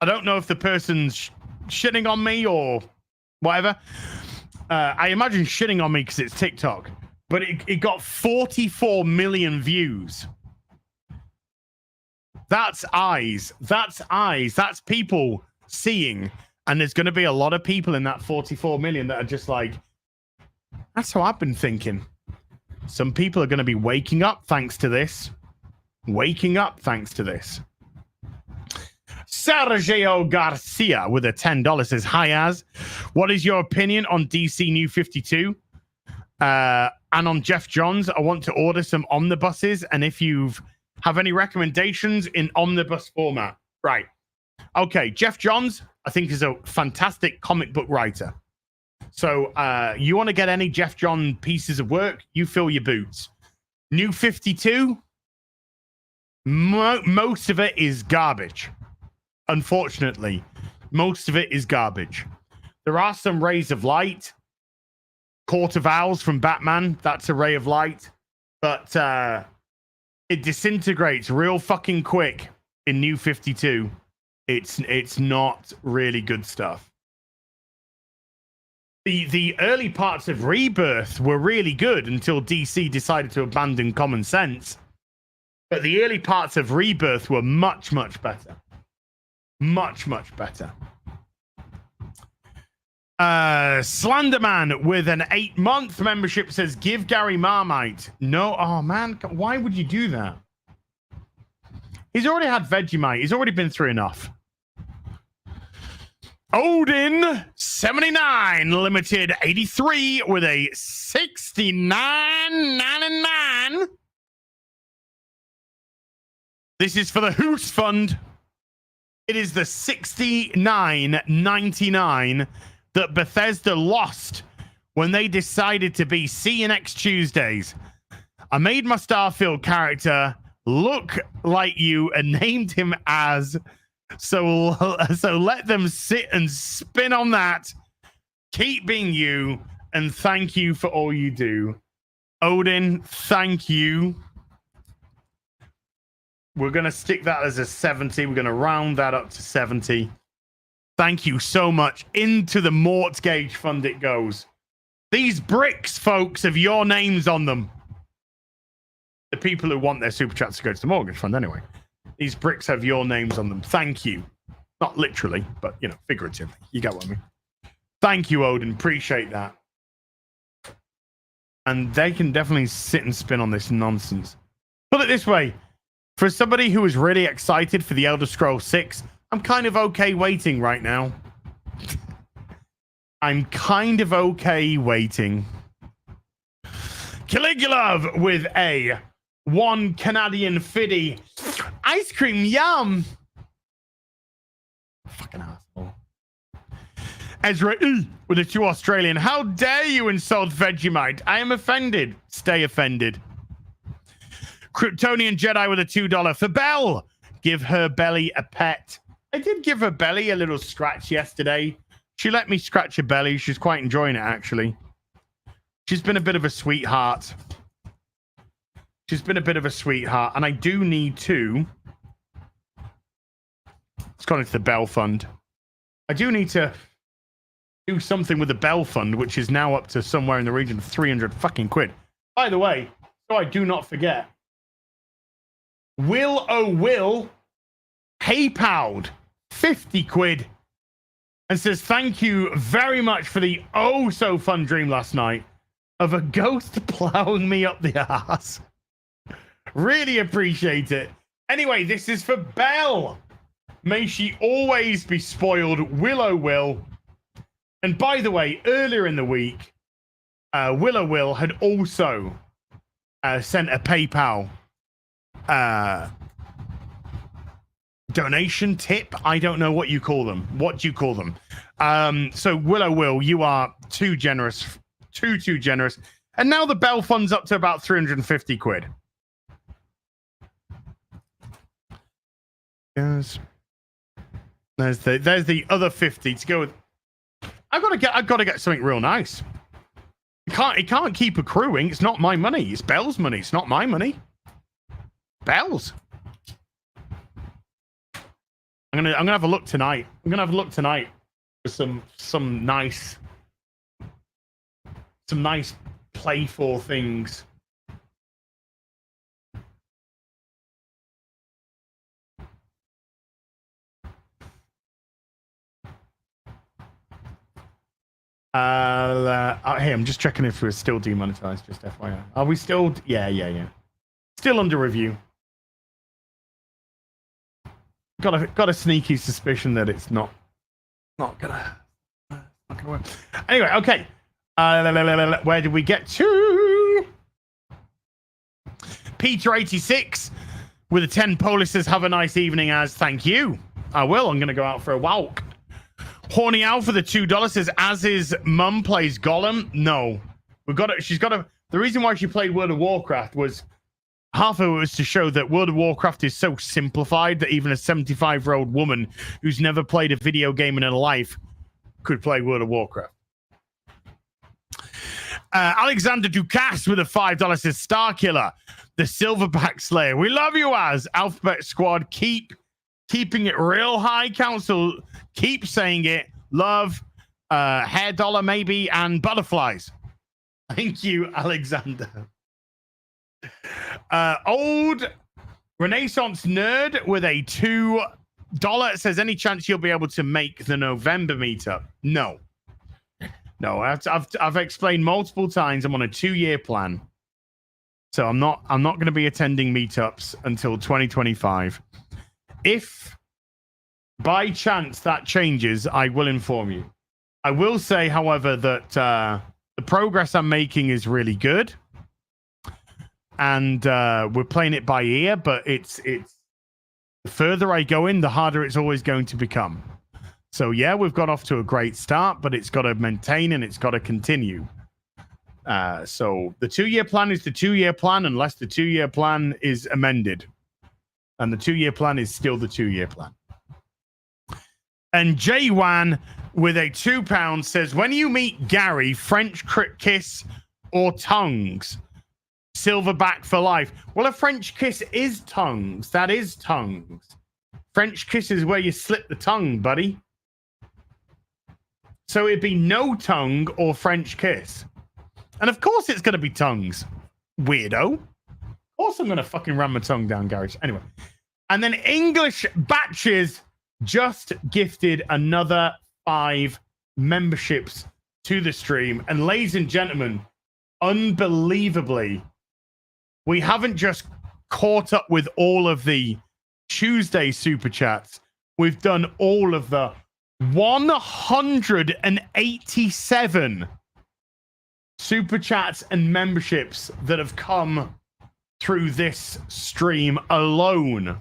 I don't know if the person's shitting on me or whatever. I imagine shitting on me because it's TikTok. But it got 44 million views. That's eyes. That's eyes. That's people seeing. And there's going to be a lot of people in that 44 million that are just like, that's how I've been thinking. Some people are going to be waking up thanks to this. Waking up thanks to this. Sergio Garcia with a $10 says, hi, Az. What is your opinion on DC New 52? And on Jeff Johns, I want to order some omnibuses. And if you have any recommendations in omnibus format. Right. Okay. Jeff Johns, I think, is a fantastic comic book writer. So you want to get any Jeff John pieces of work, you fill your boots. New 52, most of it is garbage. Unfortunately, most of it is garbage. There are some rays of light. Court of Owls from Batman, that's a ray of light. But it disintegrates real fucking quick in New 52. It's not really good stuff. The early parts of Rebirth were really good until DC decided to abandon common sense. But the early parts of Rebirth were much, much better. Much, much better. Slenderman with an 8-month membership says, give Gary Marmite. No, oh man, why would you do that? He's already had Vegemite. He's already been through enough. Odin 79 limited 83 with a 69.99. This is for the Hoos Fund. It is the 69.99 that Bethesda lost when they decided to be see you next Tuesdays. I made my Starfield character look like you and named him as. So let them sit and spin on that. Keep being you, and thank you for all you do. Odin, thank you. We're going to stick that as a 70. We're going to round that up to 70. Thank you so much. Into the Mort Gauge Fund it goes. These bricks, folks, have your names on them. The people who want their super chats to go to the mortgage fund anyway. These bricks have your names on them. Thank you. Not literally, but, you know, figuratively. You get what I mean. Thank you, Odin. Appreciate that. And they can definitely sit and spin on this nonsense. Put it this way. For somebody who is really excited for the Elder Scrolls 6, I'm kind of okay waiting right now. I'm kind of okay waiting. Caligula with a 1 Canadian Fiddy. Ice cream, yum. Fucking asshole. Ezra E with a 2 Australian. How dare you insult Vegemite? I am offended. Stay offended. Kryptonian Jedi with a $2 for Belle. Give her belly a pet. I did give her belly a little scratch yesterday. She let me scratch her belly. She's quite enjoying it, actually. She's been a bit of a sweetheart. She's been a bit of a sweetheart. And I do need to... It's gone into the Bell Fund. I do need to do something with the Bell Fund, which is now up to somewhere in the region of 300 fucking quid. By the way, so I do not forget, Will PayPal'd 50 quid and says, thank you very much for the oh so fun dream last night of a ghost plowing me up the ass. Really appreciate it. Anyway, this is for Belle. May she always be spoiled. Will. And by the way, earlier in the week, Will had also sent a PayPal donation tip. I don't know what you call them. What do you call them? So Will, you are too generous. Too generous. And now the Bell Fund's up to about 350 quid. Yes. There's the other 50 to go with. I've got to get something real nice. It can't keep accruing. It's not my money. It's Bell's money. It's not my money. Bell's. I'm gonna have a look tonight. For some nice playful things. Hey, I'm just checking if we're still demonetized, just FYI. Are we still? Yeah. Still under review. Got a sneaky suspicion that it's not gonna work. Anyway, okay. Where did we get to? Peter86 with a 10 polis says, have a nice evening, as thank you. I will. I'm gonna go out for a walk. Horny Al for the $2 says, as his mum plays Gollum. No, we've got it. She's got to. The reason why she played World of Warcraft was half of it was to show that World of Warcraft is so simplified that even a 75-year-old woman who's never played a video game in her life could play World of Warcraft. Alexander Ducasse with a $5 says, Star Killer, the Silverback Slayer. We love you, as Alphabet Squad. Keeping it real high. Council, keep saying it. Love, hair dollar maybe, and butterflies. Thank you, Alexander. Old Renaissance Nerd with a $2 says, any chance you'll be able to make the November meetup? No. I've explained multiple times I'm on a 2-year plan. So I'm not going to be attending meetups until 2025. If by chance that changes, I will inform you. I will say, however, that the progress I'm making is really good. And we're playing it by ear, but it's the further I go in, the harder it's always going to become. So yeah, we've got off to a great start, but it's got to maintain and it's got to continue. So the 2-year plan is the 2-year plan unless the 2-year plan is amended. And the 2-year plan is still the 2-year plan. And J-Wan with a £2 says, when you meet Gary, French kiss or tongues? Silverback for life. Well, a French kiss is tongues. That is tongues. French kiss is where you slip the tongue, buddy. So it'd be no tongue or French kiss. And of course it's going to be tongues. Weirdo. Of course I'm going to fucking ram my tongue down, Garage. Anyway. And then English Batches just gifted another 5 memberships to the stream. And ladies and gentlemen, unbelievably, we haven't just caught up with all of the Tuesday super chats. We've done all of the 187 super chats and memberships that have come through this stream alone.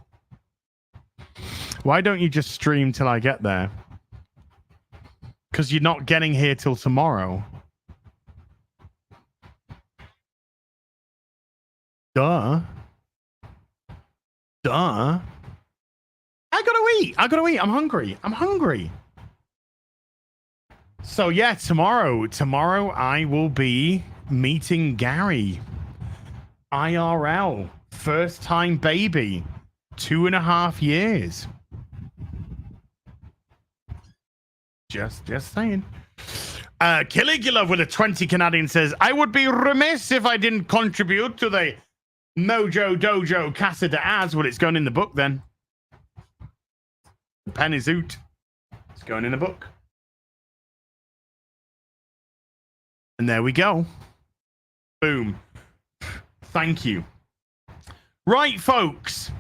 Why don't you just stream till I get there? Because you're not getting here till tomorrow. Duh. I gotta eat. I'm hungry. So yeah, tomorrow I will be meeting Gary. IRL. First time baby. 2.5 years. Just saying. Caligula with a 20 Canadian says, I would be remiss if I didn't contribute to the Mojo Dojo Casa de Az. Well, it's going in the book then. The pen is out. It's going in the book. And there we go. Boom. Thank you. Right, folks.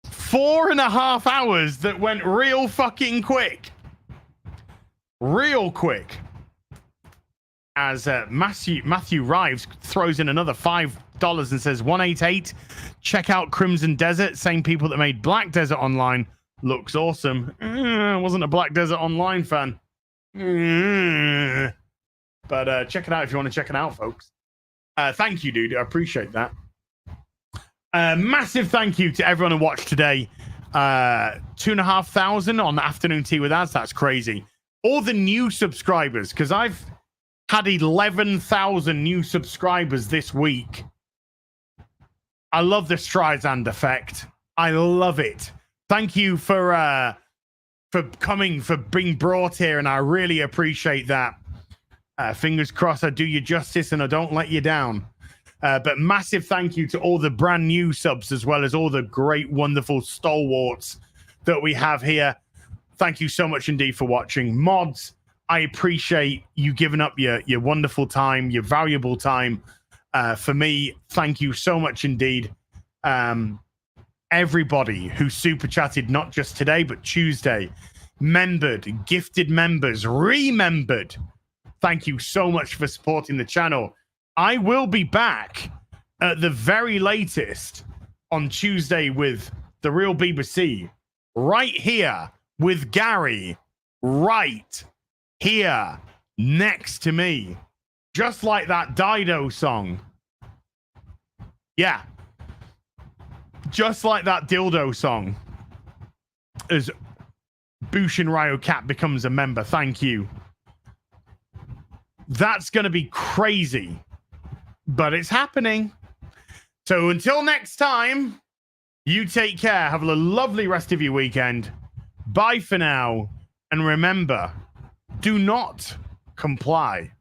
4.5 hours that went real fucking quick. Real quick. As Matthew Rives throws in another $5 and says 188. Check out Crimson Desert. Same people that made Black Desert Online. Looks awesome. I wasn't a Black Desert Online fan. But check it out if you want to check it out, folks. Thank you, dude. I appreciate that. Massive thank you to everyone who watched today. 2,500 on the Afternoon Tea with Ads. That's crazy. All the new subscribers, because I've had 11,000 new subscribers this week. I love the Streisand effect. I love it. Thank you for coming, for being brought here, and I really appreciate that. Fingers crossed I do you justice and I don't let you down. But massive thank you to all the brand new subs, as well as all the great, wonderful stalwarts that we have here. Thank you so much indeed for watching. Mods, I appreciate you giving up your wonderful time, your valuable time. For me, thank you so much indeed. Everybody who super chatted, not just today, but Tuesday, membered, gifted members, remembered. Thank you so much for supporting the channel. I will be back at the very latest on Tuesday with The Real BBC, right here with Gary right here next to me. Just like that Dido song. Yeah. Just like that dildo song. As Bushin Ryo Cat becomes a member. Thank you. That's going to be crazy. But it's happening. So until next time, you take care. Have a lovely rest of your weekend. Bye for now. And remember, do not comply.